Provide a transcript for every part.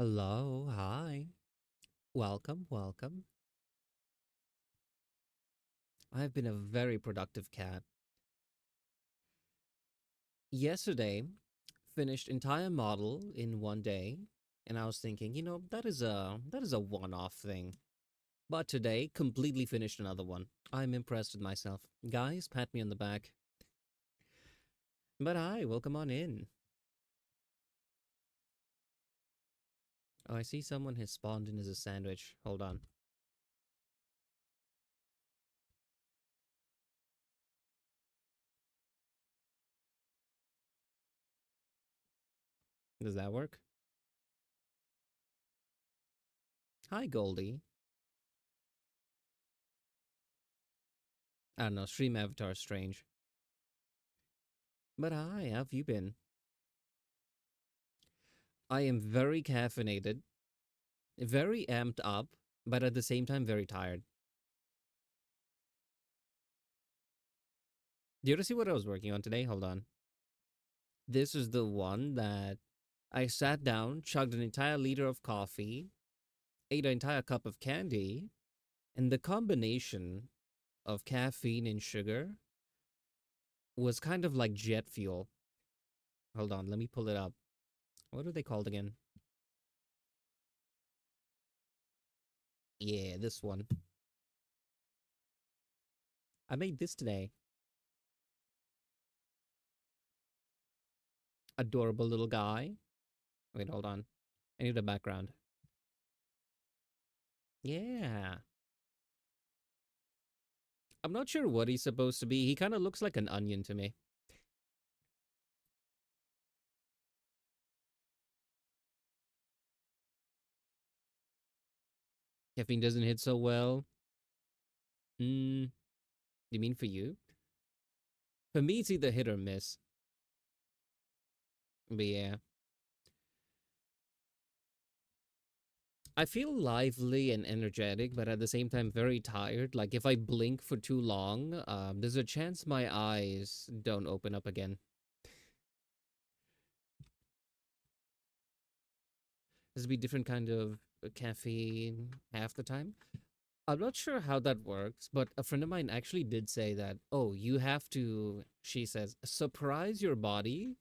Hello, hi. Welcome, welcome. I've been a very productive cat. Yesterday, finished entire model in one day, and I was thinking, that is a one-off thing. But today, completely finished another one. I'm impressed with myself. Guys, pat me on the back. But hi, welcome on in. Oh, I see someone has spawned in as a sandwich. Hold on. Does that work? Hi, Goldie. I don't know, stream avatar strange. But hi, how have you been? I am very caffeinated, very amped up, but at the same time very tired. Do you want to see what I was working on today? Hold on. This is the one that I sat down, chugged an entire liter of coffee, ate an entire cup of candy, and the combination of caffeine and sugar was kind of like jet fuel. Hold on, let me pull it up. What are they called again? Yeah, this one. I made this today. Adorable little guy. Wait, hold on. I need a background. Yeah. I'm not sure what he's supposed to be. He kind of looks like an onion to me. Caffeine doesn't hit so well. Mm, you mean for you? For me, it's either hit or miss. But yeah, I feel lively and energetic, but at the same time very tired. Like if I blink for too long, there's a chance my eyes don't open up again. There's be different kind of caffeine half the time. I'm not sure how that works, but a friend of mine actually did say that, oh, you have to, she says, surprise your body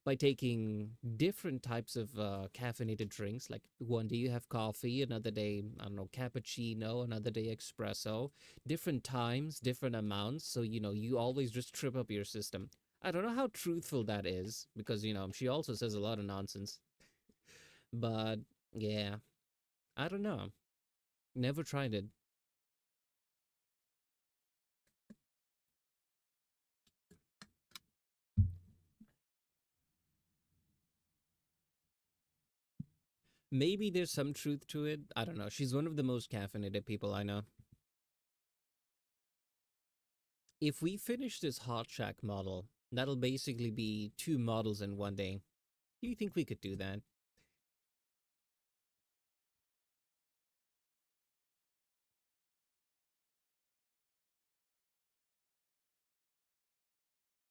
by taking different types of caffeinated drinks. Like one day you have coffee, another day, I don't know, cappuccino, another day espresso, different times, different amounts. So, you always just trip up your system. I don't know how truthful that is because, she also says a lot of nonsense. But yeah, I don't know. Never tried it. Maybe there's some truth to it. I don't know. She's one of the most caffeinated people I know. If we finish this hot shack model, that'll basically be two models in one day. Do you think we could do that?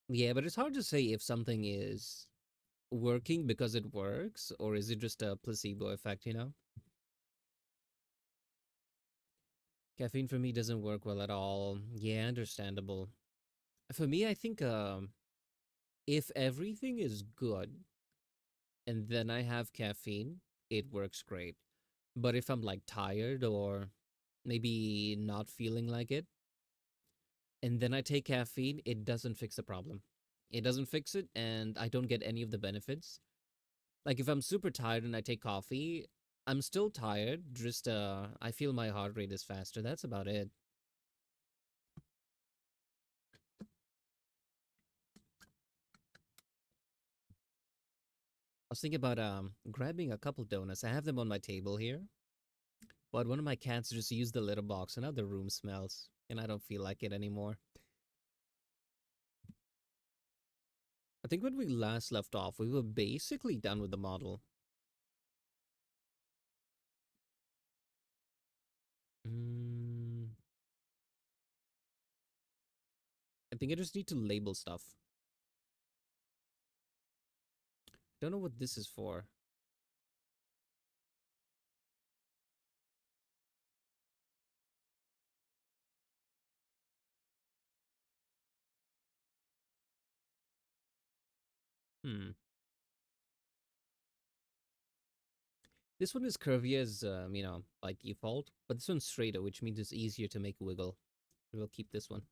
Yeah, but it's hard to say if something is working because it works or is it just a placebo effect? Caffeine for me doesn't work well at all. Yeah, understandable. For me, I think if everything is good and then I have caffeine, it works great. But if I'm like tired or maybe not feeling like it, and then I take caffeine, it doesn't fix the problem. It doesn't fix it, and I don't get any of the benefits. Like if I'm super tired and I take coffee, I'm still tired, just I feel my heart rate is faster. That's about it. I was thinking about grabbing a couple donuts. I have them on my table here, but one of my cats just used the litter box and now the room smells, and I don't feel like it anymore. I think when we last left off, we were basically done with the model. Mm, I think I just need to label stuff. Don't know what this is for. Hmm. This one is curvy as by default, but this one's straighter, which means it's easier to make wiggle. We'll keep this one.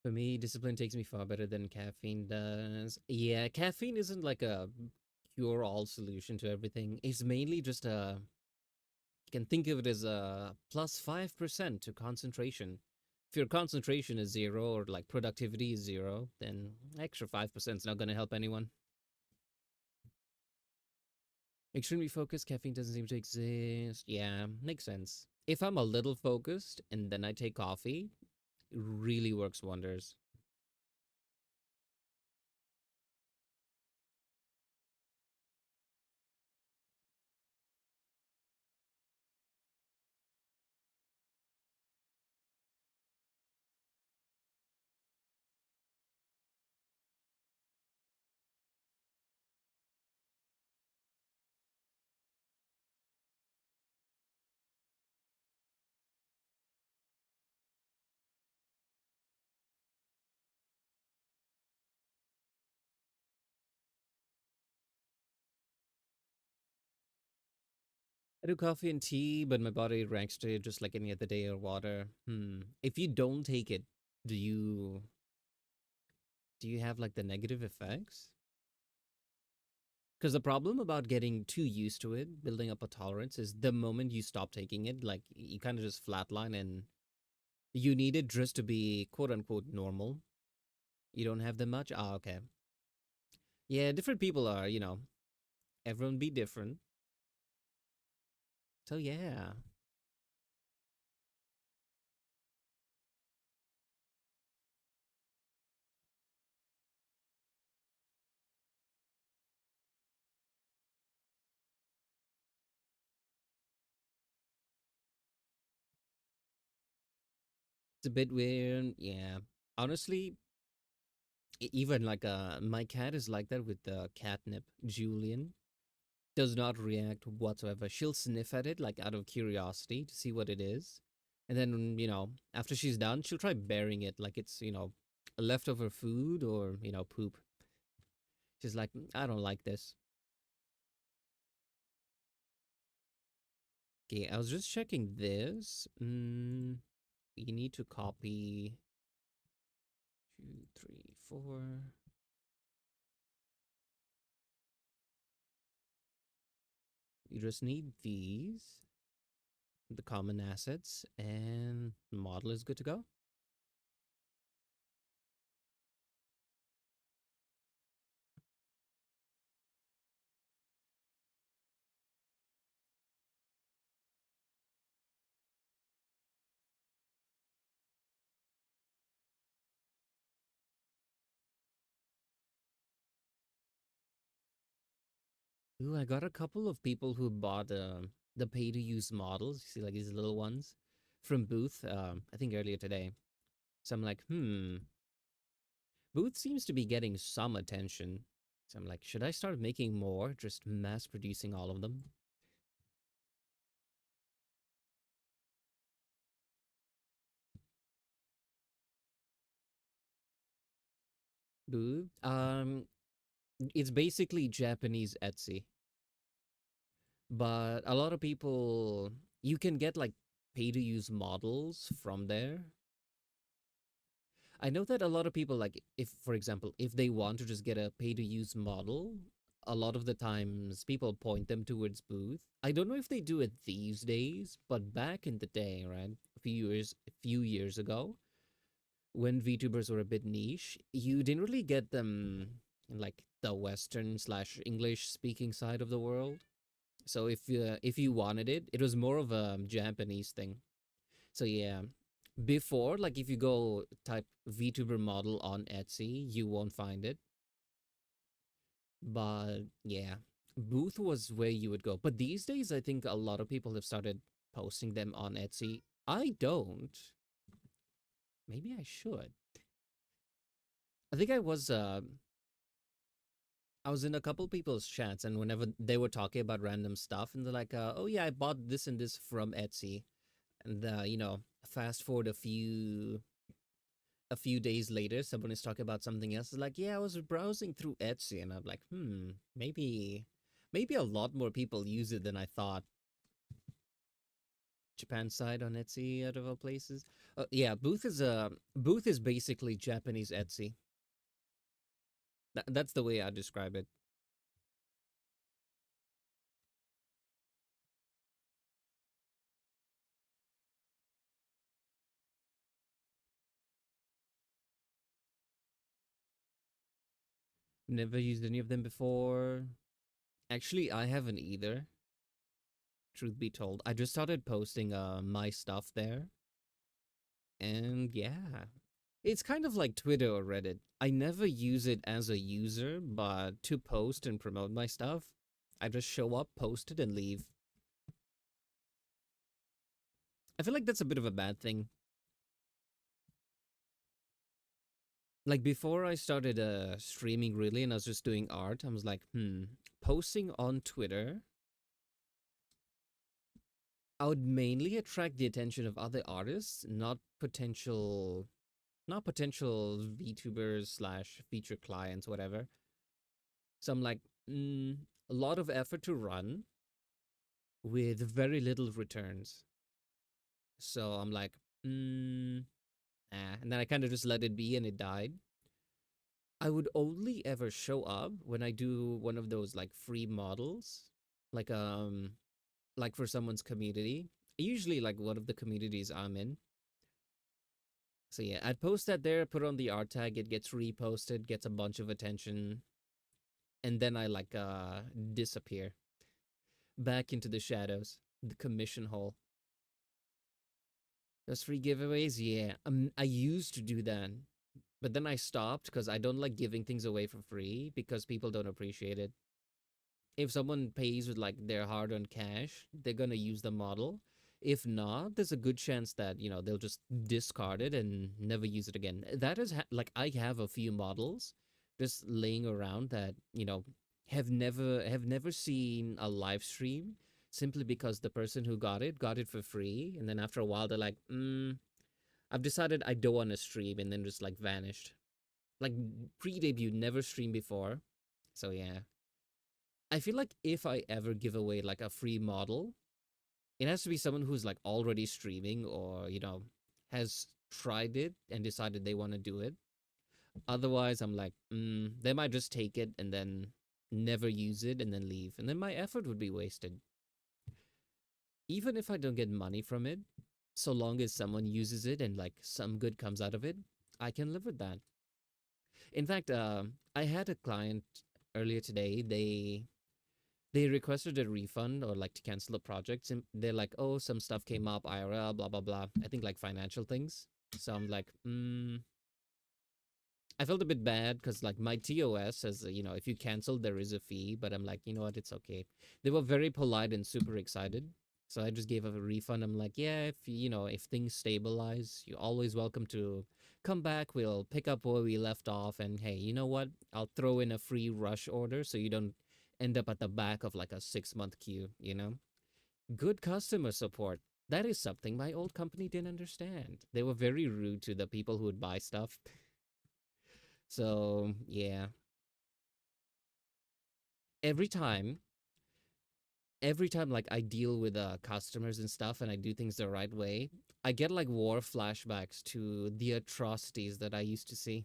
For me, discipline takes me far better than caffeine does. Yeah, caffeine isn't like a cure all solution to everything. It's mainly just a, you can think of it as a plus 5% to concentration. If your concentration is zero or like productivity is zero, then extra 5% is not going to help anyone. Extremely focused, caffeine doesn't seem to exist. Yeah, makes sense. If I'm a little focused and then I take coffee, it really works wonders. I do coffee and tea, but my body reacts to it just like any other day or water. If you don't take it, do you have like the negative effects? Because the problem about getting too used to it, building up a tolerance, is the moment you stop taking it, like you kind of just flatline and you need it just to be quote unquote normal. You don't have them much. Ah, okay. Yeah, different people are, everyone be different. So yeah, it's a bit weird. Yeah, honestly, even like my cat is like that with the catnip. Julian does not react whatsoever. She'll sniff at it like out of curiosity to see what it is, and then after she's done, she'll try burying it like it's leftover food or poop. She's like, I don't like this. Okay, I was just checking this. You need to copy two, three, four. You just need these, the common assets, and model is good to go. Ooh, I got a couple of people who bought the pay to use models. You see, like these little ones from Booth. I think earlier today. So I'm like, Booth seems to be getting some attention. So I'm like, should I start making more? Just mass producing all of them. Booth. It's basically Japanese Etsy, but a lot of people you can get like pay to use models from there. I know that a lot of people like if for example, if they want to just get a pay to use model, a lot of the times people point them towards Booth. I don't know if they do it these days, but back in the day, right? A few years ago, when VTubers were a bit niche, you didn't really get them in like the Western slash English speaking side of the world. So if you wanted it, it was more of a Japanese thing. So yeah, before like if you go type VTuber model on Etsy, you won't find it. But yeah, Booth was where you would go. But these days, I think a lot of people have started posting them on Etsy. I don't. Maybe I should. I think I was in a couple people's chats, and whenever they were talking about random stuff, and they're like, "Oh yeah, I bought this and this from Etsy," and fast forward a few days later, someone is talking about something else. It's like, "Yeah, I was browsing through Etsy," and I'm like, maybe a lot more people use it than I thought. Japan side on Etsy out of all places. Yeah, Booth is basically Japanese Etsy. That's the way I describe it. Never used any of them before. Actually, I haven't either. Truth be told, I just started posting my stuff there, and yeah, it's kind of like Twitter or Reddit. I never use it as a user, but to post and promote my stuff, I just show up, post it, and leave. I feel like that's a bit of a bad thing. Like before I started streaming really, and I was just doing art, I was like, posting on Twitter, I would mainly attract the attention of other artists, not potential VTubers slash feature clients, whatever. So I'm like, a lot of effort to run with very little returns. So I'm like, and then I kind of just let it be, and it died. I would only ever show up when I do one of those like free models, like like for someone's community. Usually like one of the communities I'm in. So yeah, I'd post that there, put on the art tag, it gets reposted, gets a bunch of attention, and then I like disappear back into the shadows, the commission hole. Those free giveaways, yeah. I used to do that, but then I stopped because I don't like giving things away for free because people don't appreciate it. If someone pays with like their hard-earned cash, they're gonna use the model. If not, there's a good chance that they'll just discard it and never use it again. That is like I have a few models just laying around that have never seen a live stream simply because the person who got it for free, and then after a while they're like, I've decided I don't want to stream, and then just like vanished. Like pre-debut, never streamed before. So yeah, I feel like if I ever give away like a free model, it has to be someone who's like already streaming or, has tried it and decided they want to do it. Otherwise, I'm like, they might just take it and then never use it and then leave. And then my effort would be wasted. Even if I don't get money from it, so long as someone uses it and like some good comes out of it, I can live with that. In fact, I had a client earlier today. They requested a refund or like to cancel the project. And they're like, oh, some stuff came up, IRL, blah blah blah. I think like financial things. So I'm like, I felt a bit bad because like my TOS says, if you cancel, there is a fee. But I'm like, you know what, it's okay. They were very polite and super excited. So I just gave a refund. I'm like, yeah, if things stabilize, you're always welcome to come back. We'll pick up where we left off. And hey, you know what? I'll throw in a free rush order so you don't end up at the back of like a 6 month queue. Good customer support. That is something my old company didn't understand. They were very rude to the people who would buy stuff. So yeah, every time, every time like I deal with customers and stuff, and I do things the right way, I get like war flashbacks to the atrocities that I used to see.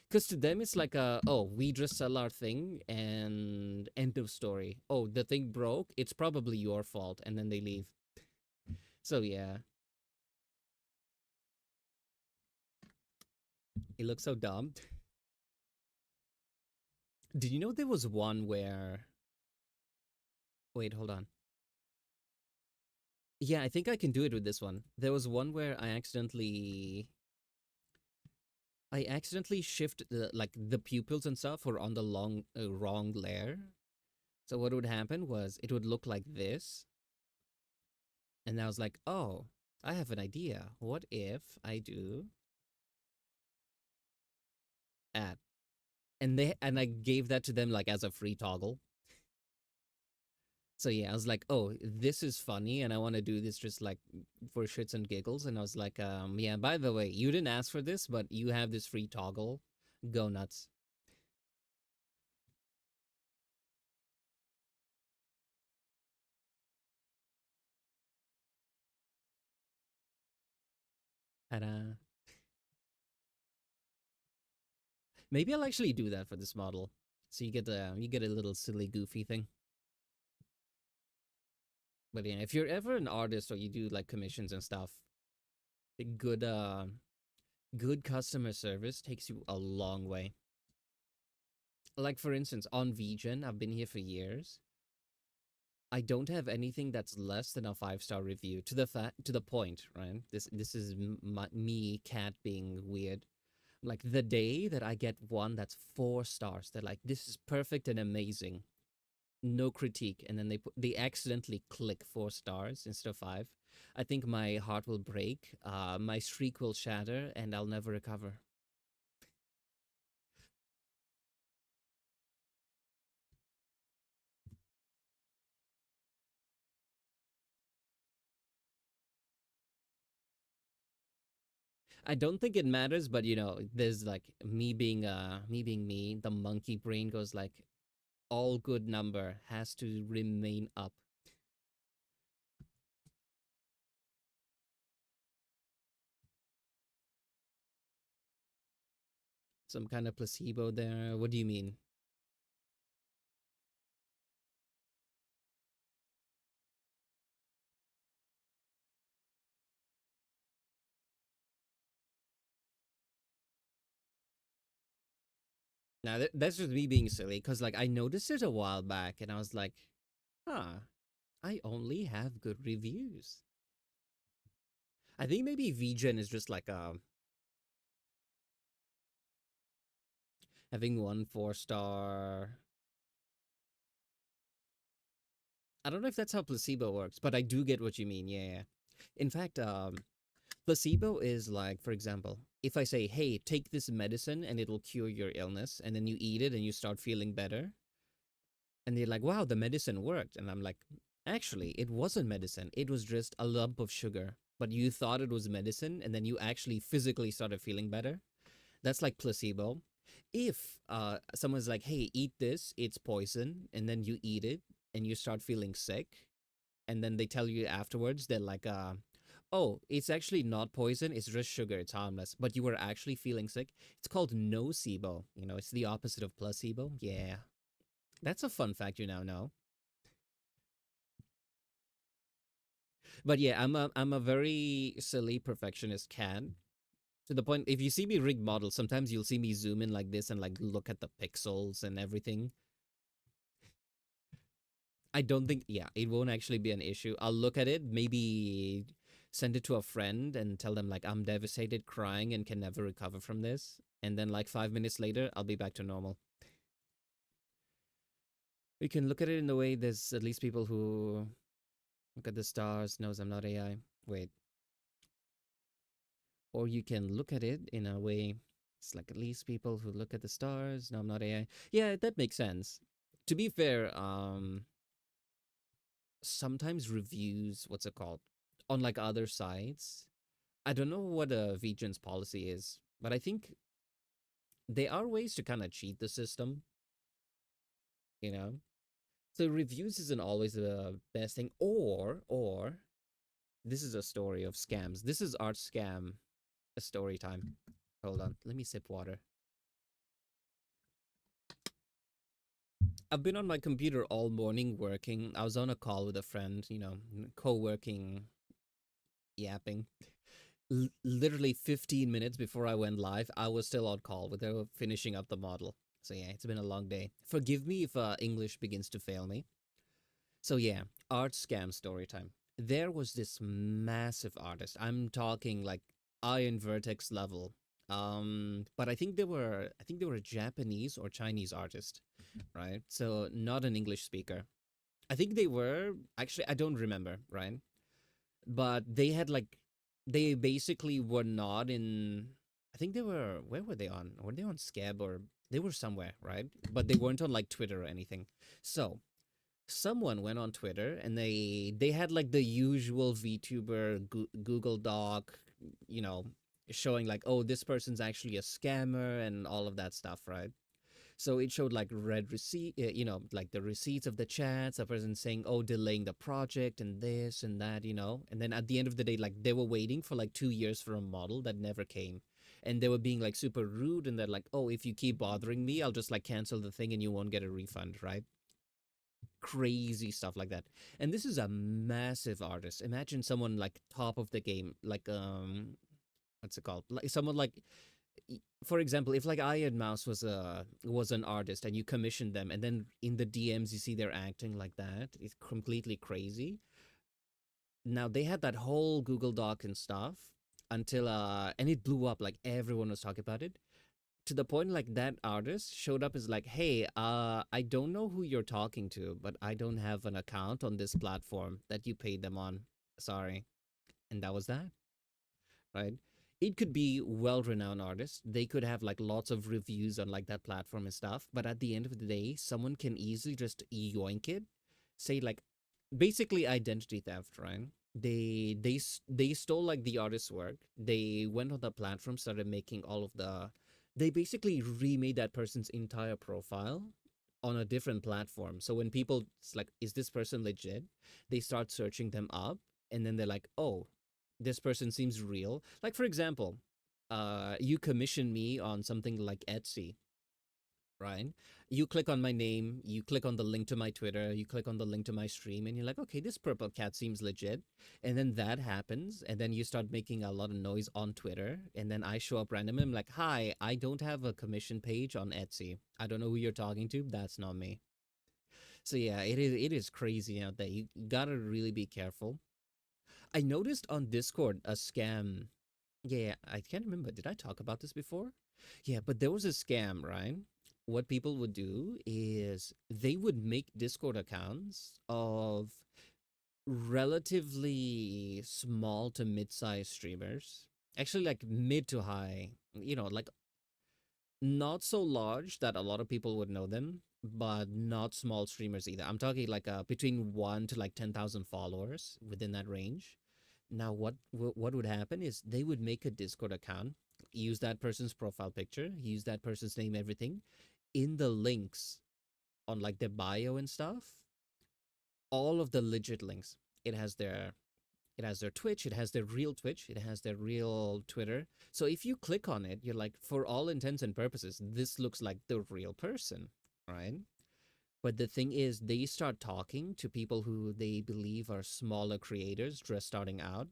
Because to them it's like oh, we just sell our thing and end of story. Oh, the thing broke, it's probably your fault, and then they leave. So yeah, it looks so dumb. Did you know there was one where, wait, hold on. Yeah, I think I can do it with this one. There was one where I accidentally shift the, like the pupils and stuff were on the wrong layer. So what would happen was it would look like this, and I was like, oh, I have an idea. What if I do add? And I gave that to them like as a free toggle. So yeah, I was like, oh, this is funny, and I want to do this just like for shits and giggles. And I was like, yeah, by the way, you didn't ask for this, but you have this free toggle. Go nuts. Ta-da. Maybe I'll actually do that for this model. So you get a little silly goofy thing. But yeah, if you're ever an artist or you do like commissions and stuff, a good customer service takes you a long way. Like for instance, on VGen, I've been here for years. I don't have anything that's less than a 5-star review. To the point, right? This is me cat being weird. Like the day that I get one that's 4 stars, they're like, this is perfect and amazing, no critique, and then they accidentally click 4 stars instead of five. I think my heart will break, my streak will shatter, and I'll never recover. I don't think it matters, but there's like me being me. The monkey brain goes like, all good number has to remain up. Some kind of placebo there. What do you mean? Now that's just me being silly because like I noticed it a while back and I was like, huh, I only have good reviews. I think maybe VGen is just like having one 4 star. I don't know if that's how placebo works, but I do get what you mean. Yeah. In fact, placebo is like, for example, if I say, hey, take this medicine and it'll cure your illness, and then you eat it and you start feeling better, and they're like, wow, the medicine worked. And I'm like, actually, it wasn't medicine. It was just a lump of sugar. But you thought it was medicine, and then you actually physically started feeling better. That's like placebo. If someone's like, hey, eat this, it's poison, and then you eat it and you start feeling sick, and then they tell you afterwards, they're like, oh, it's actually not poison, it's just sugar, it's harmless, but you were actually feeling sick. It's called nocebo. It's the opposite of placebo. Yeah. That's a fun fact you now know. But yeah, I'm a very silly perfectionist cat. To the point, if you see me rig models, sometimes you'll see me zoom in like this and like look at the pixels and everything. I don't think, yeah, it won't actually be an issue. I'll look at it, maybe send it to a friend and tell them like I'm devastated, crying, and can never recover from this. And then like 5 minutes later, I'll be back to normal. We can look at it in the way there's at least people who look at the stars, knows I'm not AI. Wait. Or you can look at it in a way it's like at least people who look at the stars, no, I'm not AI. Yeah, that makes sense. To be fair, sometimes reviews, what's it called? On like other sites, I don't know what a VGen's policy is, but I think there are ways to kind of cheat the system, you know? So reviews isn't always the best thing. Or this is a story of scams. This is art scam a story time. Hold on, let me sip water. I've been on my computer all morning working. I was on a call with a friend, co-working, yapping. Literally 15 minutes before I went live, I was still on call with her finishing up the model. So yeah, it's been a long day. Forgive me if English begins to fail me. So yeah, art scam story time. There was this massive artist. I'm talking like Iron Vertex level. But I think they were a Japanese or Chinese artist, right? So not an English speaker. I think they were actually, I don't remember, right? But they had like, they basically were not in. I think they were, where were they on? Were they on Scab, or they were somewhere, right? But they weren't on like Twitter or anything. So someone went on Twitter and they had like the usual VTuber Google Doc, you know, showing like, oh, this person's actually a scammer and all of that stuff, right? So it showed like red receipt, like the receipts of the chats, a person saying, oh, delaying the project and this and that, and then at the end of the day, like they were waiting for like 2 years for a model that never came. And they were being like super rude, and they're like, oh, if you keep bothering me, I'll just like cancel the thing and you won't get a refund, right? Crazy stuff like that. And this is a massive artist. Imagine someone like top of the game, like what's it called? Like someone like, for example, if like Iron Mouse was an artist and you commissioned them, and then in the DMs you see they're acting like that, it's completely crazy. Now they had that whole Google Doc and stuff until and it blew up, like everyone was talking about it, to the point like that artist showed up as like, hey, I don't know who you're talking to, but I don't have an account on this platform that you paid them on. Sorry. And that was that, right? It could be well-renowned artists. They could have like lots of reviews on like that platform and stuff. But at the end of the day, someone can easily just yoink it, say like, basically identity theft, right? They stole like the artist's work. They went on the platform, started making all of the. They basically remade that person's entire profile on a different platform. So when people, it's like, is this person legit? They start searching them up, and then they're like, oh, this person seems real. Like for example, you commission me on something like Etsy, right? You click on my name, you click on the link to my Twitter, you click on the link to my stream, and you're like, okay, this purple cat seems legit. And then that happens, and then you start making a lot of noise on Twitter, and then I show up randomly. I'm like, hi, I don't have a commission page on Etsy. I don't know who you're talking to. That's not me. So yeah, it is crazy out there. You gotta really be careful. I noticed on Discord a scam. Yeah, I can't remember. Did I talk about this before? Yeah, but there was a scam, right? What people would do is they would make Discord accounts of relatively small to mid-sized streamers. Actually, like mid to high, like not so large that a lot of people would know them, but not small streamers either. I'm talking like between 1 to like 10,000 followers, within that range. Now, what would happen is they would make a Discord account, use that person's profile picture, use that person's name, everything. In the links on like their bio and stuff, all of the legit links. It has their it has their Twitch, it has their real Twitch, it has their real Twitter. So if you click on it, you're like, for all intents and purposes, this looks like the real person, right? But the thing is, they start talking to people who they believe are smaller creators just starting out.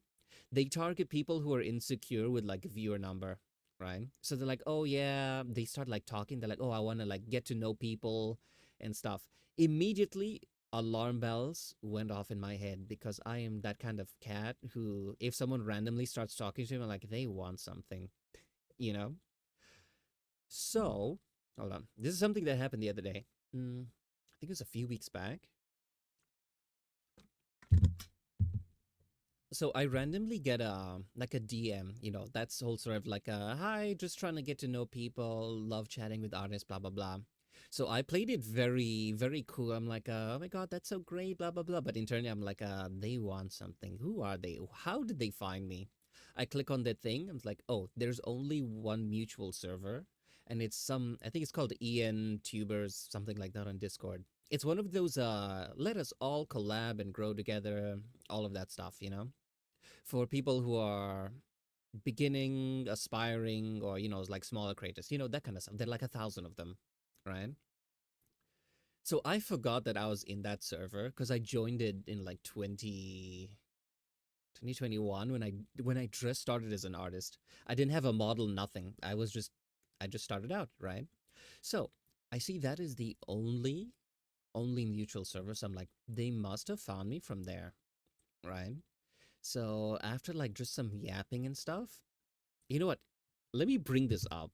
They target people who are insecure with like a viewer number, right? So they're like, oh yeah, they start like talking. They're like, oh, I want to like get to know people and stuff. Immediately, alarm bells went off in my head because I am that kind of cat who, if someone randomly starts talking to me, like they want something, you know? So, hold on. This is something that happened the other day. I think it was a few weeks back. So I randomly get a like a DM, that's whole sort of like a hi, just trying to get to know people, love chatting with artists, blah blah blah. So I played it very very cool. I'm like, oh my god, that's so great, blah blah blah. But internally, I'm like, they want something. Who are they? How did they find me? I click on that thing. I'm like, oh, there's only one mutual server, and it's some. I think it's called EN Tubers, something like that on Discord. It's one of those let us all collab and grow together, all of that stuff, for people who are beginning, aspiring, or like smaller creators, that kind of stuff. There are like 1,000 of them, right? So I forgot that I was in that server because I joined it in like 2021 when I just started as an artist. I didn't have a model, nothing. I just started out, right? So I see that is the only mutual server. So I'm like, they must have found me from there, right? So after like just some yapping and stuff, you know what? Let me bring this up.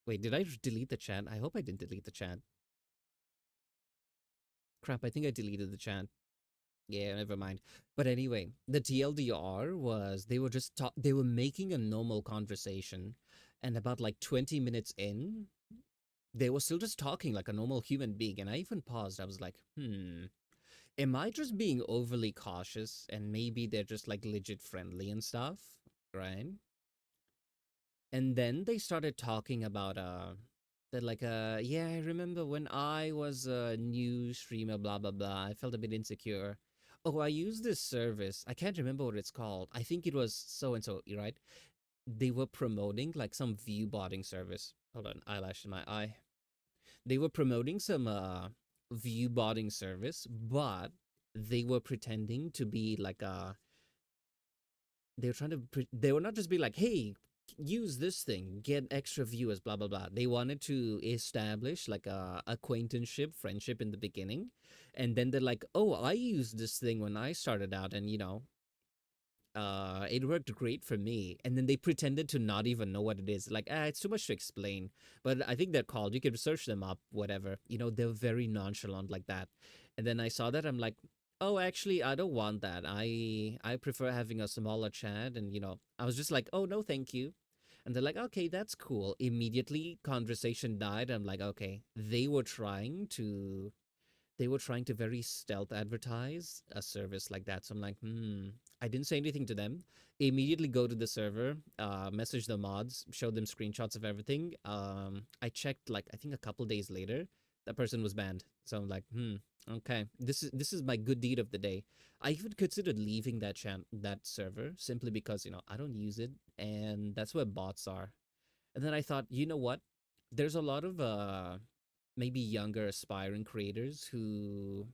Wait, did I delete the chat? I hope I didn't delete the chat. Crap, I think I deleted the chat. Yeah, never mind. But anyway, the TLDR was they were making a normal conversation, and about like 20 minutes in, they were still just talking like a normal human being, and I even paused. I was like, am I just being overly cautious and maybe they're just like legit friendly and stuff, right? And then they started talking about that like yeah, I remember when I was a new streamer, blah blah blah. I felt a bit insecure. Oh, I used this service. I can't remember what it's called. I think it was so and so, right? They were promoting like some view botting service. Hold on, eyelash in my eye. They were promoting some view botting service, but they were pretending to be like a they were trying to they were not just be like, hey, use this thing, get extra viewers, blah blah blah. They wanted to establish like a acquaintanceship, friendship in the beginning, and then they're like, oh, I used this thing when I started out, and it worked great for me. And then they pretended to not even know what it is. Like, it's too much to explain. But I think they're called. You could search them up, whatever. They're very nonchalant like that. And then I saw that. I'm like, oh, actually, I don't want that. I prefer having a smaller chat. And I was just like, oh no, thank you. And they're like, okay, that's cool. Immediately, conversation died. I'm like, okay, they were trying to very stealth advertise a service like that. So I'm like, I didn't say anything to them. Immediately go to the server, message the mods, show them screenshots of everything. I checked like I think a couple days later, that person was banned. So I'm like, okay, this is my good deed of the day. I even considered leaving that server simply because I don't use it, and that's where bots are. And then I thought, you know what? There's a lot of maybe younger aspiring creators who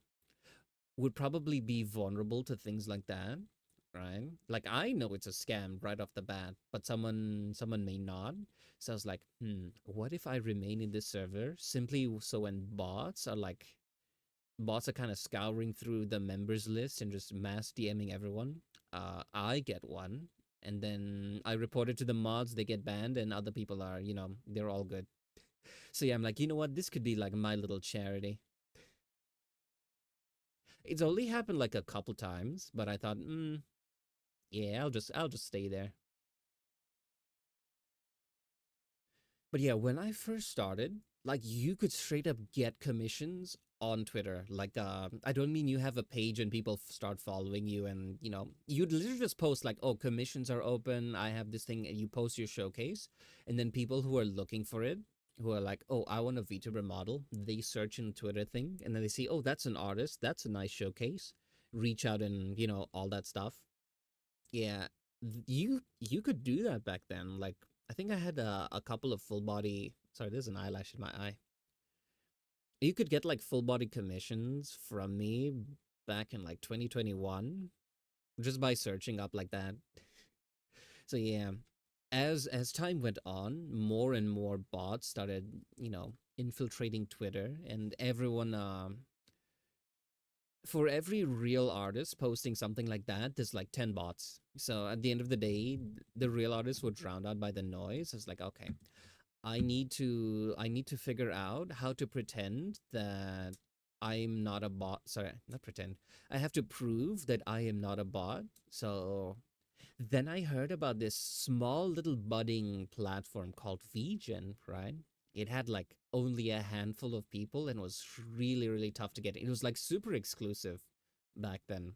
would probably be vulnerable to things like that, right? Like I know it's a scam right off the bat, but someone may not. So I was like, what if I remain in this server simply so when bots are kind of scouring through the members list and just mass DMing everyone. I get one, and then I report it to the mods. They get banned, and other people are, they're all good. So yeah, I'm like, you know what? This could be like my little charity. It's only happened like a couple times, but I thought, yeah, I'll just stay there. But yeah, when I first started, like you could straight up get commissions on Twitter. Like, I don't mean you have a page and people start following you, and you'd literally just post like, "Oh, commissions are open. I have this thing," and you post your showcase, and then people who are looking for it, who are like, "Oh, I want a VTuber model," they search in Twitter thing, and then they see, "Oh, that's an artist. That's a nice showcase." Reach out and all that stuff. Yeah, you could do that back then. Like I think I had a couple of full body. Sorry, there's an eyelash in my eye. You could get like full body commissions from me back in like 2021 just by searching up like that. So yeah, as time went on, more and more bots started infiltrating Twitter, and everyone for every real artist posting something like that, there's like 10 bots. So at the end of the day, the real artists were drowned out by the noise. It's like, okay, I need to figure out how to pretend that I'm not a bot. Sorry, not pretend. I have to prove that I am not a bot. So then I heard about this small little budding platform called VGen, right? It had like only a handful of people and was really, really tough to get. It was like super exclusive back then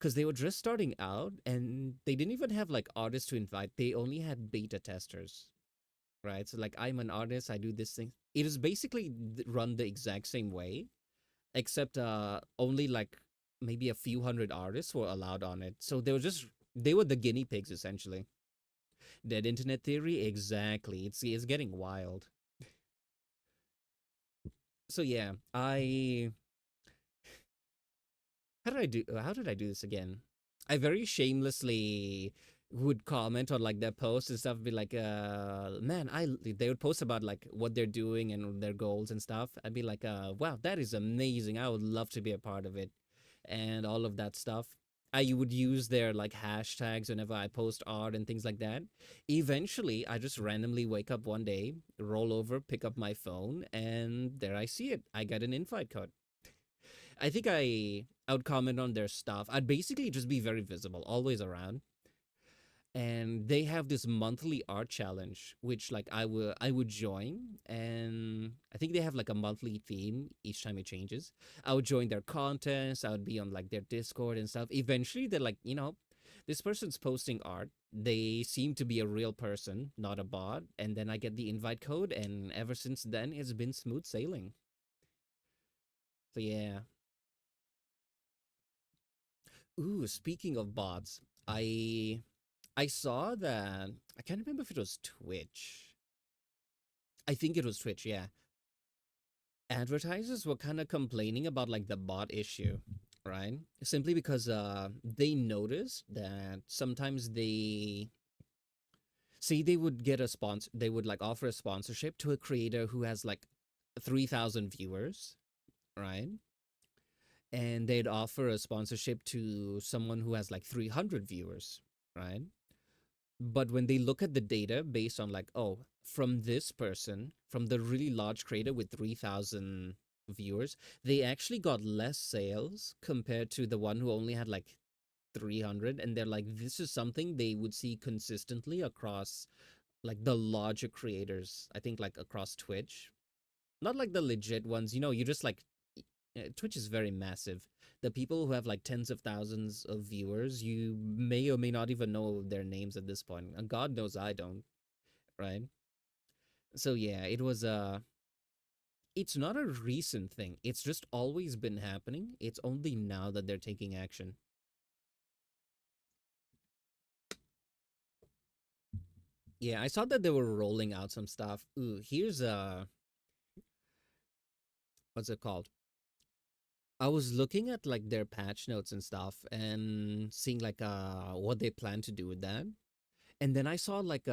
because they were just starting out and they didn't even have like artists to invite. They only had beta testers, right? So like I'm an artist, I do this thing. It is basically run the exact same way, except only like maybe a few hundred artists were allowed on it. So they were the guinea pigs essentially. Dead internet theory, exactly. It's getting wild. So yeah, I how did I do this again? I very shamelessly would comment on like their posts and stuff, be like, man, they would post about like what they're doing and their goals and stuff. I'd be like, wow, that is amazing. I would love to be a part of it and all of that stuff. I would use their like hashtags whenever I post art and things like that. Eventually, I just randomly wake up one day, roll over, pick up my phone, and there I see it. I get an invite code. I think I would comment on their stuff. I'd basically just be very visible, always around. And they have this monthly art challenge, which like I would join, and I think they have like a monthly theme each time it changes. I would join their contests. I would be on like their Discord and stuff. Eventually, they're like, this person's posting art. They seem to be a real person, not a bot. And then I get the invite code, and ever since then, it's been smooth sailing. So yeah. Ooh, speaking of bots, I I saw that I can't remember if it was Twitch. I think it was Twitch, yeah. Advertisers were kind of complaining about like the bot issue, right? Simply because they noticed that sometimes they see they would get a sponsor, they would like offer a sponsorship to a creator who has like 3,000 viewers, right? And they'd offer a sponsorship to someone who has like 300 viewers, right? But when they look at the data based on like, oh, from this person, from the really large creator with 3,000 viewers, they actually got less sales compared to the one who only had like 300. And they're like, this is something they would see consistently across like the larger creators. I think like across Twitch, not like the legit ones. You just like Twitch is very massive. The people who have like tens of thousands of viewers, you may or may not even know their names at this point. And God knows I don't, right? So yeah, it's not a recent thing. It's just always been happening. It's only now that they're taking action. Yeah, I saw that they were rolling out some stuff. Ooh, here's what's it called? I was looking at like their patch notes and stuff and seeing like what they plan to do with that. And then I saw like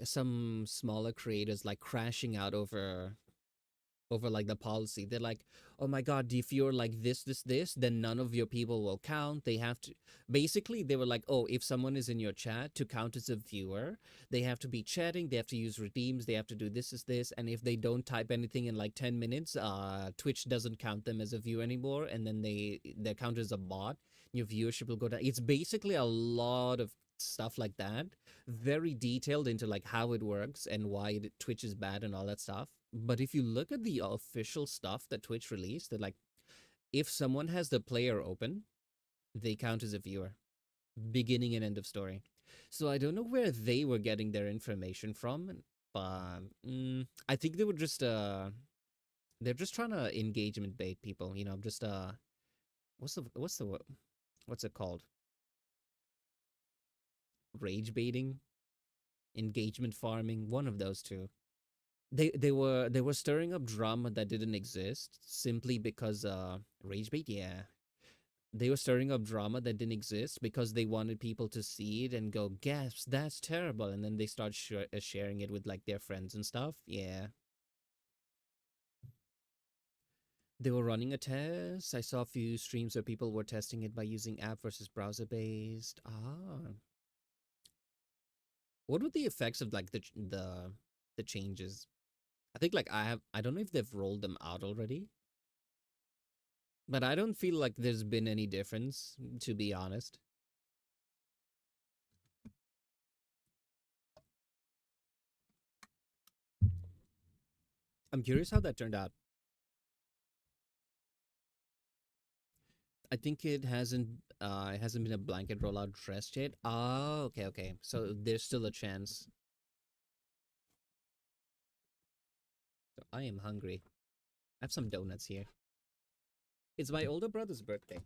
some smaller creators like crashing out over like the policy. They're like, "Oh my god, if you're like this, then none of your people will count. They have to." Basically, they were like, "Oh, if someone is in your chat to count as a viewer, they have to be chatting, they have to use redeems, they have to do this, and if they don't type anything in like 10 minutes, Twitch doesn't count them as a viewer anymore, and then their count as a bot. Your viewership will go down." It's basically a lot of stuff like that, very detailed into like how it works and why Twitch is bad and all that stuff. But if you look at the official stuff that Twitch released, that like if someone has the player open, they count as a viewer, beginning and end of story. So I don't know where they were getting their information from, but I think they were just they're just trying to engagement bait people. Just what's it called? Rage baiting, engagement farming, one of those two. They were stirring up drama that didn't exist simply because rage bait, yeah. They were stirring up drama that didn't exist because they wanted people to see it and go, gasps, that's terrible, and then they start sharing it with like their friends and stuff. Yeah. They were running a test. I saw a few streams where people were testing it by using app versus browser based. What were the effects of like the changes? I think like I don't know if they've rolled them out already. But I don't feel like there's been any difference, to be honest. I'm curious how that turned out. I think it hasn't been a blanket rollout dressed yet. Oh, okay, okay. So there's still a chance. So I am hungry. I have some donuts here. It's my older brother's birthday,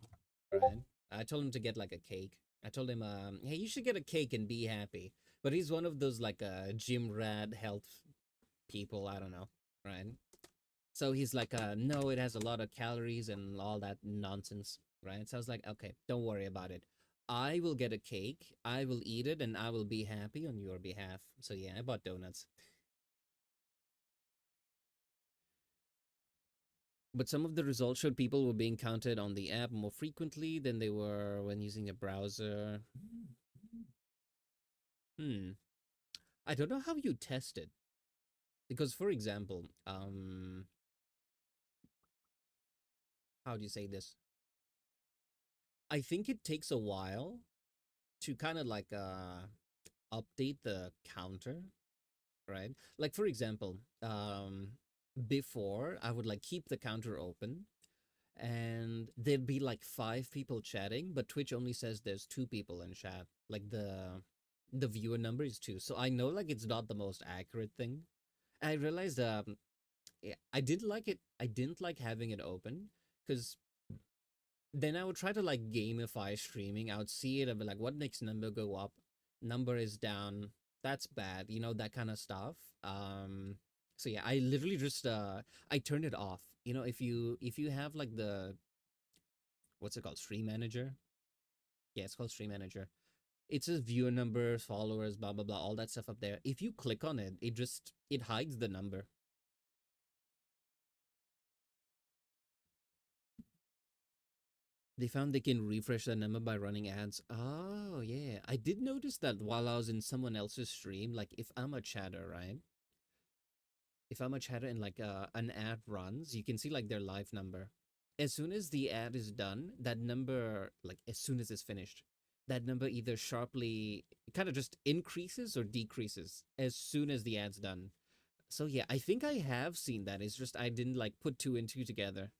right? I told him to get like a cake. I told him, hey, you should get a cake and be happy. But he's one of those like gym rat health people. I don't know, right? So he's like, no, it has a lot of calories and all that nonsense, right? So I was like, okay, don't worry about it. I will get a cake, I will eat it, and I will be happy on your behalf. So yeah, I bought donuts. But some of the results showed people were being counted on the app more frequently than they were when using a browser. Hmm. I don't know how you test it. Because, for example, how do you say this? I think it takes a while to kind of like update the counter, right? Like for example, before I would like keep the counter open and there'd be like five people chatting, but Twitch only says there's two people in chat. Like the viewer number is two. So I know like it's not the most accurate thing. I realized yeah, I didn't like it. I didn't like having it open because then I would try to like gamify streaming. I would see it and be like, what makes number go up? Number is down. That's bad. You know, that kind of stuff. So yeah, I literally just I turned it off. You know, if you have like the what's it called? Stream manager? Yeah, it's called stream manager. It says viewer numbers, followers, blah blah blah, all that stuff up there. If you click on it, it hides the number. They found they can refresh the number by running ads. Oh, yeah. I did notice that while I was in someone else's stream, like if I'm a chatter, right? If I'm a chatter and like an ad runs, you can see like their live number. As soon as the ad is done, that number, like as soon as it's finished, that number either sharply kind of just increases or decreases as soon as the ad's done. So yeah, I think I have seen that. It's just I didn't like put two and two together.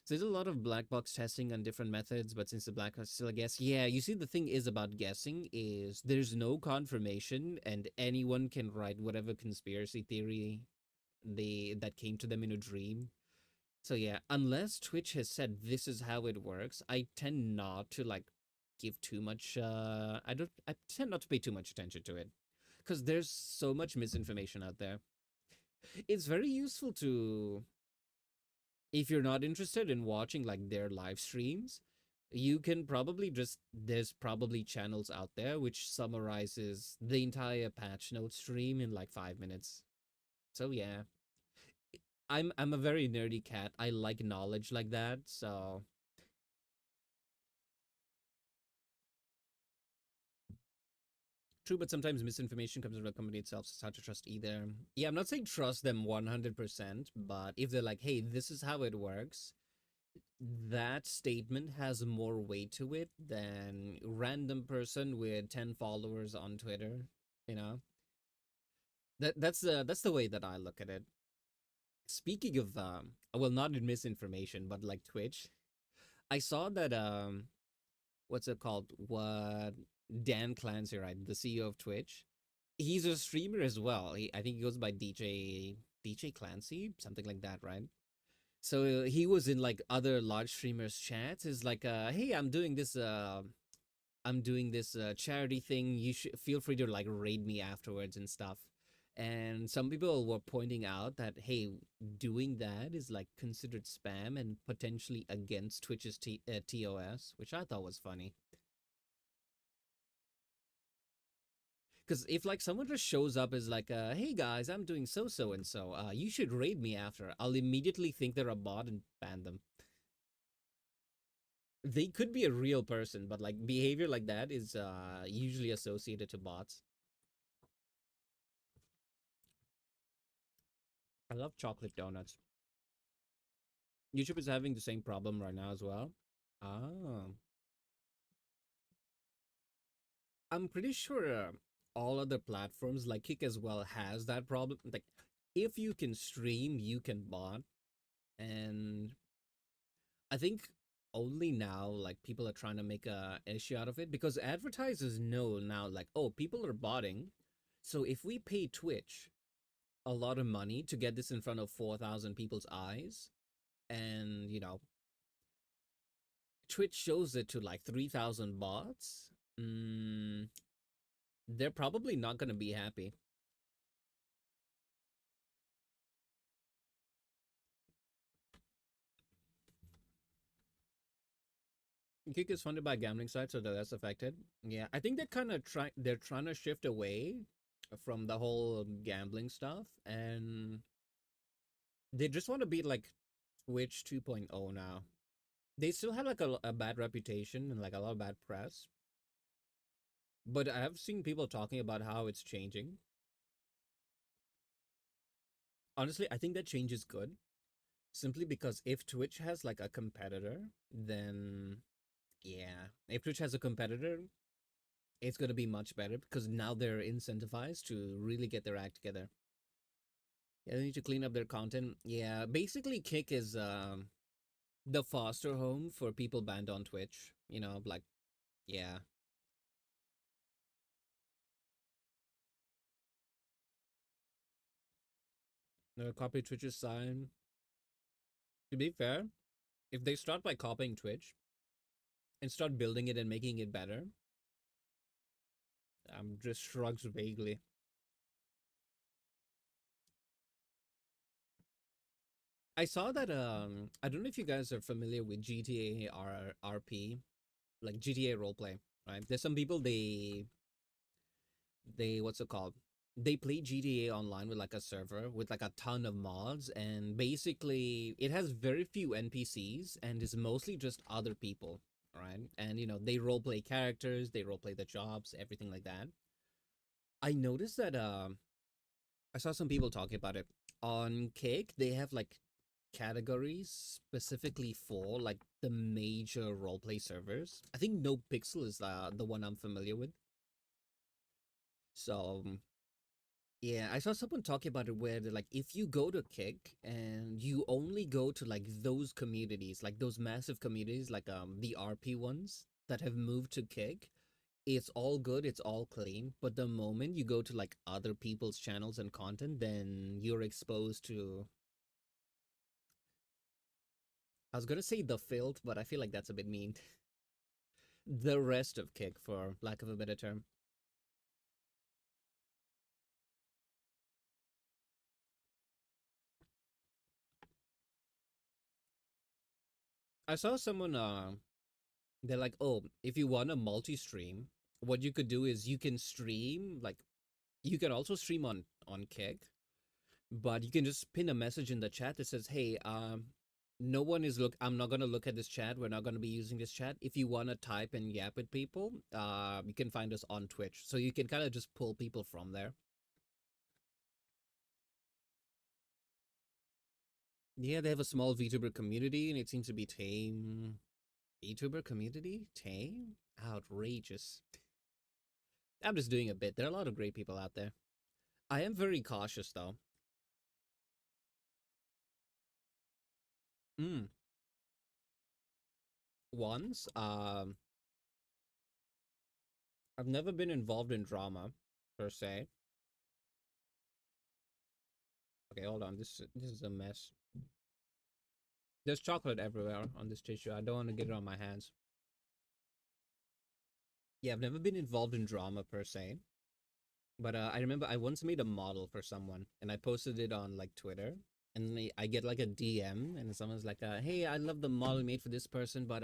So there's a lot of black box testing on different methods, but since the black box is still a guess, yeah, you see the thing is about guessing is there's no confirmation and anyone can write whatever conspiracy theory that came to them in a dream. So yeah, unless Twitch has said this is how it works, I tend not to like give too much I tend not to pay too much attention to it. Because there's so much misinformation out there. It's very useful to if you're not interested in watching like their live streams, you can probably just there's probably channels out there which summarizes the entire patch note stream in like 5 minutes. So yeah, I'm a very nerdy cat. I like knowledge like that. So true, but sometimes misinformation comes from the company itself. So it's hard to trust either. Yeah, I'm not saying trust them 100%, but if they're like, hey, this is how it works, that statement has more weight to it than random person with 10 followers on Twitter, you know? That's the way that I look at it. Speaking of well not in misinformation, but like Twitch, I saw that what's it called? What Dan Clancy, right? The CEO of Twitch. He's a streamer as well. I think he goes by DJ Clancy, something like that, right? So he was in like other large streamers chats. Is like, hey, I'm doing this charity thing. You should feel free to like raid me afterwards and stuff. And some people were pointing out that hey, doing that is like considered spam and potentially against Twitch's TOS, which I thought was funny. Because if like someone just shows up as like, hey guys, I'm doing so and so, you should raid me after. I'll immediately think they're a bot and ban them. They could be a real person, but like behavior like that is usually associated to bots. I love chocolate donuts. YouTube is having the same problem right now as well. Ah, I'm pretty sure all other platforms like Kick as well has that problem. Like, if you can stream, you can bot, and I think only now like people are trying to make a issue out of it because advertisers know now like oh people are botting, so if we pay Twitch a lot of money to get this in front of 4,000 people's eyes. And, Twitch shows it to like 3,000 bots. Mm, they're probably not going to be happy. Kick is funded by gambling sites, so that's affected. Yeah, I think they're trying to shift away from the whole gambling stuff, and they just want to be like Twitch 2.0 now. They still have like a bad reputation and like a lot of bad press, but I have seen people talking about how it's changing. Honestly, I think that change is good simply because if Twitch has like a competitor, then yeah, if Twitch has a competitor, it's going to be much better because now they're incentivized to really get their act together. Yeah, they need to clean up their content. Yeah, basically, Kick is the foster home for people banned on Twitch. Like, yeah, copy Twitch's sign. To be fair, if they start by copying Twitch and start building it and making it better, just shrugs vaguely. I saw that I don't know if you guys are familiar with GTA RP, like GTA roleplay, right? There's some people they what's it called? They play GTA online with like a server with like a ton of mods, and basically it has very few NPCs and is mostly just other people, right? And they roleplay characters, they roleplay the jobs, everything like that. I noticed that I saw some people talking about it on Cake. They have like categories specifically for like the major roleplay servers. I think No Pixel is the one I'm familiar with. So yeah, I saw someone talking about it where they're like, if you go to Kick and you only go to like those communities, like those massive communities, like the RP ones that have moved to Kick, it's all good, it's all clean. But the moment you go to like other people's channels and content, then you're exposed to, I was gonna say the filth, but I feel like that's a bit mean. The rest of Kick, for lack of a better term. I saw someone they're like, oh, if you want a multi-stream, what you could do is you can stream like you can also stream on Kick, but you can just pin a message in the chat that says, "Hey, no one is look. I'm not gonna look at this chat. We're not gonna be using this chat. If you wanna type and yap with people, you can find us on Twitch. So you can kind of just pull people from there. Yeah, they have a small VTuber community, and it seems to be tame. VTuber community tame, outrageous. I'm just doing a bit. There are a lot of great people out there. I am very cautious though. Mm. Once, I've never been involved in drama per se. Okay, hold on. This is a mess. There's chocolate everywhere on this tissue. I don't want to get it on my hands. Yeah, I've never been involved in drama per se, but I remember I once made a model for someone and I posted it on like Twitter. And I get like a DM and someone's like, "Hey, I love the model you made for this person, but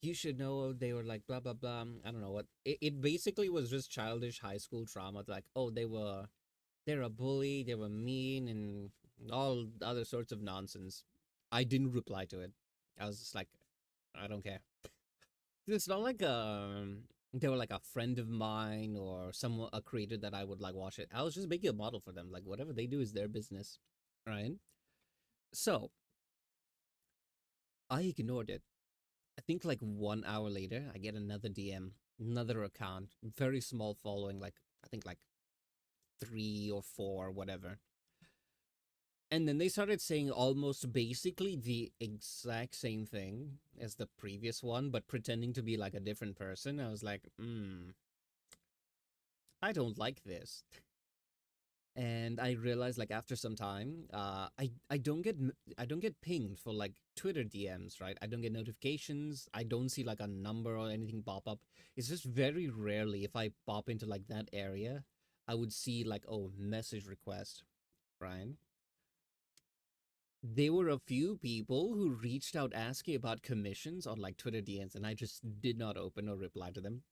you should know they were like blah blah blah." I don't know what. It basically was just childish high school trauma. Like, oh, they're a bully, they were mean, and all other sorts of nonsense. I didn't reply to it. I was just like, I don't care. It's not like they were like a friend of mine or someone a creator that I would like watch it. I was just making a model for them. Like whatever they do is their business, right? So I ignored it. I think like 1 hour later, I get another DM, another account, very small following, like I think like three or four, whatever. And then they started saying almost basically the exact same thing as the previous one, but pretending to be like a different person. I was like, I don't like this. And I realized like after some time, I don't get pinged for like Twitter DMs, right? I don't get notifications. I don't see like a number or anything pop up. It's just very rarely if I pop into like that area, I would see like, oh, message request, right? There were a few people who reached out asking about commissions on like Twitter DMs, and I just did not open or reply to them.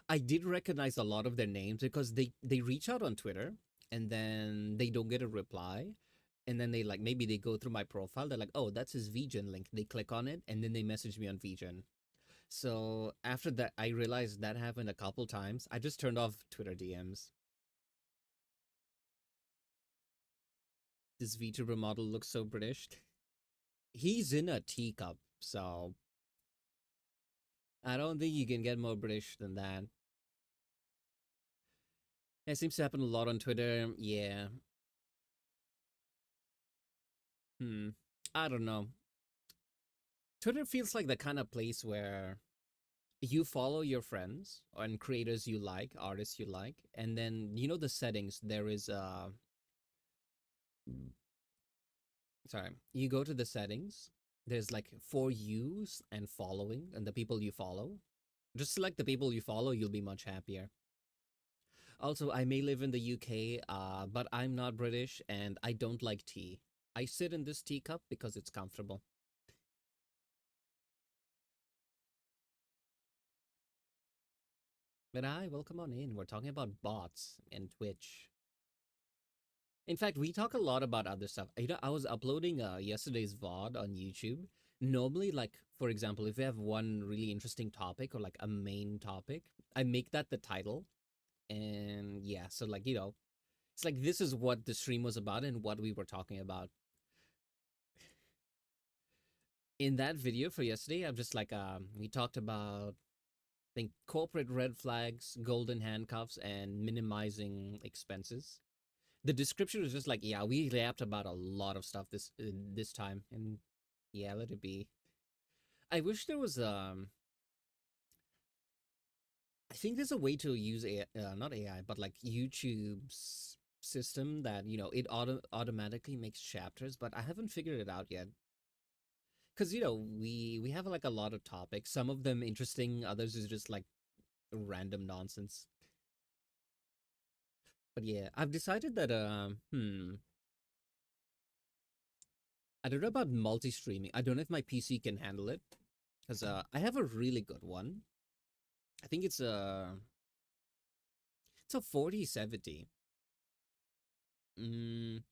I did recognize a lot of their names because they reach out on Twitter and then they don't get a reply, and then they like maybe they go through my profile. They're like, oh, that's his VGen link. They click on it, and then they message me on VGen. So after that, I realized that happened a couple times. I just turned off Twitter DMs. This VTuber model looks so British. He's in a teacup, so I don't think you can get more British than that. It seems to happen a lot on Twitter. Yeah. Hmm. I don't know. Twitter feels like the kind of place where you follow your friends and creators you like, artists you like, and then you know the settings. There is sorry, you go to the settings. There's like for yous and following and the people you follow. Just select the people you follow, you'll be much happier. Also, I may live in the UK, but I'm not British and I don't like tea. I sit in this teacup because it's comfortable. But I welcome on in. We're talking about bots and Twitch. In fact, we talk a lot about other stuff. You know, I was uploading yesterday's VOD on YouTube. Normally, like for example, if we have one really interesting topic or like a main topic, I make that the title. And yeah, so like it's like this is what the stream was about and what we were talking about. In that video for yesterday, I'm just like we talked about I think corporate red flags, golden handcuffs, and minimizing expenses. The description was just like, yeah, we rapped about a lot of stuff this time, and yeah, let it be. I wish there was I think there's a way to use not AI, but like YouTube's system that it automatically makes chapters, but I haven't figured it out yet. Because we have like a lot of topics. Some of them interesting, others is just like random nonsense. But yeah, I've decided that I don't know about multi-streaming. I don't know if my PC can handle it because I have a really good one. I think it's a 4070. Mm,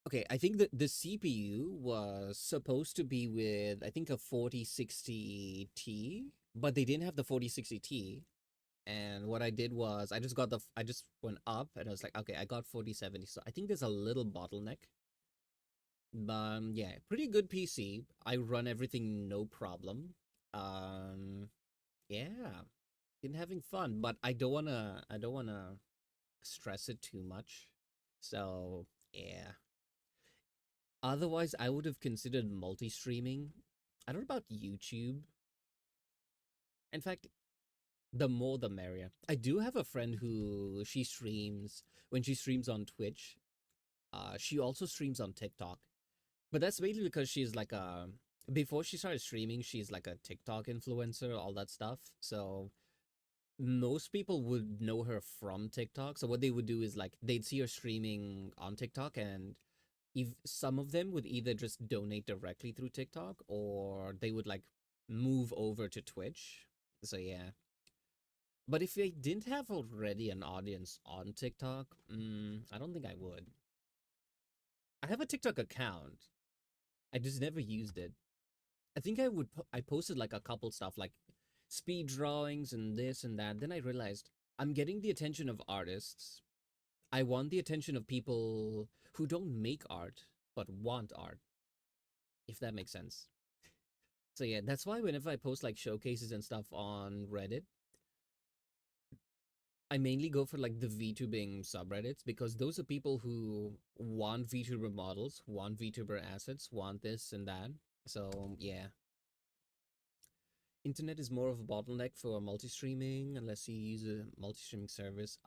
okay, I think that the CPU was supposed to be with I think a 4060 Ti, but they didn't have the 4060 Ti. And what I did was I just went up and I was like, okay, I got 4070. So I think there's a little bottleneck. But yeah, pretty good PC. I run everything no problem. Um yeah, been having fun, but I don't wanna stress it too much. So yeah. Otherwise I would have considered multi-streaming. I don't know about YouTube. In fact, the more the merrier. I do have a friend who she streams when she streams on Twitch. She also streams on TikTok, but that's mainly because she's like a before she started streaming, she's like a TikTok influencer, all that stuff. So most people would know her from TikTok. So what they would do is like they'd see her streaming on TikTok, and if some of them would either just donate directly through TikTok or they would like move over to Twitch. So yeah. But if I didn't have already an audience on TikTok, I don't think I would. I have a TikTok account. I just never used it. I think I posted like a couple stuff like speed drawings and this and that. Then I realized I'm getting the attention of artists. I want the attention of people who don't make art but want art, if that makes sense. So yeah, that's why whenever I post like showcases and stuff on Reddit, I mainly go for like the VTubing subreddits because those are people who want VTuber models, want VTuber assets, want this and that. So yeah, internet is more of a bottleneck for multi-streaming unless you use a multi-streaming service.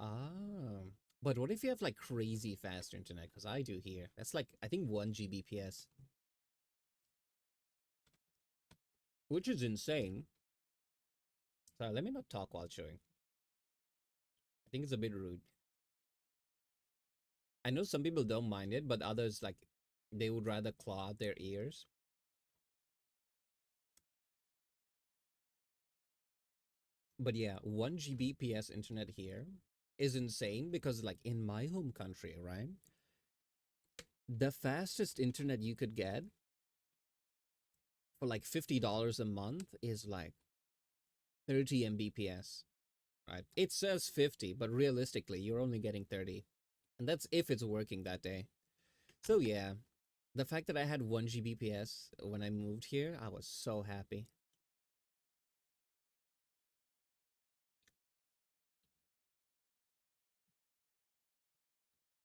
But what if you have like crazy fast internet? Because I do here. That's like I think 1 Gbps, which is insane. Sorry, let me not talk while showing. I think it's a bit rude. I know some people don't mind it, but others like they would rather claw out their ears. But yeah, 1 Gbps internet here is insane because like in my home country, right? The fastest internet you could get for like $50 a month is like 30 Mbps, right? It says 50, but realistically, you're only getting 30. And that's if it's working that day. So yeah, the fact that I had 1 Gbps when I moved here, I was so happy.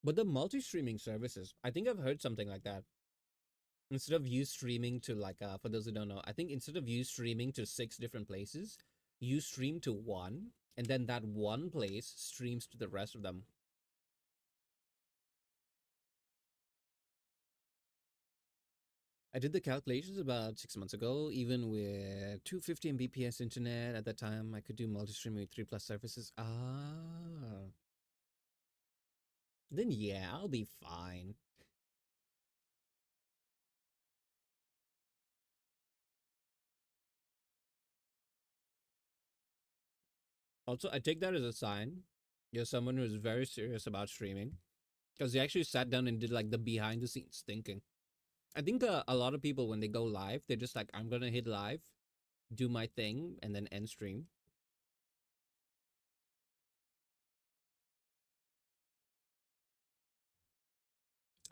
But the multi-streaming services, I think I've heard something like that. Instead of you streaming to like for those who don't know, I think instead of you streaming to 6 different places, you stream to one, and then that one place streams to the rest of them. I did the calculations about 6 months ago. Even with 250 Mbps internet at that time, I could do multi-streaming with three plus services. Then yeah, I'll be fine. Also, I take that as a sign you're someone who's very serious about streaming because they actually sat down and did like the behind the scenes thinking. I think a lot of people when they go live, they're just like, I'm gonna hit live, do my thing, and then end stream.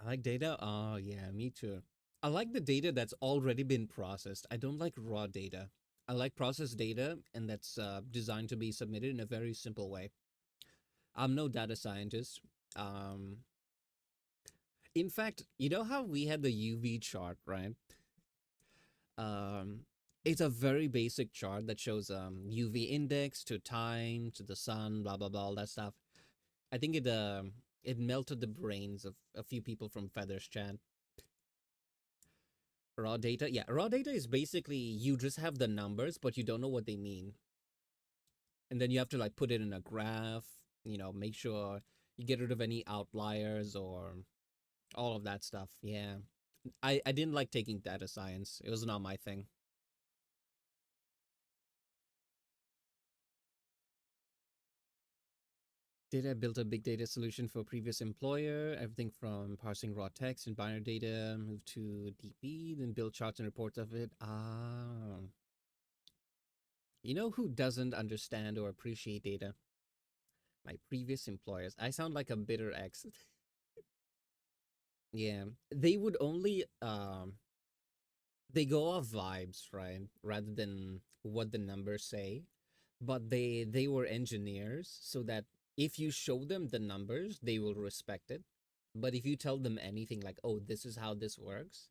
I like data. Oh yeah, me too. I like the data that's already been processed. I don't like raw data. I like processed data, and that's designed to be submitted in a very simple way. I'm no data scientist. Um, in fact, you know how we had the UV chart, right? Um, it's a very basic chart that shows UV index to time to the sun, blah blah blah, all that stuff. I think it melted the brains of a few people from Feathers Chat. Raw data, yeah, raw data is basically you just have the numbers, but you don't know what they mean, and then you have to like put it in a graph. Make sure you get rid of any outliers or all of that stuff. Yeah, I didn't like taking data science. It was not my thing. Did I build a big data solution for a previous employer? Everything from parsing raw text and binary data, move to DB, then build charts and reports of it. You know who doesn't understand or appreciate data? My previous employers. I sound like a bitter ex. Yeah, they would only they go off vibes, right? Rather than what the numbers say. But they were engineers, so that if you show them the numbers, they will respect it. But if you tell them anything like, "Oh, this is how this works,"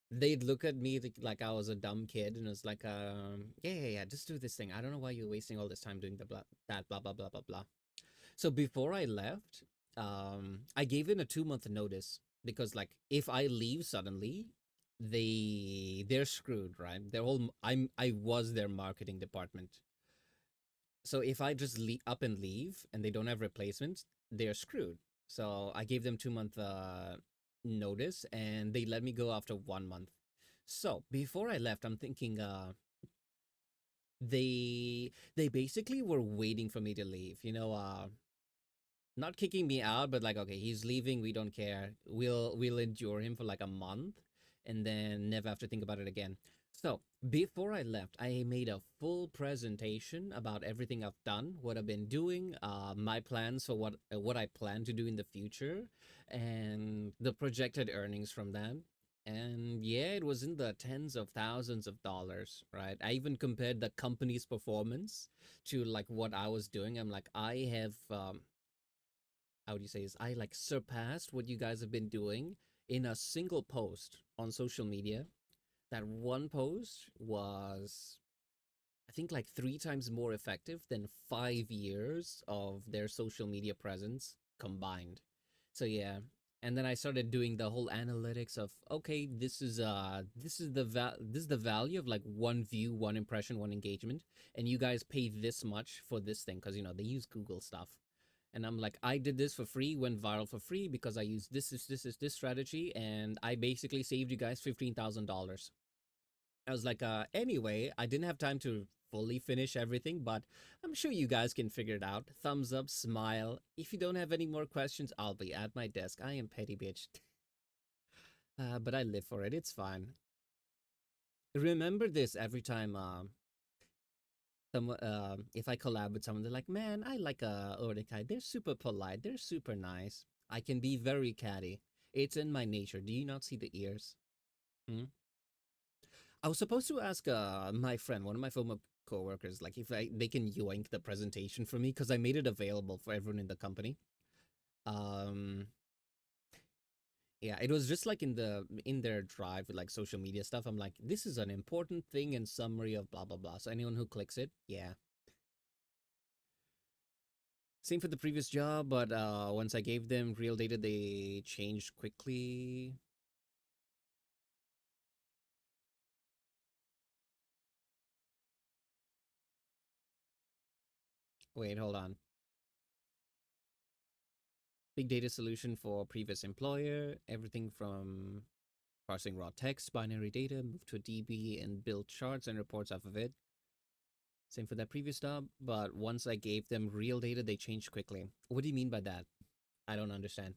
they'd look at me like I was a dumb kid, and it was like, yeah, yeah, yeah, just do this thing. I don't know why you're wasting all this time doing the blah blah blah blah blah." So before I left, I gave in a 2 month notice because like if I leave suddenly, they're screwed, right? I was their marketing department. So if I just up and leave and they don't have replacements, they're screwed. So I gave them 2 month notice and they let me go after 1 month. So before I left, I'm thinking they basically were waiting for me to leave. Not kicking me out, but like, okay, he's leaving. We don't care. We'll endure him for like a month, and then never have to think about it again. So before I left, I made a full presentation about everything I've done, what I've been doing, my plans for what I plan to do in the future, and the projected earnings from that. And yeah, it was in the tens of thousands of dollars, right? I even compared the company's performance to like what I was doing. I'm like, I have how do you say is I like surpassed what you guys have been doing in a single post on social media. That one post was I think like 3 times more effective than 5 years of their social media presence combined. So yeah. And then I started doing the whole analytics of okay, this is the value of like one view, one impression, one engagement, and you guys pay this much for this thing because they use Google stuff. And I'm like, I did this for free, went viral for free because I used this strategy, and I basically saved you guys $15,000. I was like, anyway, I didn't have time to fully finish everything, but I'm sure you guys can figure it out. Thumbs up, smile. If you don't have any more questions, I'll be at my desk. I am petty bitch. But I live for it. It's fine. Remember this every time. If I collab with someone, they're like, "Man, I like Ordikai. They're super polite. They're super nice. I can be very catty. It's in my nature. Do you not see the ears?" Hmm? I was supposed to ask my friend, one of my former coworkers, like if they can yoink the presentation for me because I made it available for everyone in the company. Um, yeah, it was just like in their drive with like social media stuff. I'm like, this is an important thing in summary of blah blah blah. So anyone who clicks it, yeah. Same for the previous job, but once I gave them real data, they changed quickly. Wait, hold on. Big data solution for previous employer. Everything from parsing raw text, binary data, move to a DB, and build charts and reports off of it. Same for that previous job, but once I gave them real data, they changed quickly. What do you mean by that? I don't understand.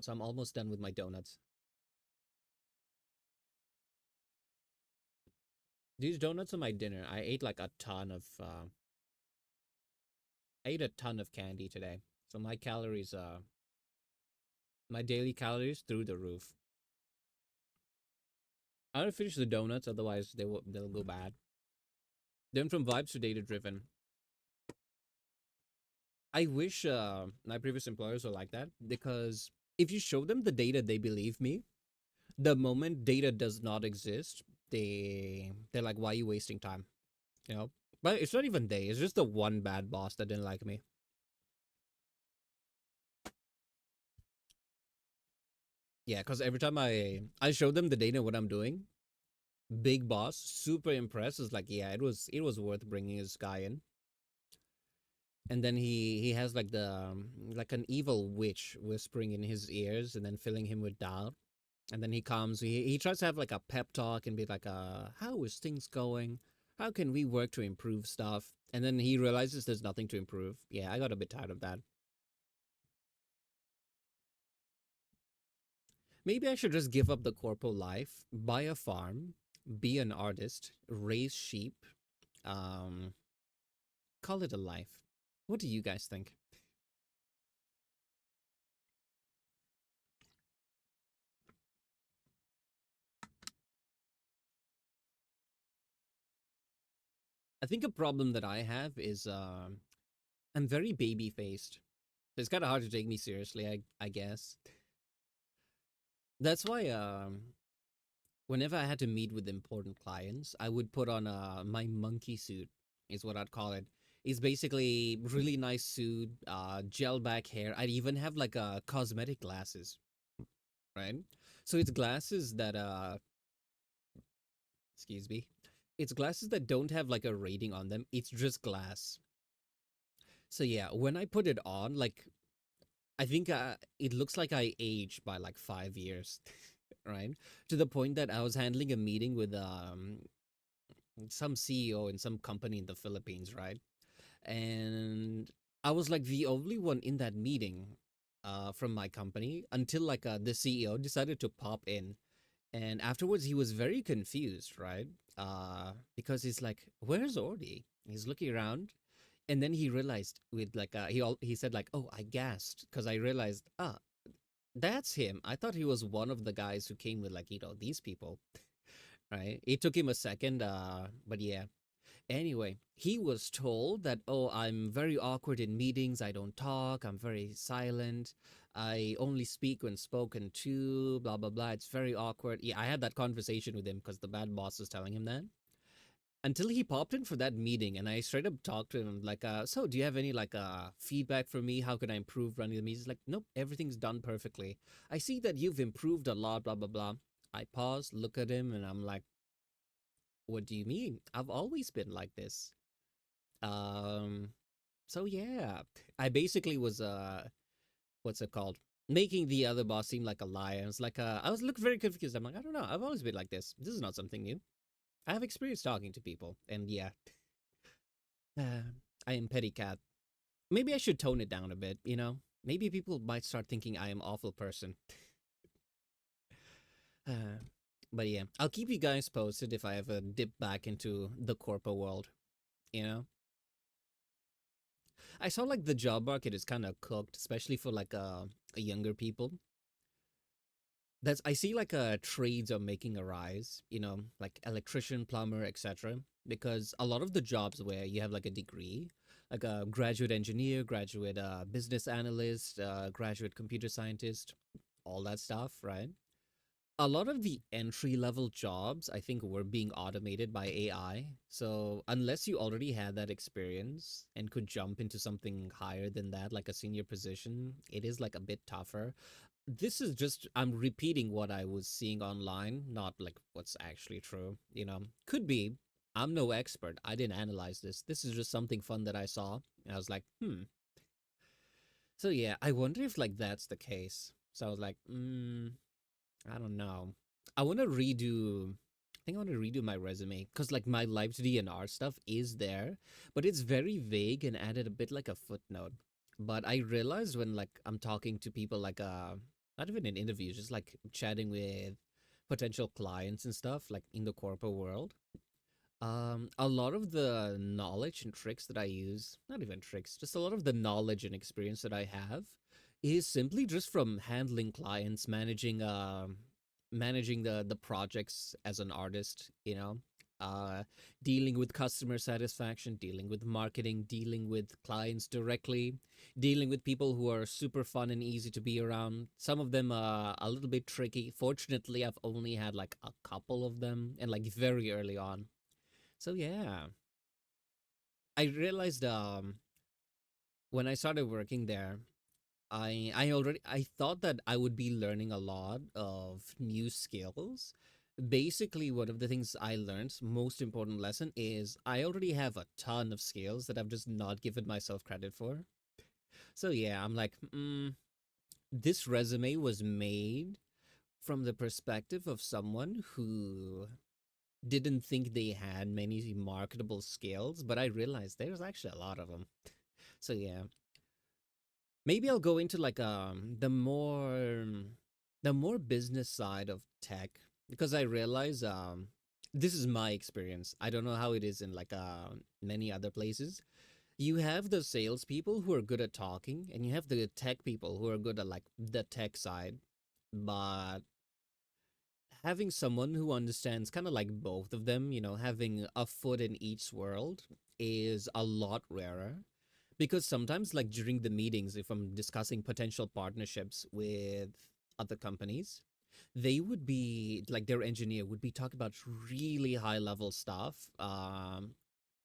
So I'm almost done with my donuts. These donuts are my dinner. I ate like a ton of I ate a ton of candy today. So my calories my daily calories through the roof. I gotta finish the donuts, otherwise they'll go bad. Then from vibes to data driven. I wish my previous employers were like that because if you show them the data, they believe me. The moment data does not exist, they're like, "Why are you wasting time?" You know. But it's not even they. It's just the one bad boss that didn't like me. Yeah, because every time I show them the data what I'm doing, big boss super impressed. Is like, yeah, it was worth bringing this guy in. And then he has like the like an evil witch whispering in his ears and then filling him with doubt. And then he comes, he tries to have like a pep talk and be like, how is things going? How can we work to improve stuff? And then he realizes there's nothing to improve. Yeah, I got a bit tired of that. Maybe I should just give up the corpo life, buy a farm, be an artist, raise sheep, um, call it a life. What do you guys think? I think a problem that I have is I'm very baby faced. It's kind of hard to take me seriously, I guess. That's why whenever I had to meet with important clients, I would put on my monkey suit, is what I'd call it. It's basically really nice suit, gel back hair. I'd even have like cosmetic glasses, right? So it's glasses that excuse me. It's glasses that don't have like a rating on them. It's just glass. So yeah, when I put it on, like I think it looks like I aged by like 5 years, right? To the point that I was handling a meeting with some CEO in some company in the Philippines, right? And I was like the only one in that meeting from my company until like the CEO decided to pop in. And afterwards, he was very confused, right? Because he's like, "Where's Ordi?" He's looking around, and then he realized with like he said like, "Oh, I gasped because I realized that's him. I thought he was one of the guys who came with like these people, right?" It took him a second, but yeah. Anyway, he was told that, "Oh, I'm very awkward in meetings. I don't talk. I'm very silent. I only speak when spoken to, blah, blah, blah. It's very awkward." Yeah, I had that conversation with him because the bad boss was telling him that. Until he popped in for that meeting and I straight up talked to him like, so do you have any like feedback for me? How can I improve running the meetings? He's like, "Nope, everything's done perfectly. I see that you've improved a lot, blah, blah, blah." I pause, look at him, and I'm like, "What do you mean? I've always been like this." Um, so yeah, I basically was what's it called? Making the other boss seem like a liar. I was like, I was looking very confused. I'm like, I don't know. I've always been like this. This is not something new. I have experience talking to people, and yeah, uh, I am petty cat. Maybe I should tone it down a bit. Maybe people might start thinking I am awful person. Uh, but yeah, I'll keep you guys posted if I ever dip back into the corporate world. You know, I saw like the job market is kind of cooked, especially for like younger people. That's I see like trades are making a rise. You know, like electrician, plumber, etc. Because a lot of the jobs where you have like a degree, like a graduate engineer, graduate business analyst, graduate computer scientist, all that stuff, right? A lot of the entry level jobs I think were being automated by AI. So unless you already had that experience and could jump into something higher than that, like a senior position, it is like a bit tougher. This is just I'm repeating what I was seeing online, not like what's actually true. You know, could be. I'm no expert. I didn't analyze this. This is just something fun that I saw. And I was like, hmm. So yeah, I wonder if like that's the case. So I was like, I don't know. I want to redo. I think I want to redo my resume because like my live 3D and art stuff is there, but it's very vague and added a bit like a footnote. But I realized when like I'm talking to people like not even in interviews, just like chatting with potential clients and stuff like in the corporate world. A lot of the knowledge and tricks that I use, not even tricks, just a lot of the knowledge and experience that I have is simply just from handling clients, managing the projects as an artist, you know, uh dealing with customer satisfaction, dealing with marketing, dealing with clients directly, dealing with people who are super fun and easy to be around. Some of them are a little bit tricky. Fortunately, I've only had like a couple of them and like very early on. So yeah, I realized when I started working there, I thought that I would be learning a lot of new skills. Basically, one of the things I learned, most important lesson, is I already have a ton of skills that I've just not given myself credit for. So yeah, I'm like, this resume was made from the perspective of someone who didn't think they had many marketable skills, but I realized there's actually a lot of them. So yeah, maybe I'll go into like the more business side of tech because I realize this is my experience. I don't know how it is in like many other places. You have the salespeople who are good at talking, and you have the tech people who are good at like the tech side. But having someone who understands kind of like both of them, you know, having a foot in each world is a lot rarer because sometimes like during the meetings if I'm discussing potential partnerships with other companies, they would be like their engineer would be talking about really high level stuff.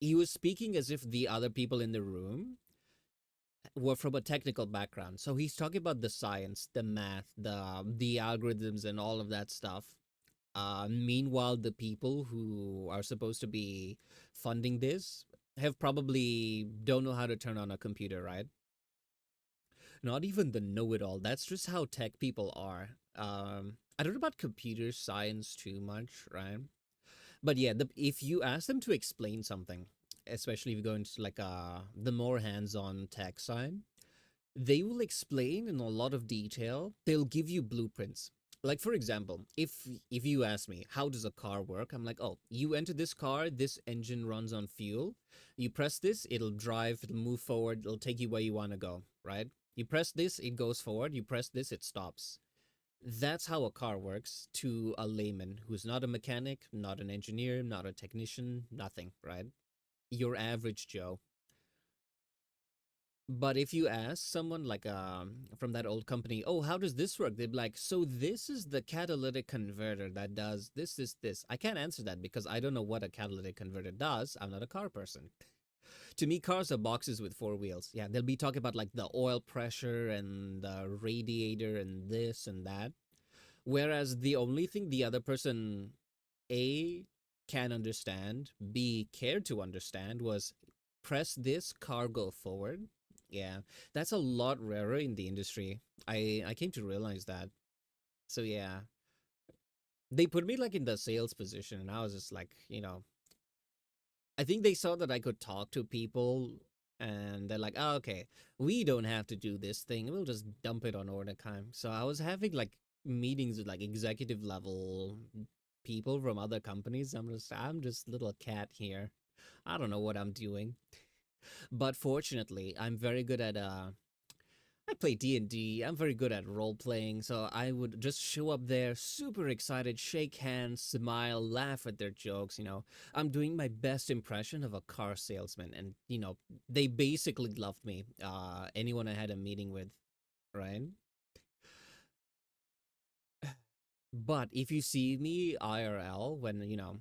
He was speaking as if the other people in the room were from a technical background. So he's talking about the science, the math, the algorithms and all of that stuff. Meanwhile, the people who are supposed to be funding this have probably don't know how to turn on a computer, right? Not even the know-it-all. That's just how tech people are. I don't know about computer science too much, right? But yeah, if you ask them to explain something, especially if you go into like the more hands-on tech side, they will explain in a lot of detail. They'll give you blueprints. Like for example, if you ask me how does a car work, I'm like, oh, you enter this car, this engine runs on fuel. You press this, it'll drive, it'll move forward, it'll take you where you want to go, right? You press this, it goes forward. You press this, it stops. That's how a car works to a layman who's not a mechanic, not an engineer, not a technician, nothing, right? Your average Joe. But if you ask someone like from that old company, oh, how does this work? They'd be like, so this is the catalytic converter that does this, this, this. I can't answer that because I don't know what a catalytic converter does. I'm not a car person. To me, cars are boxes with four wheels. Yeah, they'll be talking about like the oil pressure and the radiator and this and that. Whereas the only thing the other person A can understand, B cared to understand was press this car go forward. Yeah, that's a lot rarer in the industry. I came to realize that. So yeah, they put me like in the sales position, and I was just like, I think they saw that I could talk to people, and they're like, oh, okay, we don't have to do this thing. We'll just dump it on Ordikai. So I was having like meetings with like executive level people from other companies. I'm just little cat here. I don't know what I'm doing. But fortunately, I'm very good at I play D&D. I'm very good at role playing, so I would just show up there super excited, shake hands, smile, laugh at their jokes, you know. I'm doing my best impression of a car salesman and, you know, they basically loved me. Anyone I had a meeting with, right? But if you see me IRL when, you know,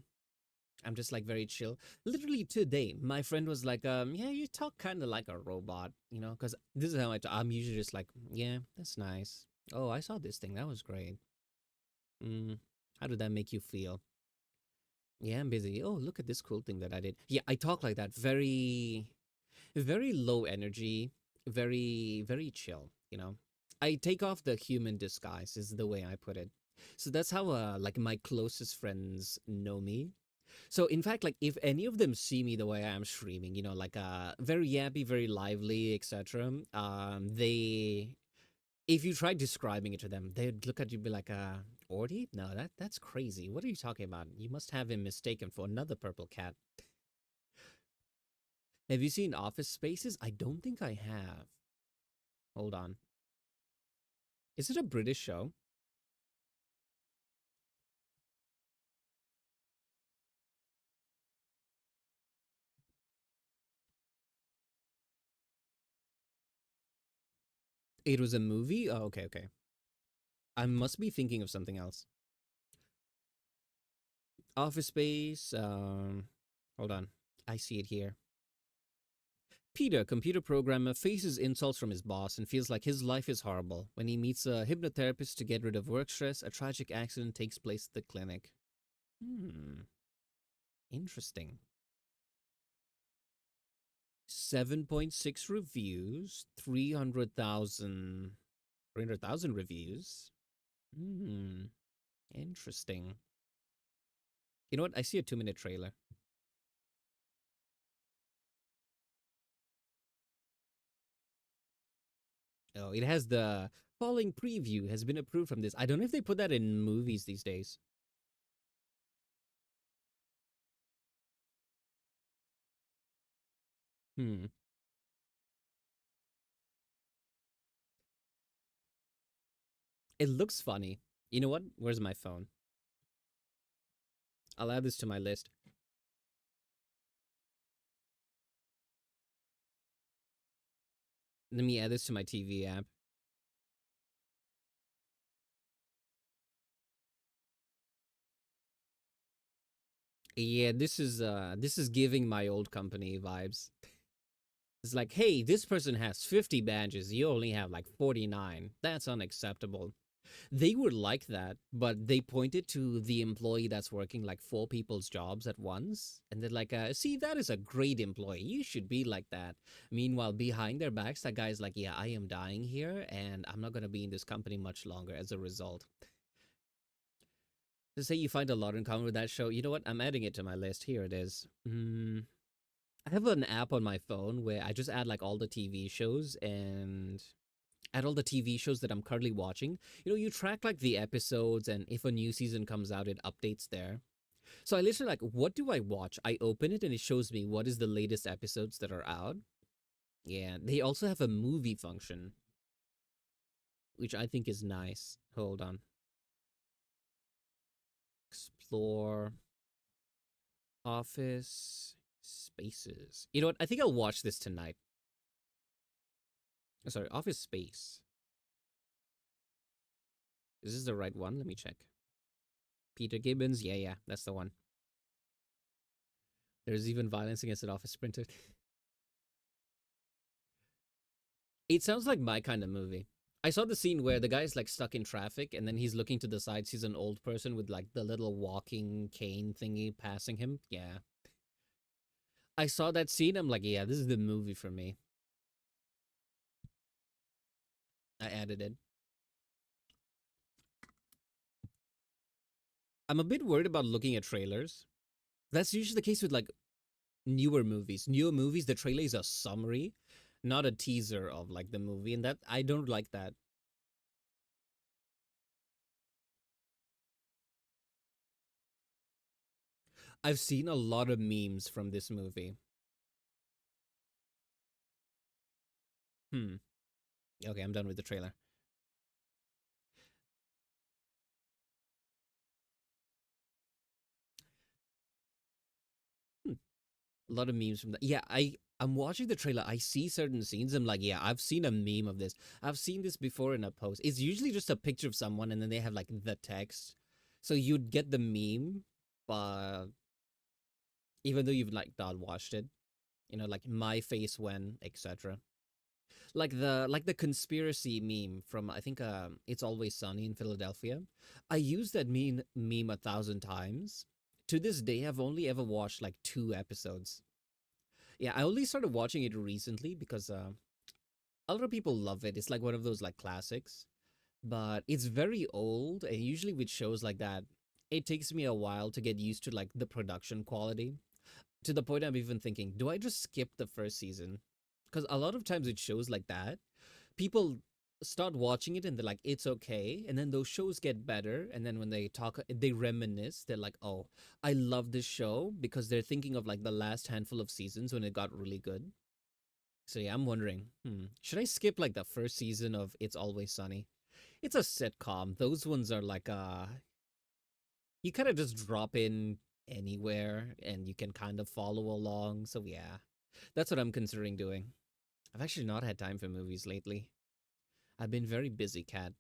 I'm just like very chill. Literally today, my friend was like, yeah, you talk kind of like a robot, you know, because this is how I talk. I'm usually just like, yeah, that's nice. Oh, I saw this thing. That was great. Mm, how did that make you feel? Yeah, I'm busy. Oh, look at this cool thing that I did. Yeah, I talk like that. Very low energy, very chill, you know. I take off the human disguise, is the way I put it. So that's how, like, my closest friends know me. So in fact, like if any of them see me the way I am streaming, you know, like very yappy, very lively, etc. They if you try describing it to them, they'd look at you and be like, Ordy? No, that's crazy. What are you talking about? You must have him mistaken for another purple cat. Have you seen Office Spaces? I don't think I have. Hold on. Is it a British show? It was a movie? Oh, okay, okay. I must be thinking of something else. Office Space, hold on. I see it here. Peter, computer programmer, faces insults from his boss and feels like his life is horrible. When he meets a hypnotherapist to get rid of work stress, a tragic accident takes place at the clinic. Hmm, interesting. 7.6 reviews, 300,000 reviews. Hmm, interesting. You know what? I see a 2-minute trailer. Oh, it has the following preview has been approved from this. I don't know if they put that in movies these days. Hmm. It looks funny. You know what? Where's my phone? I'll add this to my list. Let me add this to my TV app. Yeah, this is giving my old company vibes. It's like, hey, this person has 50 badges. You only have like 49. That's unacceptable. They would like that, but they pointed to the employee that's working like four people's jobs at once. And they're like, see, that is a great employee. You should be like that. Meanwhile, behind their backs, that guy's like, yeah, I am dying here and I'm not going to be in this company much longer as a result. To say you find a lot in common with that show, you know what? I'm adding it to my list. Here it is. I have an app on my phone where I just add like all the TV shows and add all the TV shows that I'm currently watching. You know, you track like the episodes and if a new season comes out, it updates there. So I literally like, what do I watch? I open it and it shows me what is the latest episodes that are out. Yeah, they also have a movie function, which I think is nice. Hold on. Explore Office Spaces. You know what? I think I'll watch this tonight. Oh, sorry, Office Space. Is this the right one? Let me check. Peter Gibbons. Yeah, yeah, that's the one. There's even violence against an office printer. It sounds like my kind of movie. I saw the scene where the guy's like stuck in traffic and then he's looking to the side, sees an old person with like the little walking cane thingy passing him. Yeah. I saw that scene. I'm like, yeah, this is the movie for me. I added it. I'm a bit worried about looking at trailers. That's usually the case with like newer movies. Newer movies, the trailer is a summary, not a teaser of like the movie. And that I don't like that. I've seen a lot of memes from this movie. Hmm. Okay, I'm done with the trailer. Hmm. A lot of memes from that. Yeah, I'm watching the trailer. I see certain scenes. I'm like, yeah, I've seen a meme of this. I've seen this before in a post. It's usually just a picture of someone, and then they have like the text. So you'd get the meme, but even though you've like not watched it, like my face when, etc. Like the conspiracy meme from I think It's Always Sunny in Philadelphia. I used that meme 1,000 times. To this day, I've only ever watched like 2 episodes. Yeah, I only started watching it recently because a lot of people love it. It's like one of those like classics, but it's very old, and usually with shows like that, it takes me a while to get used to like the production quality. To the point I'm even thinking, do I just skip the first season? Because a lot of times it shows like that, people start watching it and they're like, it's okay. And then those shows get better. And then when they talk, they reminisce. They're like, oh, I love this show because they're thinking of like the last handful of seasons when it got really good. So yeah, I'm wondering, should I skip like the first season of It's Always Sunny? It's a sitcom. Those ones are like, you kind of just drop in anywhere and you can kind of follow along. So yeah, that's what I'm considering doing. I've actually not had time for movies lately. I've been very busy, Cat.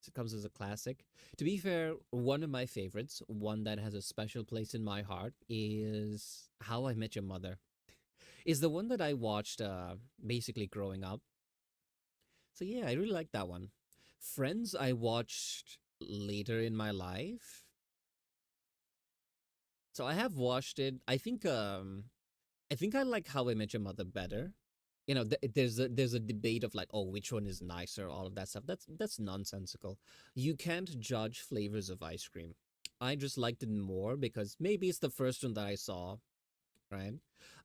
It comes as a classic. To be fair, one of my favorites, one that has a special place in my heart, is How I Met Your Mother. Is the one that I watched basically growing up. So yeah, I really like that one. Friends, I watched later in my life. So I have watched it. I think I like How I Met Your Mother better. There's a debate of like, oh, which one is nicer, all of that stuff. That's nonsensical. You can't judge flavors of ice cream. I just liked it more because maybe it's the first one that I saw, right?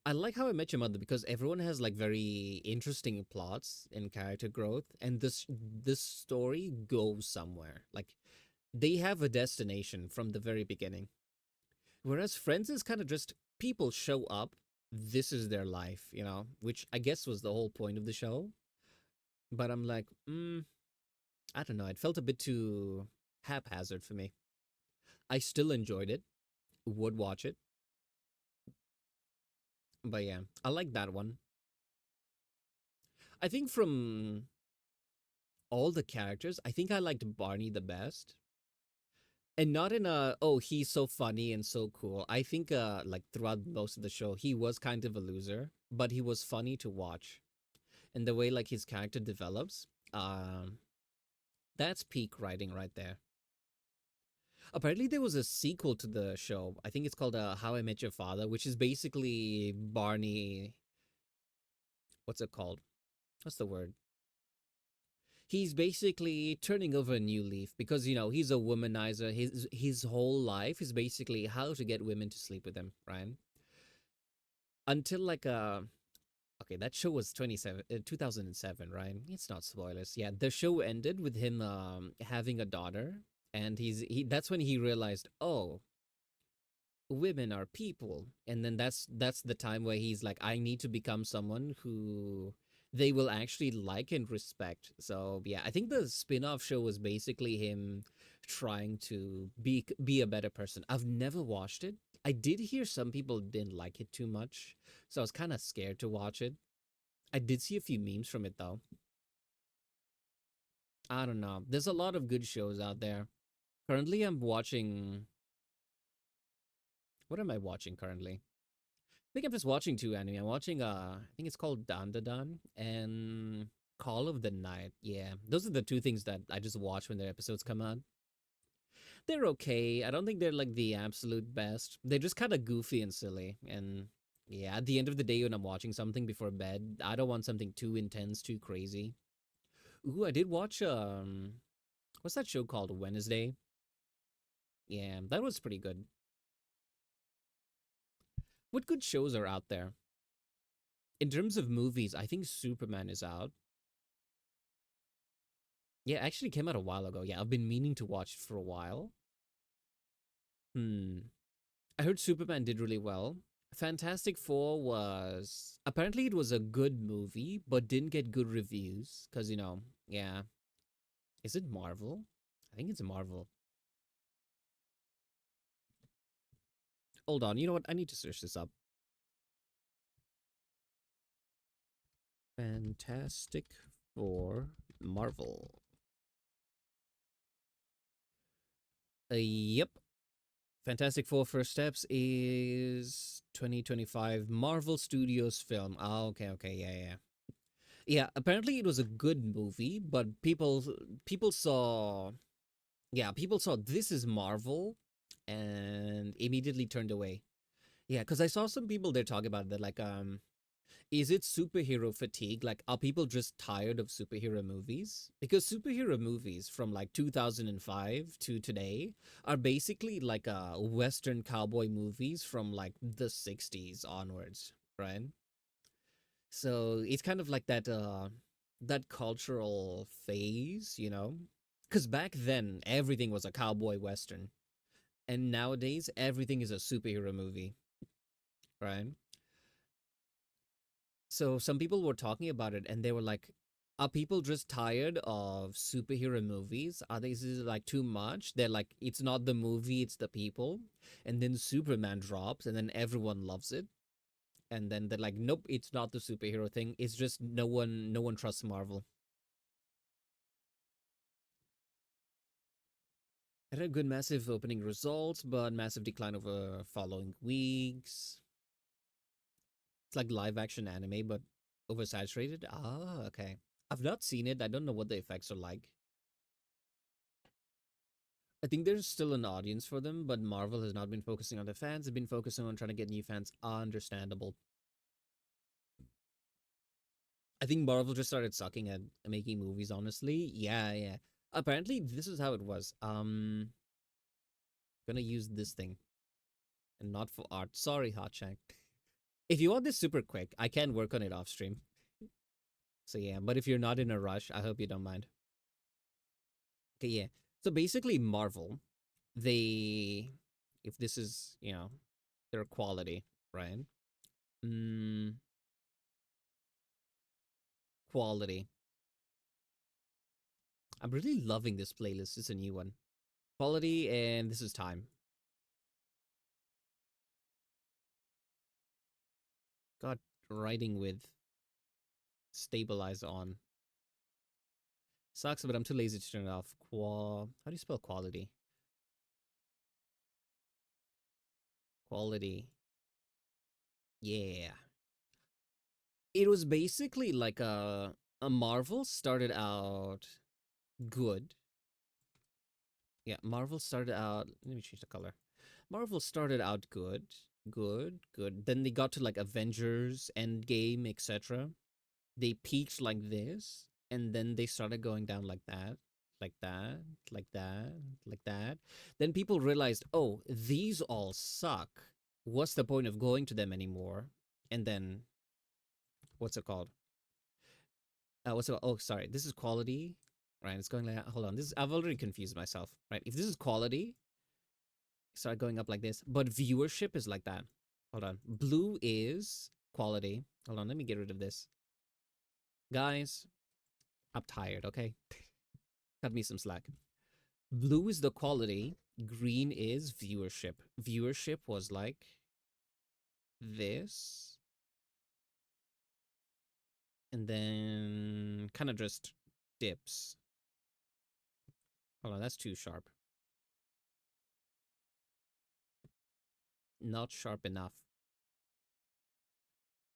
I like How I Met Your Mother because everyone has like very interesting plots and character growth, and this story goes somewhere. Like they have a destination from the very beginning. Whereas Friends is kind of just people show up, this is their life, which I guess was the whole point of the show. But I'm like, I don't know. It felt a bit too haphazard for me. I still enjoyed it, would watch it, but yeah, I like that one. I think from all the characters, I think I liked Barney the best. And not in a, oh, he's so funny and so cool. I think like throughout most of the show, he was kind of a loser, but he was funny to watch. And the way like his character develops, that's peak writing right there. Apparently, there was a sequel to the show. I think it's called How I Met Your Father, which is basically Barney. What's it called? What's the word? He's basically turning over a new leaf because he's a womanizer. His whole life is basically how to get women to sleep with him, right? Until like okay, that show was 2007, right? It's not spoilers. Yeah, the show ended with him having a daughter, and that's when he realized, oh, women are people. And then that's the time where he's like, I need to become someone who they will actually like and respect. So yeah, I think the spin-off show was basically him trying to be a better person. I've never watched it. I did hear some people didn't like it too much, so I was kind of scared to watch it. I did see a few memes from it though. I don't know, there's a lot of good shows out there. Currently I'm watching, what am I watching currently? Think I'm just watching two anime. I'm watching I think it's called Dan and Call of the Night. Yeah. Those are the two things that I just watch when their episodes come out. They're okay. I don't think they're like the absolute best. They're just kind of goofy and silly. And yeah, at the end of the day when I'm watching something before bed, I don't want something too intense, too crazy. Ooh, I did watch what's that show called? Wednesday? Yeah, that was pretty good. What good shows are out there? In terms of movies, I think Superman is out. Yeah, it actually came out a while ago. Yeah, I've been meaning to watch it for a while. Hmm. I heard Superman did really well. Fantastic Four was apparently it was a good movie, but didn't get good reviews because yeah. Is it Marvel? I think it's Marvel. Hold on, you know what? I need to search this up. Fantastic Four Marvel. Yep. Fantastic Four First Steps is 2025 Marvel Studios film. Oh, okay, yeah. Yeah, apparently it was a good movie, but people saw people saw this is Marvel and immediately turned away. Yeah, because I saw some people there talking about that, like, is it superhero fatigue? Like, are people just tired of superhero movies? Because superhero movies from like 2005 to today are basically like Western cowboy movies from like the 60s onwards, right? So it's kind of like that cultural phase, you know? Because back then everything was a cowboy western, and nowadays everything is a superhero movie, right? So some people were talking about it and they were like, are people just tired of superhero movies? Are they is it like too much? They're like, it's not the movie, it's the people. And then Superman drops and then everyone loves it. And then they're like, nope, it's not the superhero thing. It's just no one trusts Marvel. It had good massive opening results, but massive decline over following weeks. It's like live action anime, but oversaturated. Ah, okay. I've not seen it. I don't know what the effects are like. I think there's still an audience for them, but Marvel has not been focusing on the fans. They've been focusing on trying to get new fans. Understandable. I think Marvel just started sucking at making movies, honestly. Yeah. Apparently, this is how it was. Gonna use this thing and not for art. Sorry, Hotchank. If you want this super quick, I can work on it off stream. So yeah, but if you're not in a rush, I hope you don't mind. Okay, yeah. So basically, Marvel, they, if this is, their quality, right? Mm, quality. I'm really loving this playlist. It's a new one. Quality, and this is time. Got writing with stabilize on. Sucks, but I'm too lazy to turn it off. How do you spell quality? Quality. Yeah. It was basically like a Marvel started out good. Yeah, Marvel started out. Let me change the color. Marvel started out good. Then they got to like Avengers, Endgame, etc. They peaked like this, and then they started going down like that, like that, like that, like that. Then people realized, oh, these all suck. What's the point of going to them anymore? And then what's it called? What's it called? Oh, sorry. This is quality. Right, it's going like, hold on. This is, I've already confused myself. Right, if this is quality, start going up like this. But viewership is like that. Hold on. Blue is quality. Hold on, let me get rid of this. Guys, I'm tired, okay? Cut me some slack. Blue is the quality. Green is viewership. Viewership was like this. And then kind of just dips. Hold on, that's too sharp. Not sharp enough.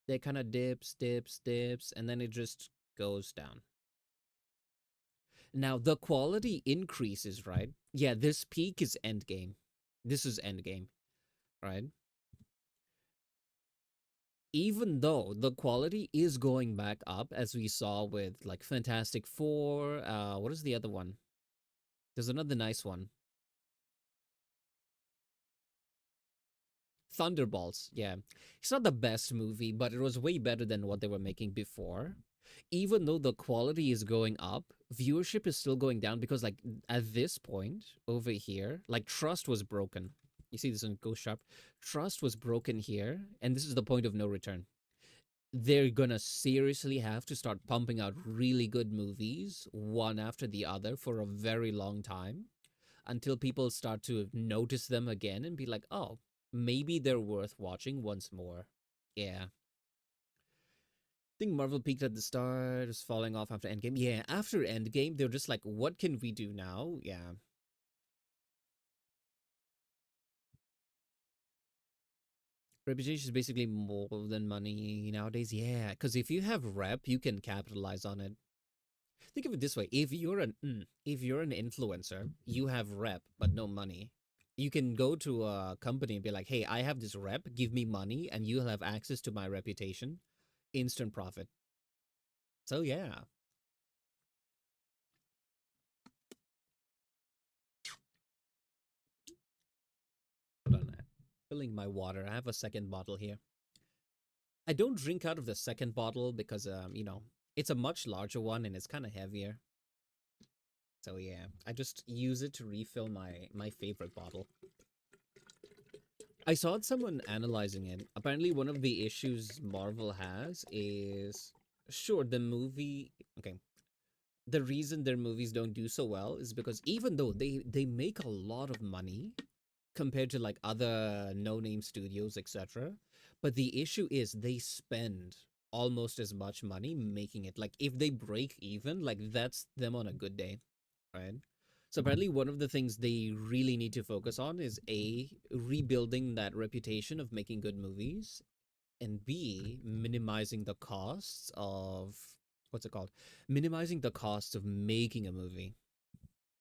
They kind of dips, and then it just goes down. Now the quality increases, right? Yeah, this peak is endgame. This is endgame, right? Even though the quality is going back up, as we saw with like Fantastic Four. What is the other one? There's another nice one. Thunderbolts. Yeah, it's not the best movie, but it was way better than what they were making before. Even though the quality is going up, viewership is still going down because, like, at this point over here, like, trust was broken. You see this in Ghost Sharp. Trust was broken here, and this is the point of no return. They're gonna seriously have to start pumping out really good movies one after the other for a very long time until people start to notice them again and be like, oh, maybe they're worth watching once more. Yeah. I think Marvel peaked at the start, is falling off after Endgame. Yeah, after Endgame, they're just like, what can we do now? Yeah. Reputation is basically more than money nowadays. Yeah, because if you have rep, you can capitalize on it. Think of it this way: if you're an influencer, you have rep but no money. You can go to a company and be like, "Hey, I have this rep. Give me money, and you'll have access to my reputation. Instant profit." So yeah, hold on. Filling my water. I have a second bottle here. I don't drink out of the second bottle because it's a much larger one and it's kind of heavier. So yeah, I just use it to refill my favorite bottle. I saw someone analyzing it. Apparently, one of the issues Marvel has is sure the movie. Okay, the reason their movies don't do so well is because even though they make a lot of money compared to like other no name studios, etc., but the issue is they spend almost as much money making it. Like if they break even, like that's them on a good day, right? So apparently one of the things they really need to focus on is A, rebuilding that reputation of making good movies, and B, minimizing the costs of what's it called? Minimizing the costs of making a movie.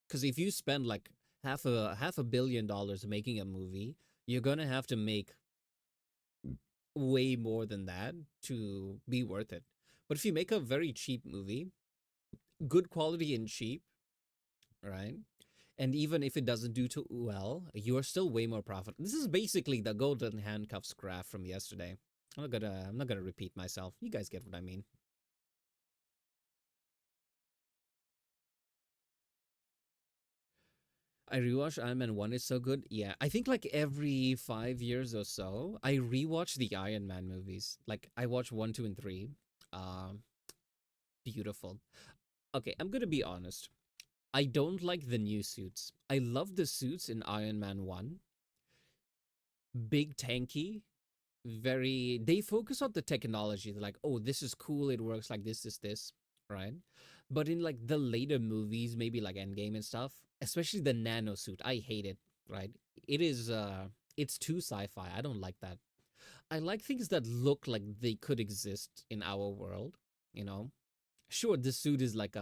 Because if you spend like half a billion dollars making a movie, you're gonna have to make way more than that to be worth it. But if you make a very cheap movie, good quality and cheap, right? And even if it doesn't do too well, you are still way more profitable. This is basically the golden handcuffs graph from yesterday. I'm not gonna repeat myself. You guys get what I mean. I rewatch Iron Man 1 is so good. Yeah, I think like every 5 years or so, I rewatch the Iron Man movies. Like I watch 1, 2, and 3. Um, Beautiful. Okay, I'm gonna be honest. I don't like the new suits. I love the suits in Iron Man 1. Big tanky, very they focus on the technology. They're like, oh, this is cool, it works like this, right? But in like the later movies, maybe like Endgame and stuff, especially the nano suit, I hate it, right? It's too sci-fi. I don't like that. I like things that look like they could exist in our world, you know. Sure, this suit is like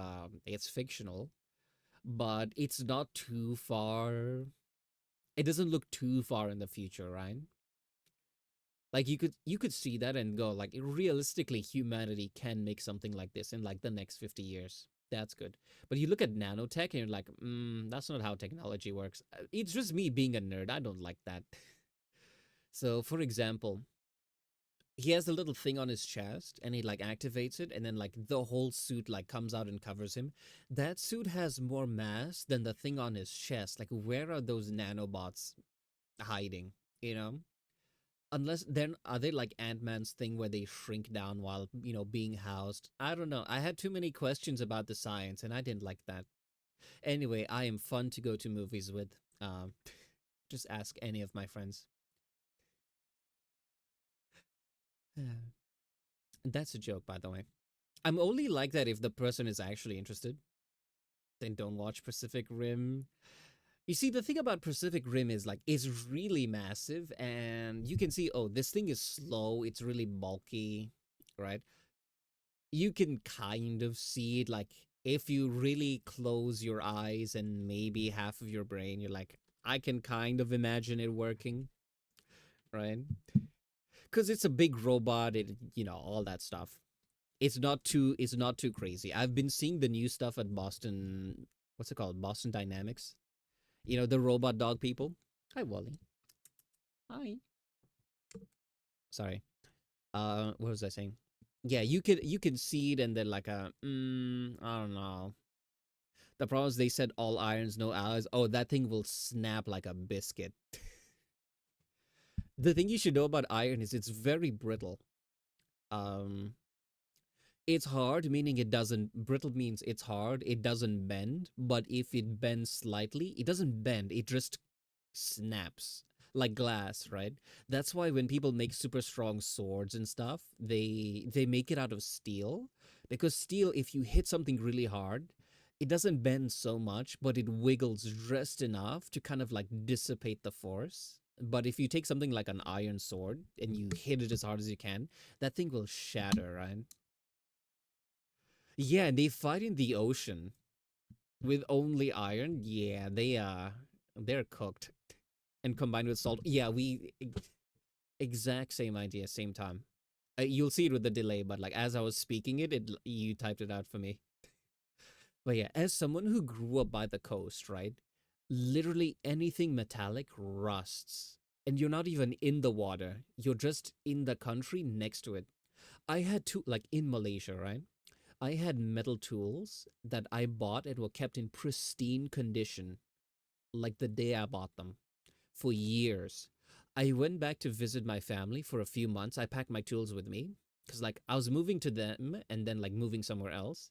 it's fictional, but it's not too far. It doesn't look too far in the future, right? Like you could see that and go like realistically humanity can make something like this in like the next 50 years. That's good. But you look at nanotech and you're like, that's not how technology works. It's just me being a nerd. I don't like that. So for example, he has a little thing on his chest and he like activates it and then like the whole suit like comes out and covers him. That suit has more mass than the thing on his chest. Like where are those nanobots hiding, you know? Unless then are they like Ant-Man's thing where they shrink down while being housed? I don't know. I had too many questions about the science and I didn't like that. Anyway, I am fun to go to movies with. Um, just ask any of my friends. That's a joke, by the way. I'm only like that if the person is actually interested. Then don't watch Pacific Rim. You see, the thing about Pacific Rim is like it's really massive, and you can see, oh, this thing is slow. It's really bulky, right? You can kind of see it like if you really close your eyes and maybe half of your brain, you're like, I can kind of imagine it working, right? Because it's a big robot, all that stuff. It's not too crazy. I've been seeing the new stuff at Boston. What's it called? Boston Dynamics. The robot dog people. Hi, Wally. Hi. Sorry. What was I saying? Yeah, you could see it and then like I don't know. The problem is they said all irons, no alloys. Oh, that thing will snap like a biscuit. The thing you should know about iron is it's very brittle. Um, it's hard, meaning it doesn't. Brittle means it's hard. It doesn't bend. But if it bends slightly, it doesn't bend. It just snaps like glass, right? That's why when people make super strong swords and stuff, they make it out of steel, because steel, if you hit something really hard, it doesn't bend so much, but it wiggles just enough to kind of like dissipate the force. But if you take something like an iron sword and you hit it as hard as you can, that thing will shatter, right? Yeah, and they fight in the ocean with only iron. Yeah, they're cooked. And combined with salt. Yeah, exact same idea, same time. You'll see it with the delay, but like as I was speaking it, you typed it out for me. But yeah, as someone who grew up by the coast, right? Literally anything metallic rusts. And you're not even in the water. You're just in the country next to it. I had two, like in Malaysia, right? I had metal tools that I bought and were kept in pristine condition, like the day I bought them, for years. I went back to visit my family for a few months. I packed my tools with me because, like, I was moving to them and then, like, moving somewhere else.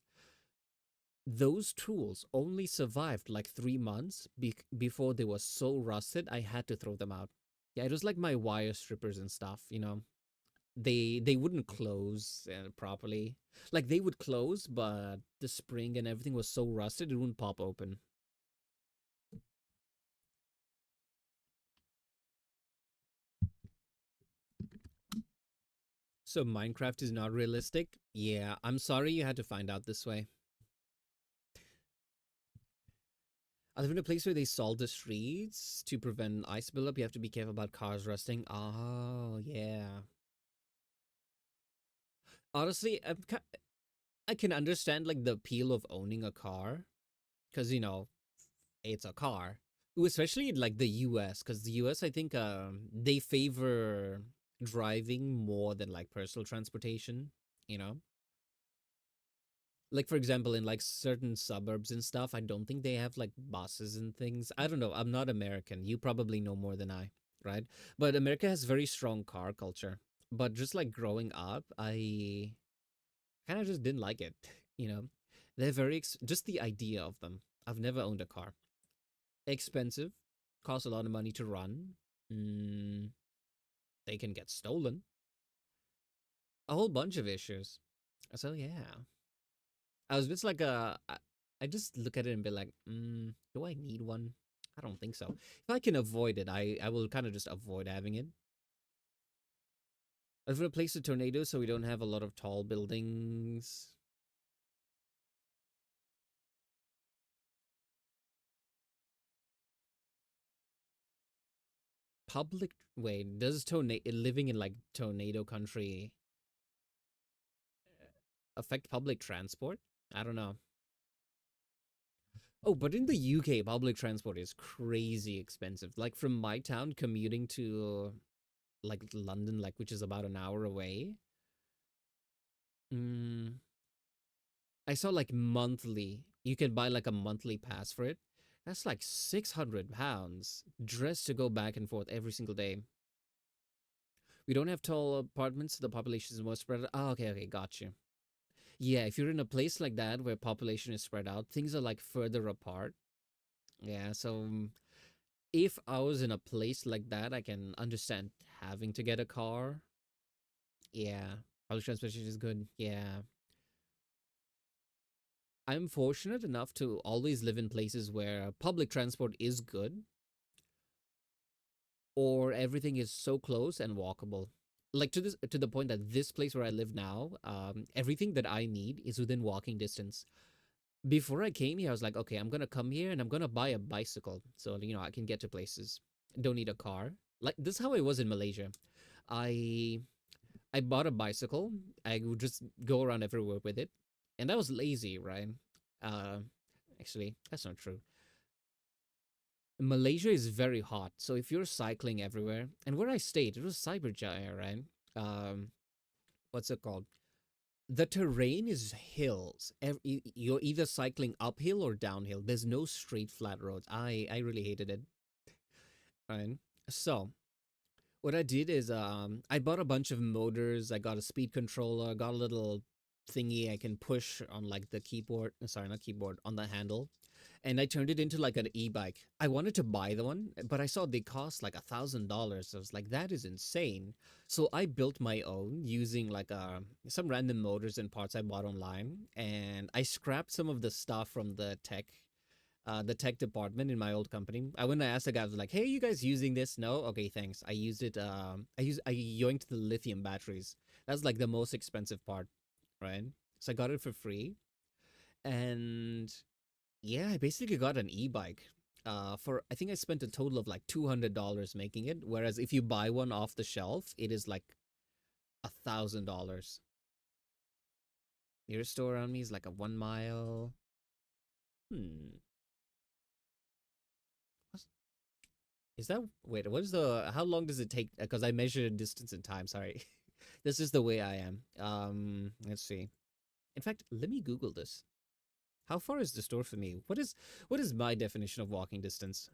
Those tools only survived like 3 months before they were so rusted I had to throw them out. Yeah, it was like my wire strippers and stuff, you know. They wouldn't close properly. Like they would close, but the spring and everything was so rusted it wouldn't pop open. So Minecraft is not realistic? Yeah, I'm sorry you had to find out this way. I live in a place where they salt the streets to prevent ice buildup. You have to be careful about cars rusting. Oh, yeah. Honestly, I can understand like the appeal of owning a car because you know it's a car, especially in like the U.S. Because the U.S. I think they favor driving more than like personal transportation. You know, like for example in like certain suburbs and stuff, I don't think they have like buses and things. I don't know, I'm not American, you probably know more than I, right? But America has very strong car culture, but just like growing up I kind of just didn't like it. You know, they're very just the idea of them. I've never owned a car. Expensive, cost a lot of money to run. mm, they can get stolen, a whole bunch of issues. So yeah, I was just like I just look at it and be like, do I need one? I don't think so. If I can avoid it, I will kind of just avoid having it. I've replaced a tornado so we don't have a lot of tall buildings. Public wait, does tornado living in like tornado country affect public transport? I don't know. Oh, but in the UK, public transport is crazy expensive. Like from my town, commuting to like London, like which is about an hour away. Mm, I saw like monthly. You can buy like a monthly pass for it. That's like £600 just to go back and forth every single day. We don't have tall apartments. The population is more spread out. Oh, okay, okay, got you. Yeah, if you're in a place like that where population is spread out, things are like further apart. Yeah, so if I was in a place like that, I can understand having to get a car. Yeah, public transportation is good. Yeah, I'm fortunate enough to always live in places where public transport is good or everything is so close and walkable. Like to the point that this place where I live now, everything that I need is within walking distance. Before I came here, I was like, okay, I'm gonna come here and I'm gonna buy a bicycle so you know I can get to places. Don't need a car. Like this is how I was in Malaysia. I I bought a bicycle. I would just go around everywhere with it, and that was lazy, right? Uh, actually, that's not true. Malaysia is very hot, so if you're cycling everywhere, and where I stayed, it was Cyberjaya, right? Um, what's it called? The terrain is hills. You're either cycling uphill or downhill. There's no straight flat roads. I really hated it. Right. So What I did is I bought a bunch of motors. I got a speed controller, got a little thingy I can push on like the keyboard. Sorry, not keyboard, on the handle. And I turned it into like an e-bike. I wanted to buy the one, but I saw they cost like $1,000. I was like, that is insane. So I built my own using like some random motors and parts I bought online, and I scrapped some of the stuff from the tech department in my old company. I When I asked the guys, I was like, "Hey, you guys using this?" No, okay, thanks. I used it. I yoinked the lithium batteries. That's like the most expensive part, right? So I got it for free, and yeah, I basically got an e-bike. For I think I spent a total of like $200 making it. Whereas if you buy one off the shelf, it is like $1,000. Nearest store around me is like a 1 mile. Hmm. Is that wait? What is the? How long does it take? Because I measured distance and time. Sorry, this is the way I am. Let's see. In fact, let me Google this. How far is the store for me? What is my definition of walking distance?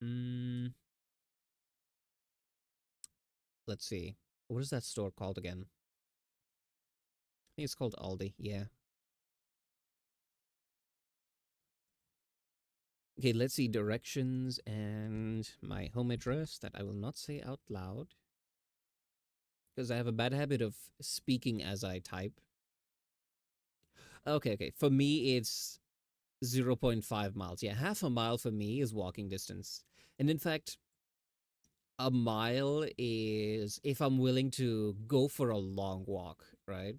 Mm, let's see. What is that store called again? I think it's called Aldi. Yeah. Okay. Let's see directions and my home address that I will not say out loud because I have a bad habit of speaking as I type. Okay. Okay. For me, it's zero point 0.5 miles. Yeah, half a mile for me is walking distance. And in fact, a mile is if I'm willing to go for a long walk, right?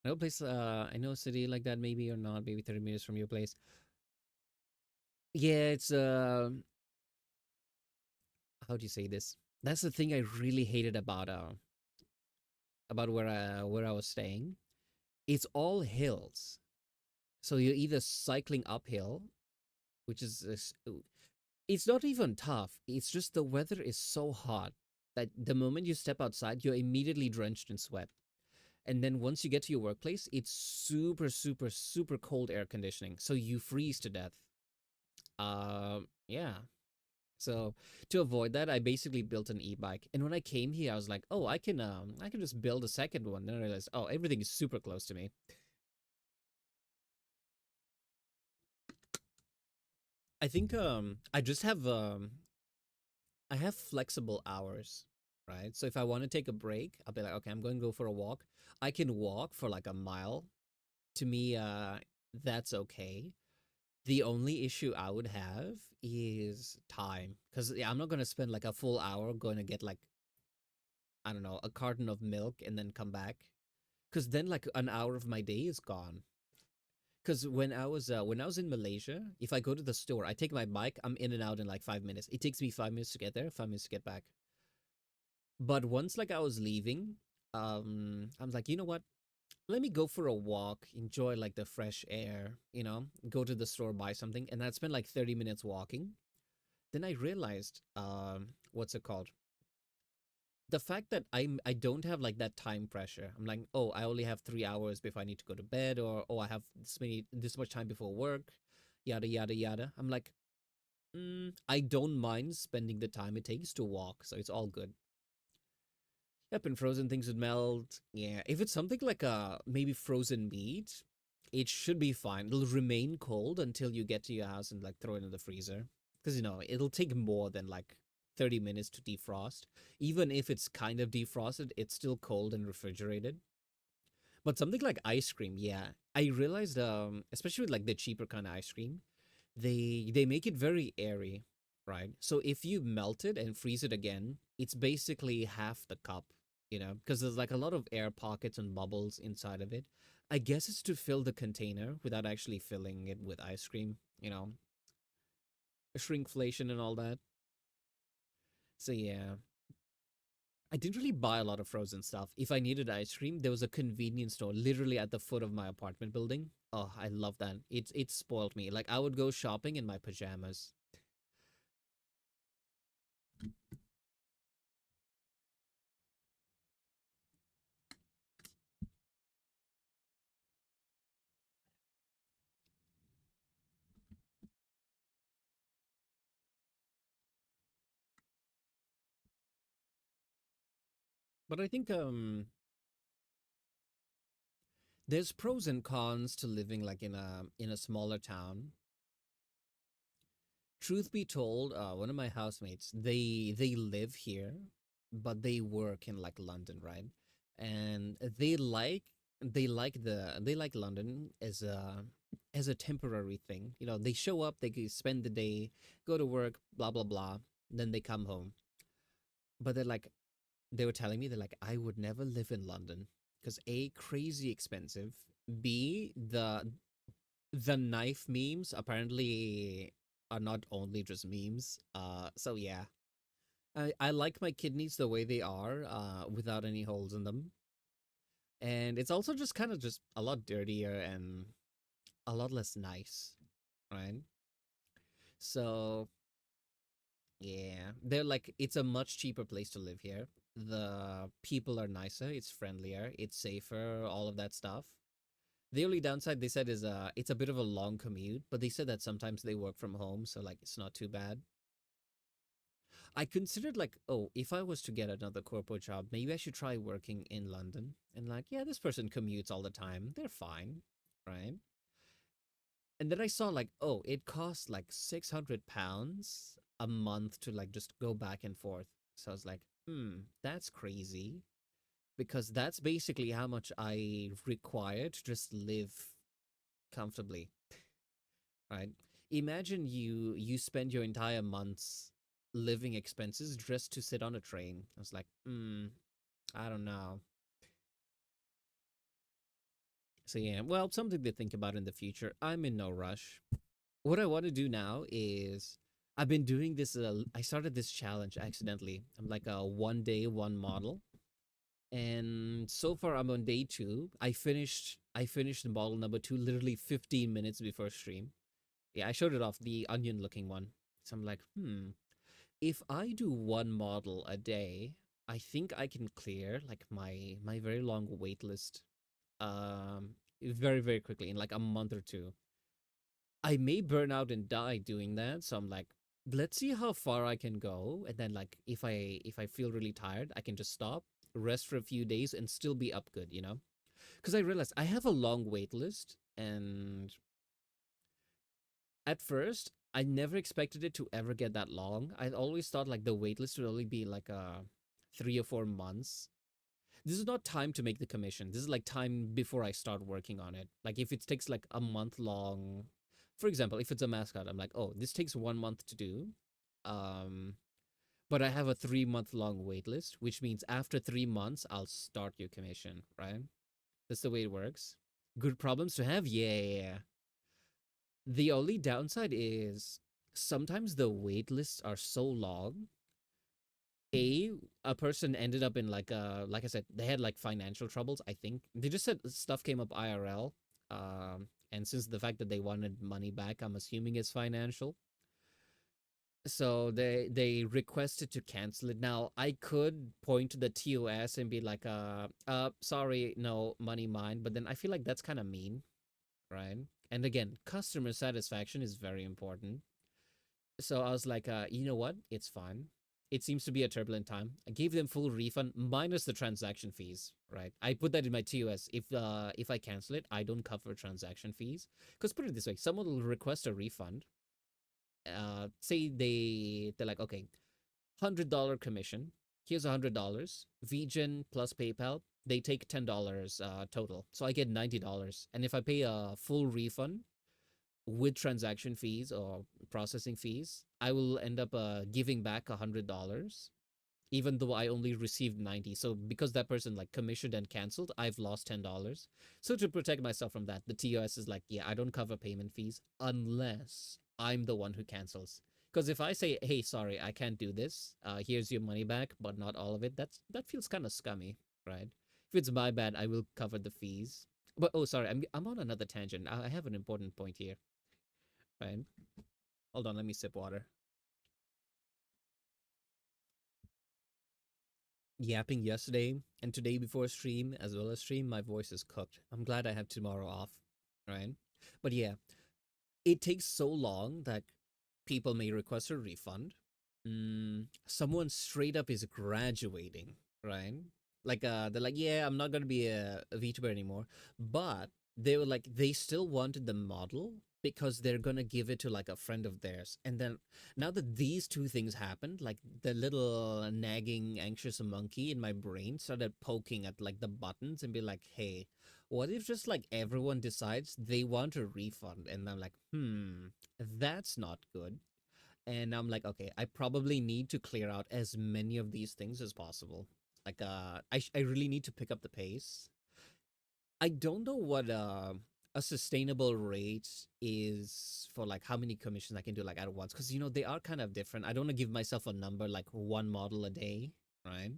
I know a place, I know a city like that, maybe or not, maybe 30 minutes from your place. Yeah, it's, how do you say this? That's the thing I really hated about where I was staying. It's all hills. So you're either cycling uphill, which is it's not even tough. It's just the weather is so hot that the moment you step outside, you're immediately drenched in sweat. And then once you get to your workplace, it's super, super, super cold air conditioning. So you freeze to death. Yeah. So to avoid that, I basically built an e-bike. And when I came here, I was like, oh, I can just build a second one. Then I realized, oh, everything is super close to me. I think I have flexible hours, right? So if I want to take a break, I'll be like, okay, I'm going to go for a walk. I can walk for like a mile. To me, that's okay. The only issue I would have is time, because yeah, I'm not going to spend like a full hour going to get like, I don't know, a carton of milk and then come back, because then like an hour of my day is gone. Because when I was in Malaysia, if I go to the store, I take my bike, I'm in and out in like 5 minutes. It takes me 5 minutes to get there, 5 minutes to get back. But once like I was leaving, I'm like, you know what? Let me go for a walk, enjoy like the fresh air, go to the store, buy something, and I'd spend like 30 minutes walking. Then I realized, what's it called? The fact that I don't have like that time pressure. I'm like, oh, I only have 3 hours before I need to go to bed, or oh, I have this much time before work, yada yada yada. I'm like, I don't mind spending the time it takes to walk, so it's all good. Yep, and frozen things would melt. Yeah, if it's something like maybe frozen meat, it should be fine. It'll remain cold until you get to your house and like throw it in the freezer. Because it'll take more than like 30 minutes to defrost. Even if it's kind of defrosted, it's still cold and refrigerated. But something like ice cream, yeah. I realized especially with like the cheaper kind of ice cream, they make it very airy, right? So if you melt it and freeze it again, it's basically half the cup, because there's like a lot of air pockets and bubbles inside of it. I guess it's to fill the container without actually filling it with ice cream, shrinkflation and all that. So yeah, I didn't really buy a lot of frozen stuff. If I needed ice cream, there was a convenience store literally at the foot of my apartment building. Oh, I love that. It spoiled me. Like I would go shopping in my pajamas. But I think there's pros and cons to living like in a smaller town. Truth be told, one of my housemates, they live here, but they work in like London, right? And they like London as a temporary thing. You know, they show up, they spend the day, go to work, blah blah blah, then they come home. But they were telling me they're like, I would never live in London because A, crazy expensive, B, the knife memes apparently are not only just memes. So yeah, I like my kidneys the way they are, without any holes in them, and it's also just kind of just a lot dirtier and a lot less nice, right? So yeah, they're like it's a much cheaper place to live here. The people are nicer, it's friendlier, it's safer, all of that stuff. The only downside they said is it's a bit of a long commute, but they said that sometimes they work from home, so like it's not too bad. I considered like, oh, if I was to get another corporate job, maybe I should try working in London. And like, yeah, this person commutes all the time. They're fine, right? And then I saw like, oh, it costs like £600 a month to like just go back and forth. So I was like, that's crazy because that's basically how much I require to just live comfortably, right? Imagine you spend your entire month's living expenses just to sit on a train. I was like, I don't know. So yeah, well, something to think about in the future. I'm in no rush. What I want to do now is I've been doing this. I started this challenge accidentally. I'm like a 1 day, one model, and so far I'm on day two. I finished the model number two literally 15 minutes before stream. Yeah, I showed it off, the onion looking one. So I'm like, if I do one model a day, I think I can clear like my very long wait list very very quickly in like a month or two. I may burn out and die doing that, so I'm like, let's see how far I can go, and then like if I feel really tired, I can just stop, rest for a few days, and still be up good, you know? Because I realized I have a long wait list, and at first I never expected it to ever get that long. I always thought like the wait list would only be like 3 or 4 months. This is not time to make the commission. This is like time before I start working on it. Like if it takes like a month long, for example, if it's a mascot, I'm like, oh, this takes 1 month to do. Um, but I have a 3 month long wait list, which means after 3 months, I'll start your commission, right? That's the way it works. Good problems to have, yeah. The only downside is sometimes the wait lists are so long. A person ended up in like I said, they had like financial troubles. I think they just said stuff came up IRL, and since the fact that they wanted money back, I'm assuming it's financial. So they requested to cancel it. Now I could point to the TOS and be like, sorry, no money mine, but then I feel like that's kind of mean, right? And again, customer satisfaction is very important. So I was like, you know what? It's fine. It seems to be a turbulent time. I gave them full refund minus the transaction fees, right? I put that in my TOS. If I cancel it, I don't cover transaction fees. Because put it this way, someone will request a refund. Say they're like, okay, $100 commission. Here's $100. VGen plus PayPal, they take $10 total. So I get $90. And if I pay a full refund, with transaction fees or processing fees, I will end up giving back $100, even though I only received 90. So because that person like commissioned and canceled, I've lost $10. So to protect myself from that, the TOS is like, yeah, I don't cover payment fees unless I'm the one who cancels. Because if I say, hey, sorry, I can't do this, here's your money back, but not all of it, that feels kind of scummy, right? If it's my bad, I will cover the fees. But oh, sorry, I'm on another tangent. I have an important point here. Right. Hold on, let me sip water. Yapping yesterday and today before stream, as well as stream, my voice is cooked. I'm glad I have tomorrow off. Right. But yeah, it takes so long that people may request a refund. Someone straight up is graduating, right? Like they're like, yeah, I'm not gonna be a VTuber anymore. But they were like, they still wanted the model because they're gonna give it to like a friend of theirs. And then now that these two things happened, like the little nagging anxious monkey in my brain started poking at like the buttons and be like, hey, what if just like everyone decides they want a refund? And I'm like, that's not good. And I'm like, okay, I probably need to clear out as many of these things as possible. Like, I really need to pick up the pace. I don't know what a sustainable rate is for like how many commissions I can do like at once, because they are kind of different. I don't want to give myself a number like one model a day, right?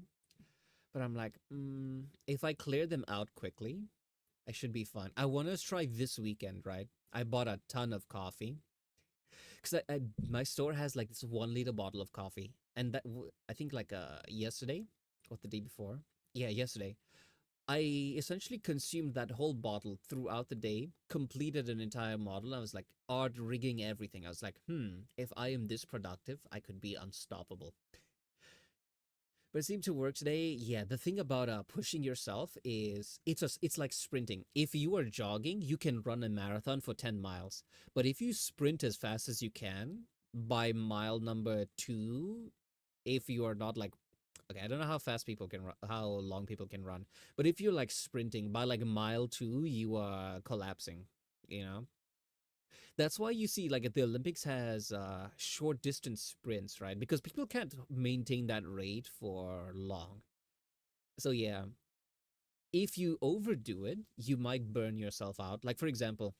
But I'm like, if I clear them out quickly, I should be fine. I want to try this weekend, right? I bought a ton of coffee because my store has like this 1 liter bottle of coffee, and I think like yesterday or the day before, yeah, yesterday, I essentially consumed that whole bottle throughout the day, completed an entire model. I was like art rigging everything. I was like, if I am this productive, I could be unstoppable. But it seemed to work today. Yeah, the thing about pushing yourself is it's like sprinting. If you are jogging, you can run a marathon for 10 miles. But if you sprint as fast as you can by mile number 2, if you are not like, okay, I don't know how fast people can run, how long people can run, but if you're like sprinting by like mile 2, you are collapsing, you know? That's why you see like the Olympics has short distance sprints, right? Because people can't maintain that rate for long. So yeah, if you overdo it, you might burn yourself out. Like for example,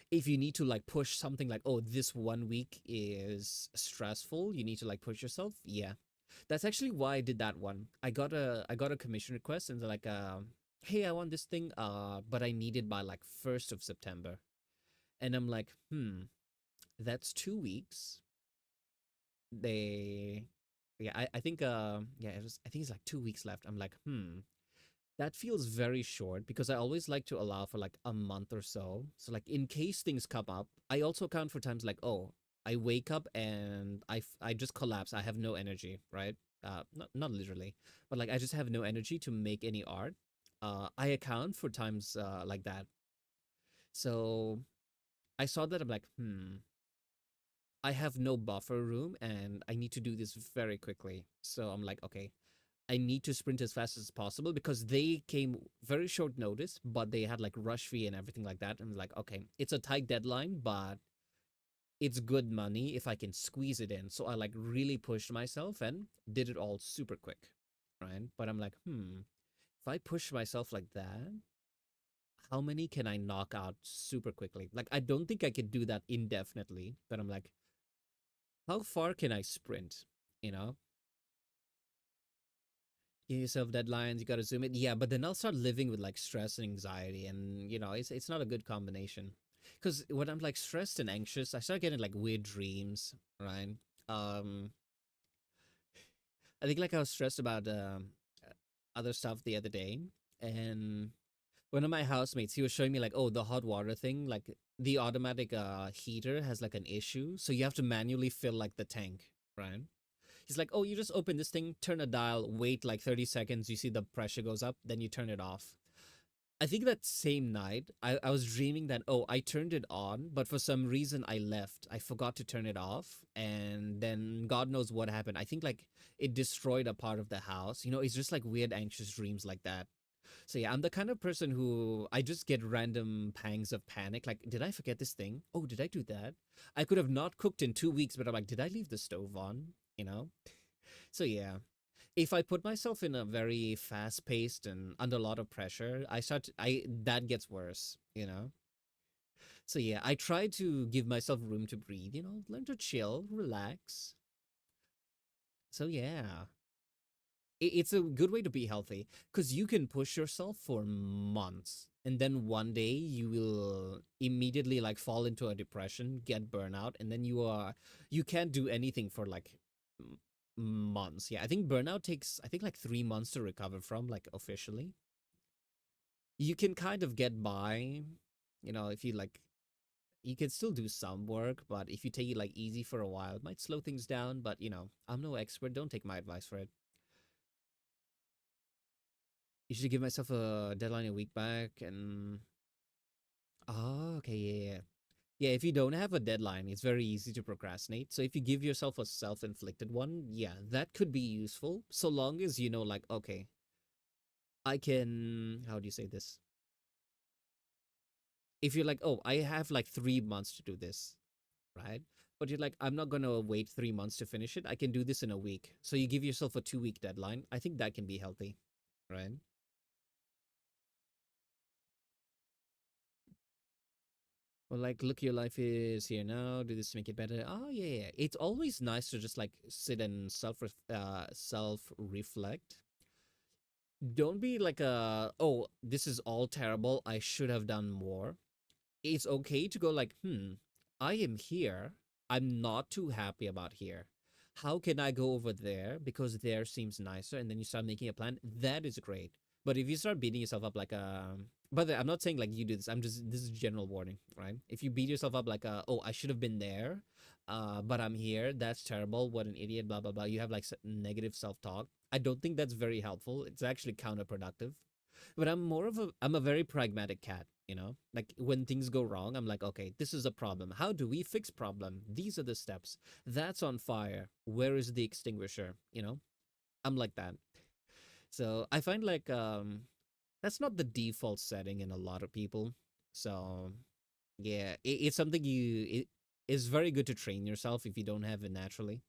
if you need to like push something like, oh, this 1 week is stressful, you need to like push yourself. Yeah, that's actually why I did that one. I got a commission request and they're like, hey, I want this thing, but I need it by like 1st of September. And I'm like, that's 2 weeks. They Yeah, I think yeah, I think it's like 2 weeks left. I'm like, that feels very short because I always like to allow for like a month or so. So like in case things come up, I also account for times like, oh, I wake up and I just collapse. I have no energy, right? Not literally, but like I just have no energy to make any art. I account for times like that. So I saw that. I'm like, I have no buffer room and I need to do this very quickly. So I'm like, okay, I need to sprint as fast as possible because they came very short notice, but they had like rush fee and everything like that. And like, okay, it's a tight deadline, but it's good money if I can squeeze it in. So I like really pushed myself and did it all super quick. Right. But I'm like, if I push myself like that, how many can I knock out super quickly? Like, I don't think I could do that indefinitely, but I'm like, how far can I sprint? You know, give yourself deadlines, you gotta zoom it. Yeah, but then I'll start living with like stress and anxiety, and it's not a good combination. Because when I'm like stressed and anxious, I start getting like weird dreams, right? Um, I think like I was stressed about other stuff the other day, and one of my housemates, he was showing me like, oh, the hot water thing, like the automatic heater has like an issue, so you have to manually fill like the tank, right? He's like, oh, you just open this thing, turn a dial, wait like 30 seconds, you see the pressure goes up, then you turn it off. I think that same night, I was dreaming that, oh, I turned it on, but for some reason I left. I forgot to turn it off. And then God knows what happened. I think like it destroyed a part of the house. It's just like weird, anxious dreams like that. So yeah, I'm the kind of person who I just get random pangs of panic. Like, did I forget this thing? Oh, did I do that? I could have not cooked in 2 weeks, but I'm like, did I leave the stove on? You know? So yeah, if I put myself in a very fast paced and under a lot of pressure, I that gets worse. So yeah, I try to give myself room to breathe, learn to chill, relax. So yeah, it's a good way to be healthy because you can push yourself for months and then one day you will immediately like fall into a depression, get burnout, and then you can't do anything for like months. Yeah, I think burnout takes, I think, like 3 months to recover from, like, officially. You can kind of get by, if you like, you can still do some work, but if you take it like easy for a while, it might slow things down. But I'm no expert, don't take my advice for it. Usually give myself a deadline a week back and oh, okay, yeah, yeah. Yeah, if you don't have a deadline, it's very easy to procrastinate. So if you give yourself a self-inflicted one, yeah, that could be useful. So long as you know, like, okay, I can, how do you say this? If you're like, oh, I have like 3 months to do this, right? But you're like, I'm not gonna wait 3 months to finish it. I can do this in a week. So you give yourself a 2 week deadline. I think that can be healthy, right? Or like, look, your life is here now. Do this to make it better. Oh yeah, yeah. It's always nice to just like sit and self reflect. Don't be like oh, this is all terrible. I should have done more. It's okay to go like, I am here. I'm not too happy about here. How can I go over there because there seems nicer? And then you start making a plan. That is great. But if you start beating yourself up like but I'm not saying like you do this. I'm just this is general warning, right? If you beat yourself up like oh, I should have been there, but I'm here. That's terrible. What an idiot. Blah blah blah. You have like negative self talk. I don't think that's very helpful. It's actually counterproductive. But I'm a very pragmatic cat, you know? Like when things go wrong, I'm like, okay, this is a problem. How do we fix problem? These are the steps. That's on fire. Where is the extinguisher? You know? I'm like that. So I find like that's not the default setting in a lot of people. So yeah, it's something it is very good to train yourself if you don't have it naturally.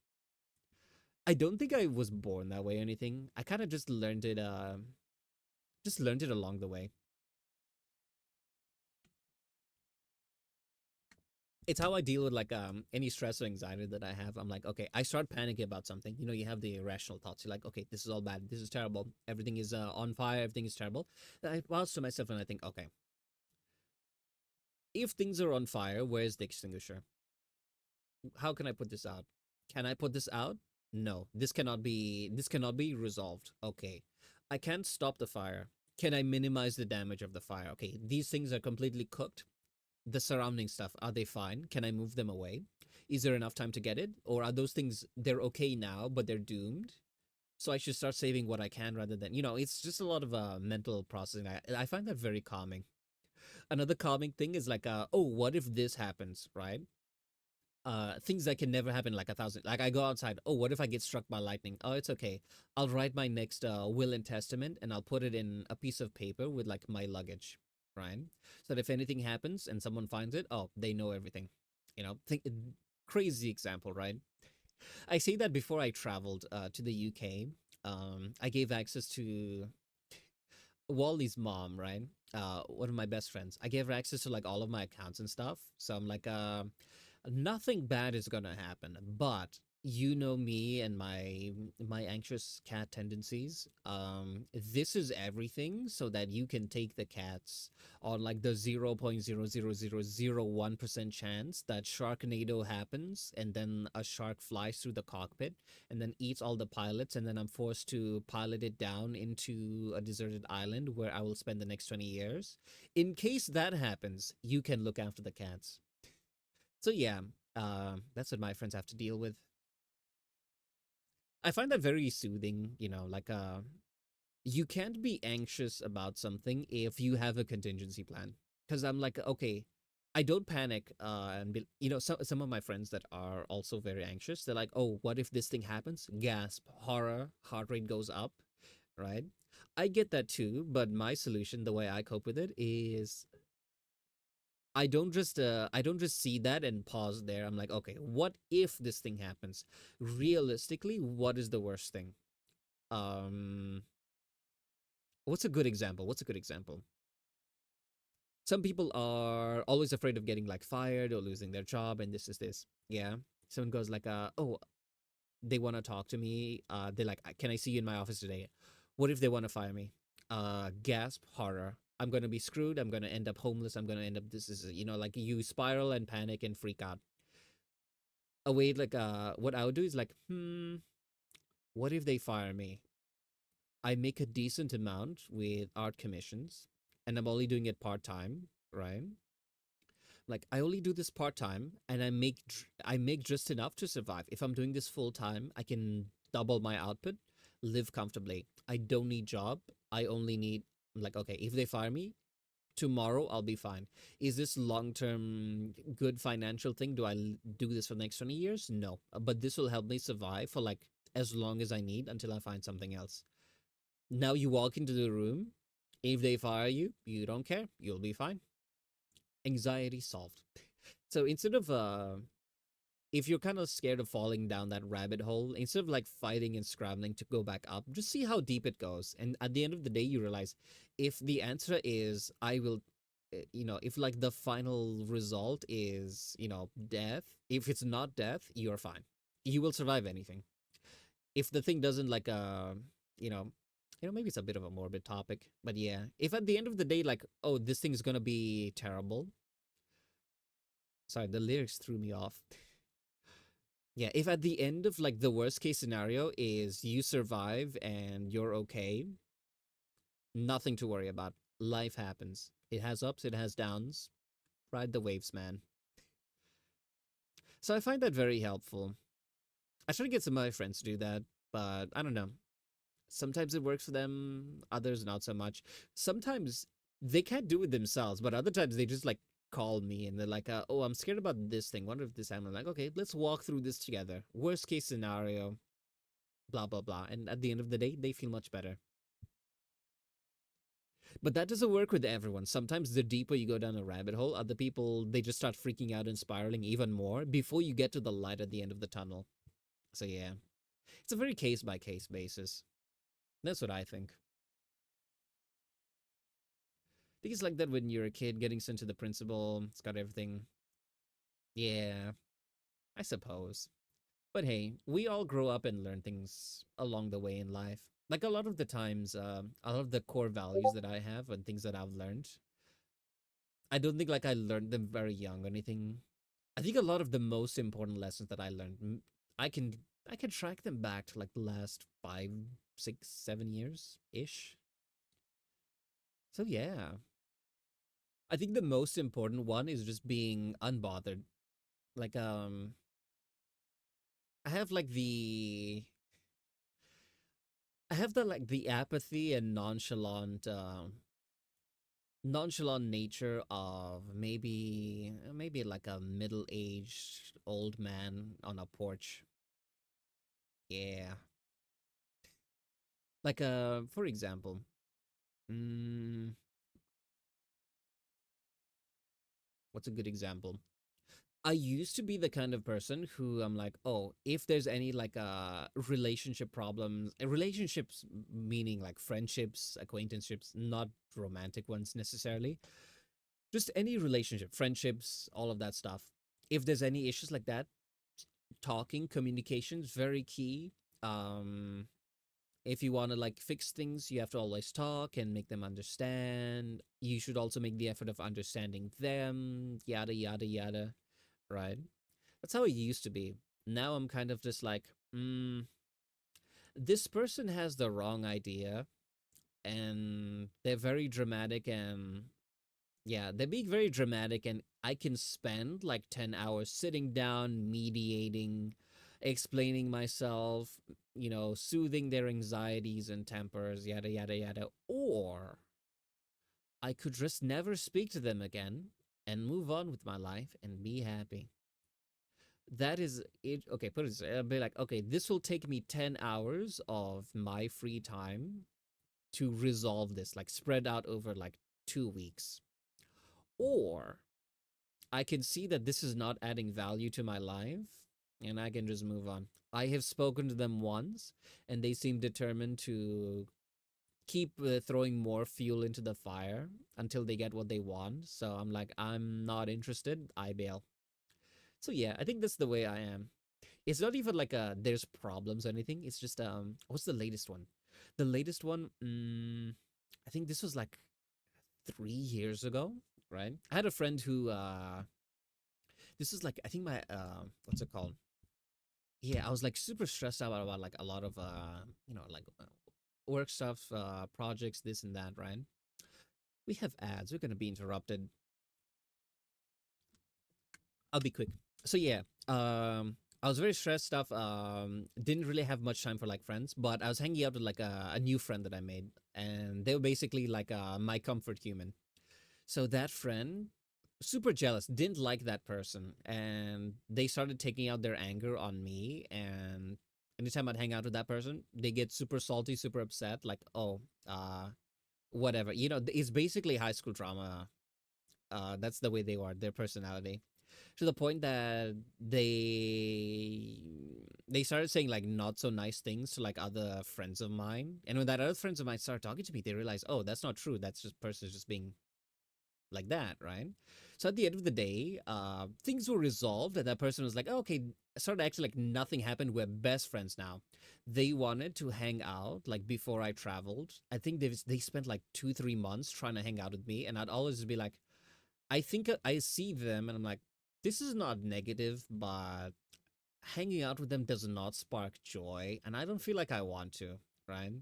I don't think I was born that way or anything. I kind of just learned it along the way. It's how I deal with like any stress or anxiety that I have. I'm like, okay, I start panicking about something. You know, you have the irrational thoughts. You're like, okay, this is all bad. This is terrible. Everything is on fire. Everything is terrible. Then I pause to myself and I think, okay, if things are on fire, where's the extinguisher? How can I put this out? Can I put this out? No, this cannot be. This cannot be resolved. Okay, I can't stop the fire. Can I minimize the damage of the fire? Okay, these things are completely cooked. The surrounding stuff, are they fine? Can I move them away? Is there enough time to get it? Or are those things, they're okay now, but they're doomed? So I should start saving what I can rather than, it's just a lot of mental processing. I find that very calming. Another calming thing is like, oh, what if this happens, right? Things that can never happen like a thousand. Like I go outside, oh, what if I get struck by lightning? Oh, it's okay. I'll write my next will and testament and I'll put it in a piece of paper with like my luggage, right? So that if anything happens and someone finds it, oh, they know everything. Think crazy example, right? I say that before I traveled to the UK. I gave access to Wally's mom, right? One of my best friends. I gave her access to like all of my accounts and stuff. So I'm like, nothing bad is gonna happen, but you know me and my anxious cat tendencies. This is everything so that you can take the cats on like the 0.00001% chance that Sharknado happens and then a shark flies through the cockpit and then eats all the pilots and then I'm forced to pilot it down into a deserted island where I will spend the next 20 years. In case that happens, you can look after the cats. So yeah, that's what my friends have to deal with. I find that very soothing. Like you can't be anxious about something if you have a contingency plan. Because I'm like, okay, I don't panic. And some of my friends that are also very anxious, they're like, oh, what if this thing happens? Gasp, horror, heart rate goes up, right? I get that too, but my solution, the way I cope with it, is I don't just see that and pause there. I'm like, okay, what if this thing happens? Realistically, what is the worst thing? Um what's a good example? What's a good example? Some people are always afraid of getting like fired or losing their job and this is this. Yeah. Someone goes like oh, they want to talk to me. They're like, can I see you in my office today? What if they want to fire me? Gasp, horror. I'm gonna be screwed. I'm gonna end up homeless. I'm gonna end up this is like you spiral and panic and freak out. A way like what I would do is like, what if they fire me? I make a decent amount with art commissions and I'm only doing it part time, right? Like I only do this part time and I make just enough to survive. If I'm doing this full time, I can double my output, live comfortably. I don't need job. I only need, like, okay, if they fire me tomorrow, I'll be fine. Is this long term good financial thing? Do I do this for the next 20 years? No. But this will help me survive for like as long as I need until I find something else. Now you walk into the room. If they fire you, you don't care. You'll be fine. Anxiety solved. So instead of if you're kind of scared of falling down that rabbit hole, instead of like fighting and scrambling to go back up, just see how deep it goes. And at the end of the day, you realize if the answer is, I will, if like the final result is, death, if it's not death, you're fine. You will survive anything. If the thing doesn't like, you know, maybe it's a bit of a morbid topic, but yeah, if at the end of the day, like, oh, this thing's gonna be terrible. Sorry, the lyrics threw me off. Yeah, if at the end of like the worst case scenario is you survive and you're okay, nothing to worry about. Life happens. It has ups, it has downs. Ride the waves, man. So I find that very helpful. I try to get some of my friends to do that, but I don't know. Sometimes it works for them, others not so much. Sometimes they can't do it themselves, but other times they just like call me and they're like, oh, I'm scared about this thing. Wonder if this happened. I'm like, okay, let's walk through this together. Worst case scenario, blah blah blah, and at the end of the day they feel much better. But that doesn't work with everyone. Sometimes the deeper you go down a rabbit hole, other people, they just start freaking out and spiraling even more before you get to the light at the end of the tunnel. So yeah, it's a very case by case basis. That's what I think. I think it's like that when you're a kid getting sent to the principal. It's got everything. Yeah, I suppose. But hey, we all grow up and learn things along the way in life. Like a lot of the times, a lot of the core values that I have and things that I've learned, I don't think like I learned them very young or anything. I think a lot of the most important lessons that I learned, I can I can track them back to like the last 5, 6, 7 years ish. So yeah, I think the most important one is just being unbothered. Like I have like I have the like the apathy and nonchalant nature of maybe like a middle-aged old man on a porch. Yeah. Like for example, mm, what's a good example? I used to be the kind of person who I'm like, oh, if there's any like relationship problems, relationships meaning like friendships, acquaintanceships, not romantic ones necessarily, just any relationship, friendships, all of that stuff. If there's any issues like that, talking, communication is very key. Um, if you want to like fix things, you have to always talk and make them understand. You should also make the effort of understanding them, yada, yada, yada, right? That's how it used to be. Now I'm kind of just like, this person has the wrong idea and they're very dramatic and yeah, they're being very dramatic, and I can spend like 10 hours sitting down, mediating, explaining myself, soothing their anxieties and tempers, yada, yada, yada. Or I could just never speak to them again and move on with my life and be happy. That is it. Okay, put it. I'll be like, okay, this will take me 10 hours of my free time to resolve this, like spread out over like 2 weeks. Or I can see that this is not adding value to my life and I can just move on. I have spoken to them once and they seem determined to keep throwing more fuel into the fire until they get what they want. So I'm like, I'm not interested. I bail. So yeah, I think that's the way I am. It's not even like there's problems or anything. It's just what's the latest one? The latest one, I think this was like 3 years ago, right? I had a friend who this is like I think my what's it called? Yeah, I was like super stressed out about like a lot of like work stuff, projects, this and that, right? We have ads. We're gonna be interrupted. I'll be quick. So yeah, I was very stressed stuff. Didn't really have much time for like friends, but I was hanging out with like a new friend that I made, and they were basically like my comfort human. So that friend, super jealous, didn't like that person, and they started taking out their anger on me. And anytime I'd hang out with that person, they get super salty, super upset, like, oh, whatever. You know, it's basically high school drama. That's the way they are, their personality, to the point that they started saying like not so nice things to like other friends of mine. And when that other friends of mine started talking to me, they realized, oh, that's not true. That's just person just being like that, right? So at the end of the day, things were resolved, and that person was like, oh, okay, started acting like nothing happened. We're best friends now. They wanted to hang out like before I traveled. I think they spent like 2 3 months trying to hang out with me, and I'd always just be like, I think I see them, and I'm like, this is not negative, but hanging out with them does not spark joy, and I don't feel like I want to, right?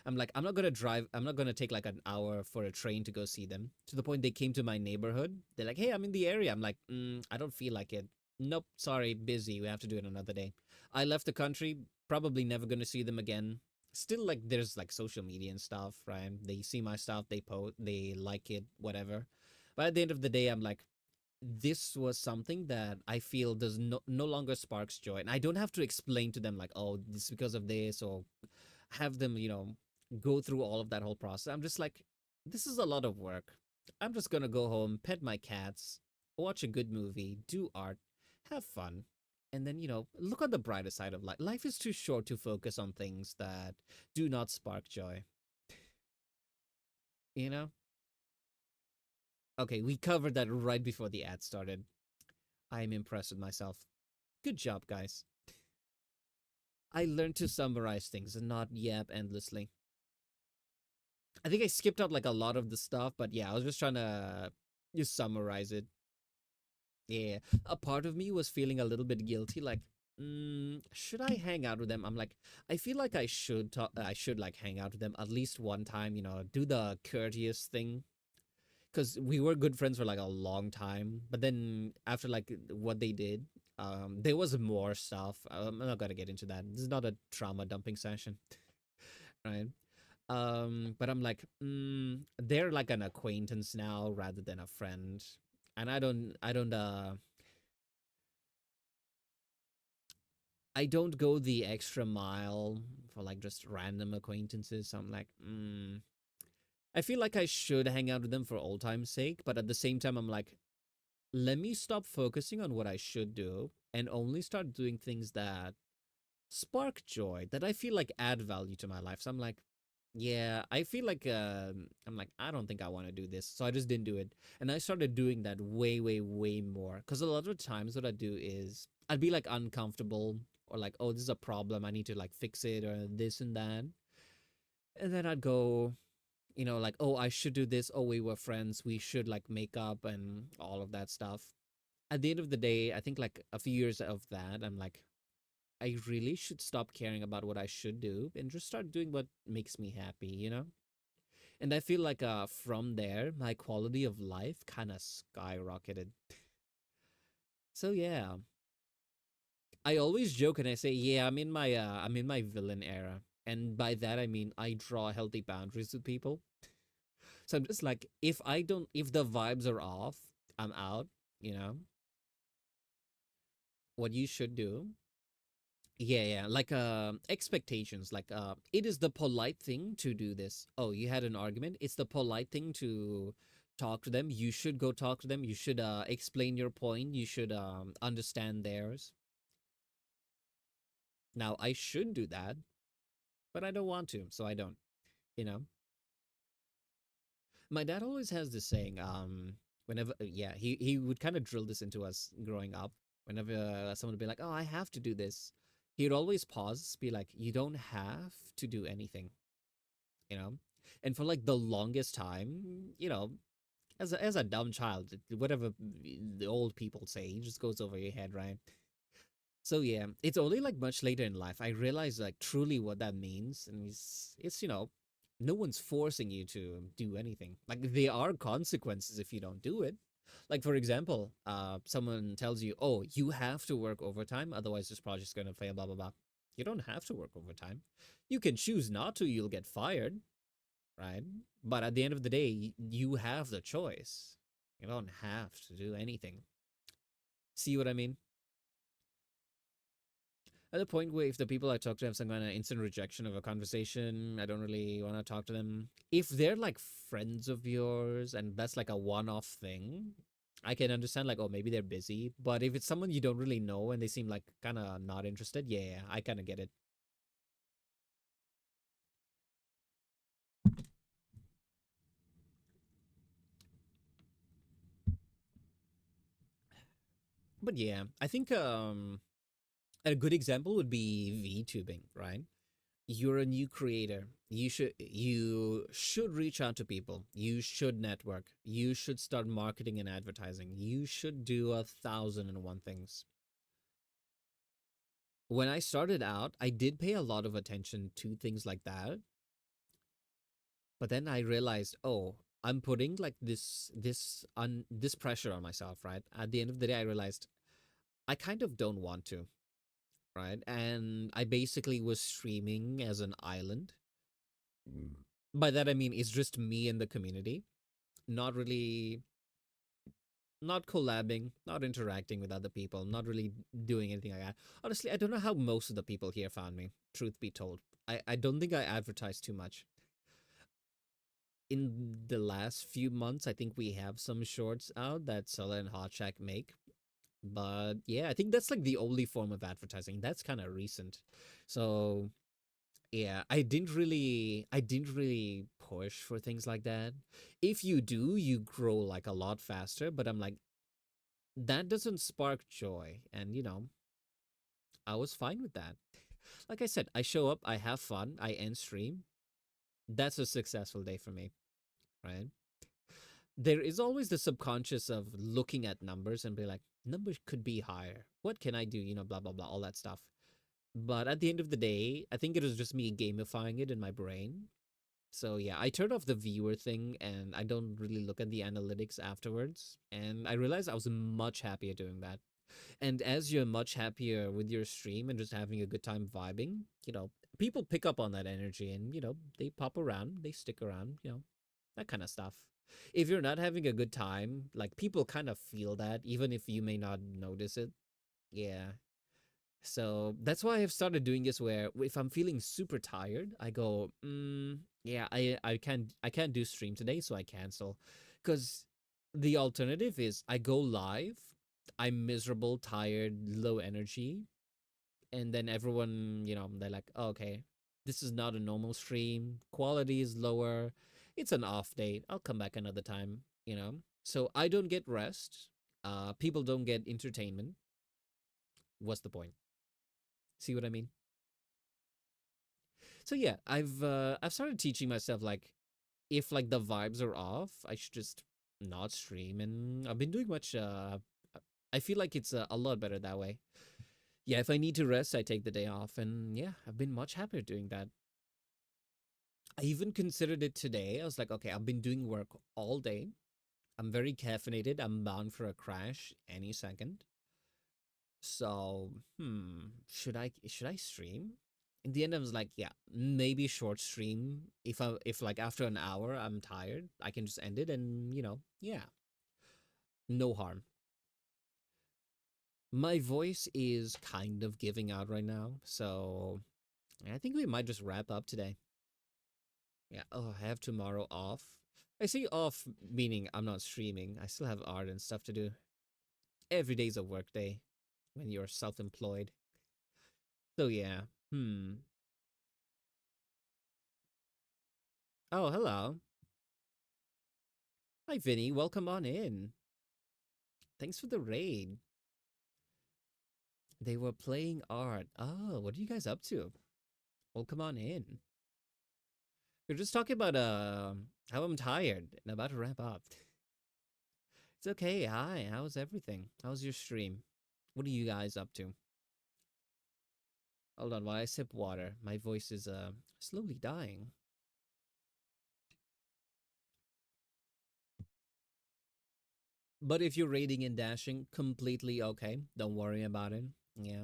I'm like, I'm not gonna drive. I'm not gonna take like an hour for a train to go see them. To the point they came to my neighborhood. They're like, hey, I'm in the area. I'm like, I don't feel like it. Nope, sorry, busy. We have to do it another day. I left the country. Probably never gonna see them again. Still, like, there's like social media and stuff, right? They see my stuff. They post. They like it. Whatever. But at the end of the day, I'm like, this was something that I feel does no longer sparks joy, and I don't have to explain to them like, oh, this is because of this, or have them, go through all of that whole process. I'm just like, this is a lot of work. I'm just gonna go home, pet my cats, watch a good movie, do art, have fun, and then, look on the brighter side of life. Life is too short to focus on things that do not spark joy, you know? Okay, we covered that right before the ad started. I'm impressed with myself. Good job, guys. I learned to summarize things and not yap endlessly. I think I skipped out like a lot of the stuff, but yeah, I was just trying to just summarize it. Yeah, a part of me was feeling a little bit guilty, like, should I hang out with them? I'm like, I feel like I should talk. I should like hang out with them at least one time. Do the courteous thing, because we were good friends for like a long time. But then after like what they did, there was more stuff. I'm not gonna get into that. This is not a trauma dumping session, right? But I'm like, they're like an acquaintance now rather than a friend, and I don't go the extra mile for like just random acquaintances. So I'm like, I feel like I should hang out with them for old time's sake, but at the same time, I'm like, let me stop focusing on what I should do and only start doing things that spark joy, that I feel like add value to my life. So I'm like, yeah, I feel like I'm like, I don't think I want to do this, so I just didn't do it. And I started doing that way, way, way more. Because a lot of times, what I do is I'd be like uncomfortable, or like, oh, this is a problem, I need to like fix it, or this and that. And then I'd go, like, oh, I should do this. Oh, we were friends. We should like make up and all of that stuff. At the end of the day, I think like a few years of that, I'm like, I really should stop caring about what I should do and just start doing what makes me happy. And I feel like from there, my quality of life kind of skyrocketed. So yeah, I always joke and I say, yeah, I'm in my villain era. And by that I mean I draw healthy boundaries with people. So I'm just like, if the vibes are off, I'm out, you know. What you should do, yeah, yeah, like expectations, like it is the polite thing to do this. Oh, you had an argument, it's the polite thing to talk to them. You should go talk to them. You should explain your point. You should understand theirs. Now I should do that, but I don't want to, so I don't, you know. My dad always has this saying, whenever yeah, he would kind of drill this into us growing up. Whenever someone would be like, oh, I have to do this, he'd always pause, be like, you don't have to do anything, you know. And for like the longest time, as a dumb child, whatever the old people say, it just goes over your head, right? So yeah, it's only like much later in life I realized like truly what that means. And it's no one's forcing you to do anything. Like, there are consequences if you don't do it, Like for example, someone tells you, "Oh, you have to work overtime, otherwise this project's gonna fail." Blah blah blah. You don't have to work overtime. You can choose not to. You'll get fired, right? But at the end of the day, you have the choice. You don't have to do anything. See what I mean? At the point where if the people I talk to have some kind of instant rejection of a conversation, I don't really want to talk to them. If they're like friends of yours and that's like a one-off thing, I can understand like, oh, maybe they're busy. But if it's someone you don't really know and they seem like kind of not interested, yeah, I kind of get it. But yeah, I think a good example would be VTubing, right? You're a new creator. You should reach out to people. You should network. You should start marketing and advertising. You should do 1,001 things. When I started out, I did pay a lot of attention to things like that, but then I realized, oh, I'm putting like this pressure on myself, right? At the end of the day, I realized I kind of don't want to, right? And I basically was streaming as an island. By that I mean it's just me and the community, not really, not collabing, not interacting with other people, not really doing anything like that. Honestly, I don't know how most of the people here found me, truth be told. I don't think I advertised too much. In the last few months, I think we have some shorts out that Sola and Hotshack make. But yeah, I think that's like the only form of advertising. That's kind of recent. So yeah, I didn't really push for things like that. If you do, you grow like a lot faster, but I'm like that doesn't spark joy. And I was fine with that. Like I said, I show up, I have fun, I end stream. That's a successful day for me, right? There is always the subconscious of looking at numbers and be like, numbers could be higher. What can I do? Blah blah blah, all that stuff. But at the end of the day, I think it was just me gamifying it in my brain. So yeah, I turned off the viewer thing and I don't really look at the analytics afterwards. And I realized I was much happier doing that. And as you're much happier with your stream and just having a good time vibing, people pick up on that energy and, they pop around, they stick around, that kind of stuff. If you're not having a good time, like people kind of feel that, even if you may not notice it. Yeah. So that's why I've started doing this where if I'm feeling super tired, I go, yeah, I can't do stream today, so I cancel. Because the alternative is I go live, I'm miserable, tired, low energy, and then everyone, they're like, oh, okay, this is not a normal stream, quality is lower, it's an off day, I'll come back another time. So I don't get rest, people don't get entertainment. What's the point? See what I mean? So yeah, I've started teaching myself like if like the vibes are off, I should just not stream, and I've been doing much. I feel like it's a lot better that way. Yeah, if I need to rest, I take the day off, and yeah, I've been much happier doing that. I even considered it today. I was like, okay, I've been doing work all day. I'm very caffeinated. I'm bound for a crash any second. So, should I stream? In the end, I was like, yeah, maybe short stream. If like after an hour I'm tired, I can just end it, and yeah, no harm. My voice is kind of giving out right now, so I think we might just wrap up today. Yeah. Oh, I have tomorrow off. I say off meaning I'm not streaming. I still have art and stuff to do. Every day's a work day when you're self-employed. So yeah. Hmm. Oh, hello. Hi, Vinny. Welcome on in. Thanks for the raid. They were playing art. Oh, what are you guys up to? Welcome on in. We're just talking about how I'm tired and about to wrap up. It's okay. Hi, how's everything? How's your stream? What are you guys up to? Hold on while I sip water. My voice is slowly dying. But if you're raiding and dashing, completely okay. Don't worry about it. Yeah,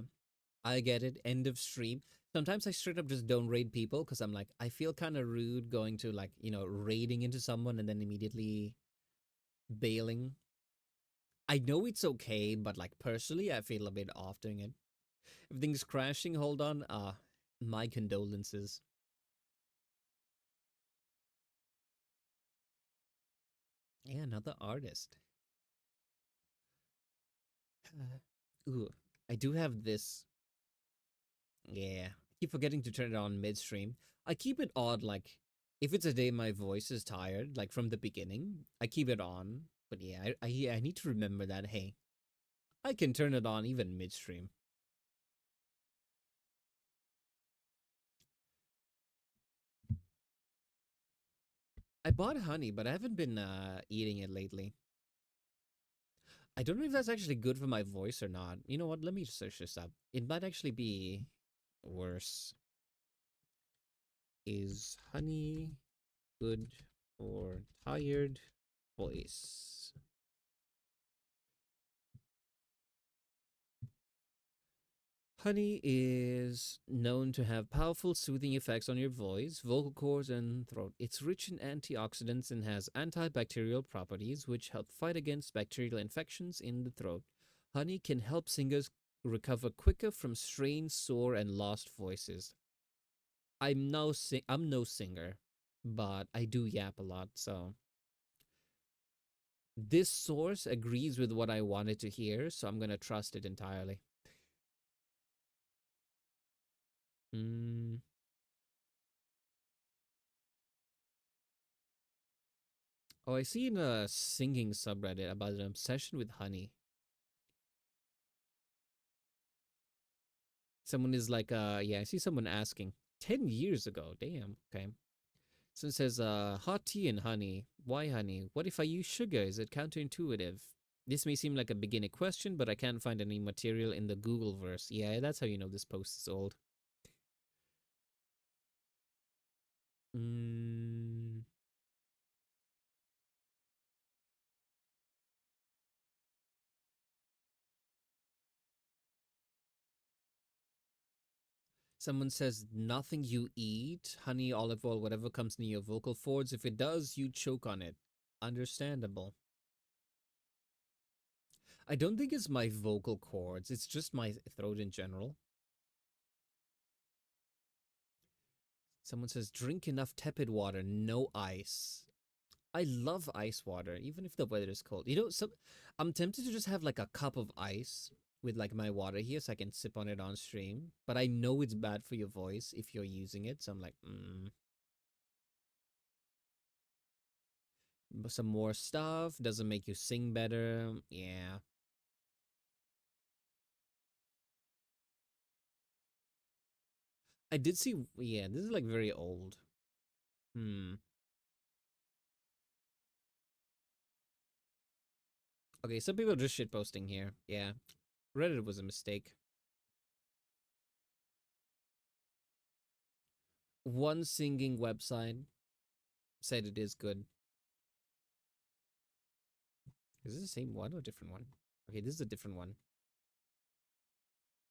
I get it. End of stream. Sometimes I straight up just don't raid people because I'm like, I feel kind of rude going to like, raiding into someone and then immediately bailing. I know it's okay, but like personally, I feel a bit off doing it. If things crashing, hold on. My condolences. Yeah, another artist. Ooh, I do have this. Yeah, I keep forgetting to turn it on midstream. I keep it on like if it's a day my voice is tired, like from the beginning, I keep it on. But yeah, I need to remember that. Hey, I can turn it on even midstream. I bought honey, but I haven't been eating it lately. I don't know if that's actually good for my voice or not. You know what? Let me search this up. It might actually be worse. Is honey good for tired voice? Honey is known to have powerful soothing effects on your voice, vocal cords, and throat. It's rich in antioxidants and has antibacterial properties which help fight against bacterial infections in the throat. Honey can help singers recover quicker from strained, sore, and lost voices. I'm no singer, but I do yap a lot, so this source agrees with what I wanted to hear, so I'm gonna trust it entirely. Mm. Oh, I see in a singing subreddit about an obsession with honey. Someone is like, yeah, I see someone asking 10 years ago. Damn. Okay. So it says, hot tea and honey. Why honey? What if I use sugar? Is it counterintuitive? This may seem like a beginner question, but I can't find any material in the Google verse. Yeah, that's how you know this post is old. Mm. Someone says nothing you eat, honey, olive oil, whatever comes near your vocal cords. If it does, you choke on it. Understandable. I don't think it's my vocal cords. It's just my throat in general. Someone says drink enough tepid water, no ice. I love ice water, even if the weather is cold. I'm tempted to just have like a cup of ice with like my water here so I can sip on it on stream. But I know it's bad for your voice if you're using it. So I'm like, some more stuff doesn't make you sing better. Yeah. I did see, yeah, this is like very old. Hmm. Okay, some people are just shitposting here. Yeah. Reddit was a mistake. One singing website said it is good. Is this the same one or a different one? Okay, this is a different one.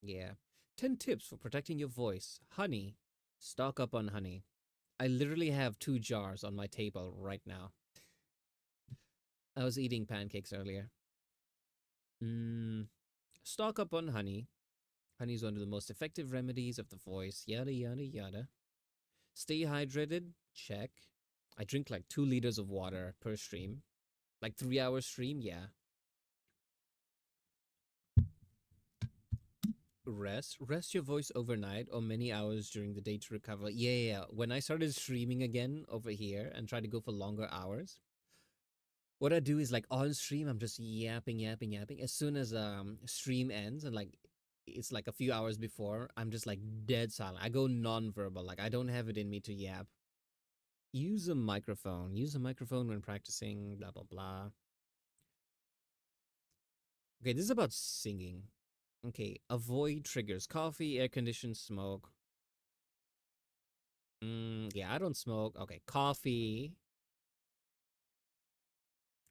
Yeah. 10 tips for protecting your voice. Honey. Stock up on honey. I literally have 2 jars on my table right now. I was eating pancakes earlier. Mm, stock up on honey. Honey is one of the most effective remedies of the voice. Yada, yada, yada. Stay hydrated. Check. I drink like 2 liters of water per stream. Like 3 hour stream. Yeah. Rest your voice overnight or many hours during the day to recover. Yeah. When I started streaming again over here and try to go for longer hours, what I do is like on stream I'm just yapping, yapping, yapping. As soon as stream ends and like it's like a few hours before, I'm just like dead silent. I go non-verbal. Like I don't have it in me to yap. Use a microphone when practicing, blah blah blah. Okay, this is about singing. Okay, avoid triggers: coffee, air conditioned smoke. Yeah, I don't smoke. Okay, coffee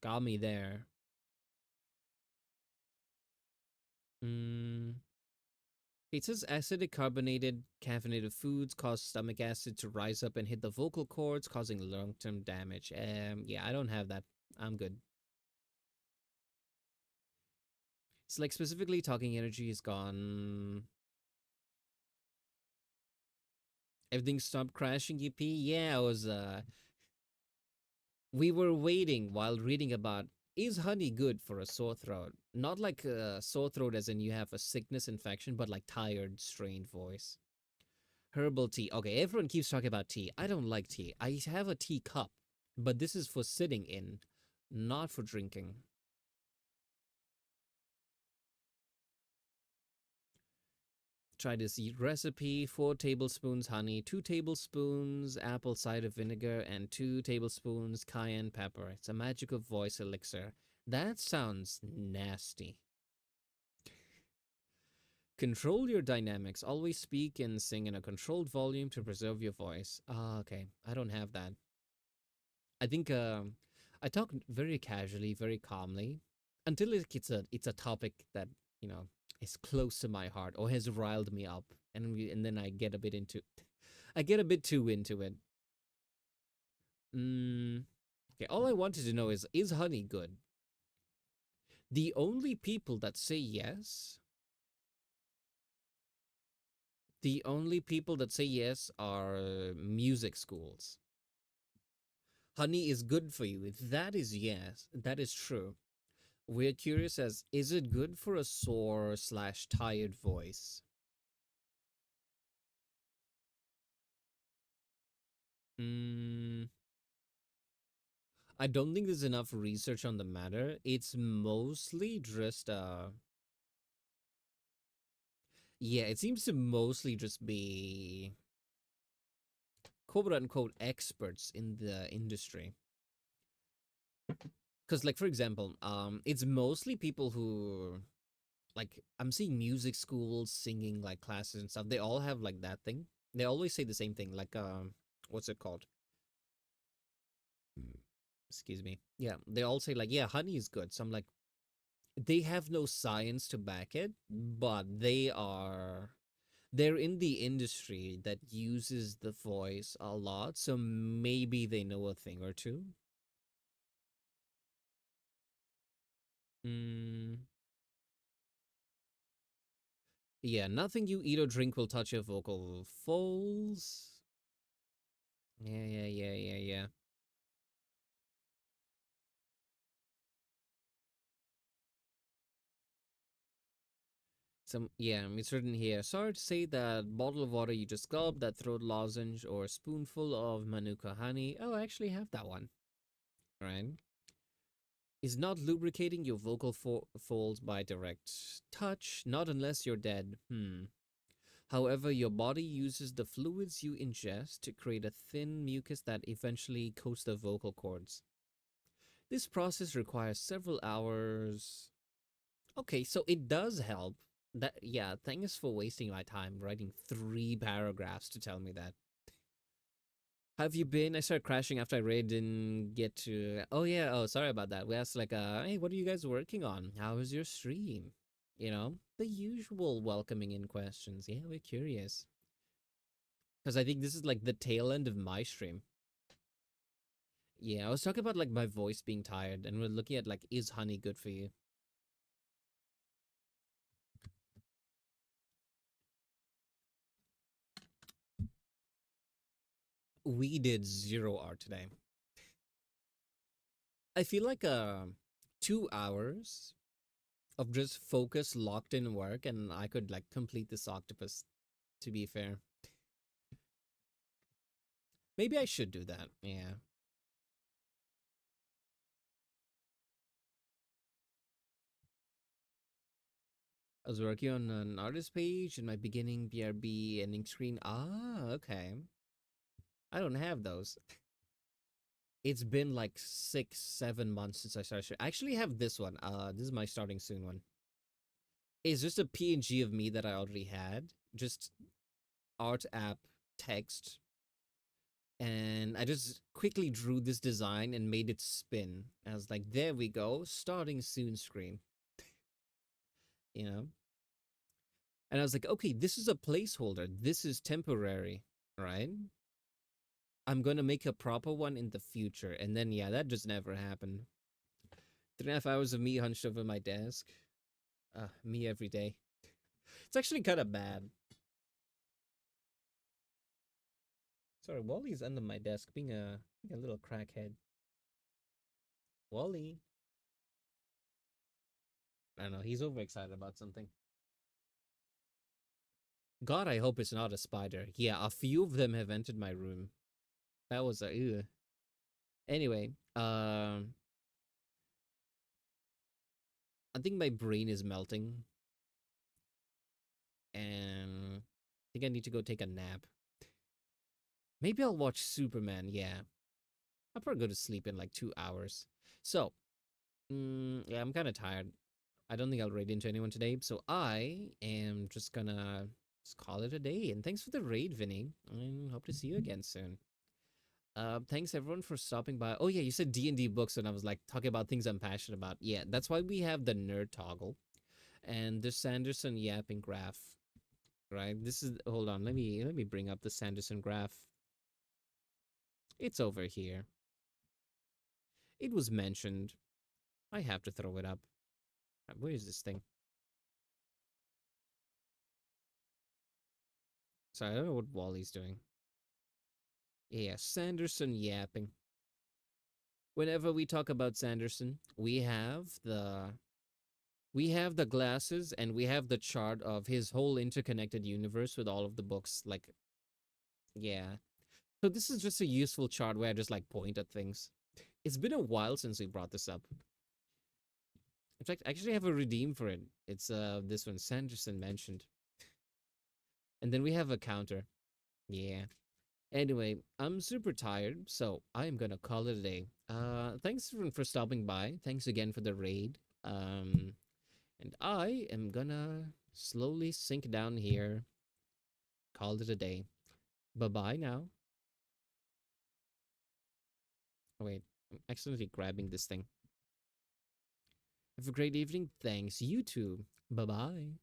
got me there. Mm. It says acidic carbonated caffeinated foods cause stomach acid to rise up and hit the vocal cords, causing long term damage. Yeah, I don't have that. I'm good. It's like specifically talking energy is gone. Everything stopped crashing, EP. Yeah, I was we were waiting while reading about is honey good for a sore throat? Not like a sore throat as in you have a sickness infection, but like tired, strained voice. Herbal tea. Okay, everyone keeps talking about tea. I don't like tea. I have a tea cup, but this is for sitting in, not for drinking. Try this recipe: 4 tablespoons honey, 2 tablespoons apple cider vinegar, and 2 tablespoons cayenne pepper. It's a magical voice elixir. That sounds nasty. Control your dynamics. Always speak and sing in a controlled volume to preserve your voice. Ah, okay. I don't have that. I think I talk very casually, very calmly, until it's a topic that you know is close to my heart or has riled me up, and then I get a bit into, I get a bit too into it. Mm, okay, all I wanted to know is honey good? The only people that say yes, the only people that say yes are music schools. Honey is good for you. That is yes, that is true. We're curious as is it good for a sore slash tired voice? Mm, I don't think there's enough research on the matter. It's mostly just yeah, it seems to mostly just be quote unquote experts in the industry. Because like for example, it's mostly people who like I'm seeing music schools, singing like classes and stuff. They all have like that thing. They always say the same thing, like what's it called? Excuse me. Yeah, they all say like, yeah, honey is good. So I'm like, they have no science to back it, but they're in the industry that uses the voice a lot, so maybe they know a thing or two. Mm, yeah, nothing you eat or drink will touch your vocal folds. Yeah. Some yeah, it's written here. Sorry to say that bottle of water you just gulped, that throat lozenge, or a spoonful of manuka honey. Oh, I actually have that one. Right? Is not lubricating your vocal folds by direct touch, not unless you're dead. However, your body uses the fluids you ingest to create a thin mucus that eventually coats the vocal cords. This process requires several hours. Okay, so it does help. That yeah, thanks for wasting my time writing 3 paragraphs to tell me that. Have you been? I started crashing after I read didn't get to. Oh yeah. Oh, sorry about that. We asked like, hey, what are you guys working on? How was your stream? You know, the usual welcoming in questions. Yeah, we're curious because I think this is like the tail end of my stream. Yeah, I was talking about like my voice being tired, and we're looking at like, is honey good for you? We did zero art today. I feel like 2 hours of just focus locked in work, and I could like complete this octopus. To be fair. Maybe I should do that. Yeah. I was working on an artist page in my beginning BRB ending screen. Ah, okay. I don't have those. It's been like 6, 7 months since I started. I actually have this one. This is my starting soon one. It's just a PNG of me that I already had. Just art app text. And I just quickly drew this design and made it spin. I was like, there we go. Starting soon screen. You know? And I was like, okay, this is a placeholder. This is temporary, right? I'm gonna make a proper one in the future. And then yeah, that just never happened. 3.5 hours of me hunched over my desk. Me every day. It's actually kind of bad. Sorry, Wally's under my desk being a little crackhead. Wally. I don't know, he's overexcited about something. God, I hope it's not a spider. Yeah, a few of them have entered my room. That was a ew. Anyway, I think my brain is melting, and I think I need to go take a nap. Maybe I'll watch Superman. Yeah, I'll probably go to sleep in like 2 hours. So, yeah, I'm kind of tired. I don't think I'll raid into anyone today, so I am just gonna just call it a day. And thanks for the raid, Vinny. And hope to see you again soon. Thanks everyone for stopping by. Oh yeah, you said D&D books, and I was like talking about things I'm passionate about. Yeah, that's why we have the nerd toggle and the Sanderson yapping graph. Right. This is hold on. Let me bring up the Sanderson graph. It's over here. It was mentioned. I have to throw it up. Where is this thing? Sorry, I don't know what Wally's doing. Yeah, Sanderson yapping. Whenever we talk about Sanderson, we have the glasses and we have the chart of his whole interconnected universe with all of the books. Like, yeah. So this is just a useful chart where I just like point at things. It's been a while since we brought this up. In fact, I actually have a redeem for it. It's this one Sanderson mentioned. And then we have a counter. Yeah. Anyway, I'm super tired, so I am gonna call it a day. Thanks for stopping by. Thanks again for the raid. And I am gonna slowly sink down here. Call it a day. Bye bye now. Oh wait, I'm accidentally grabbing this thing. Have a great evening. Thanks. You too. Bye bye.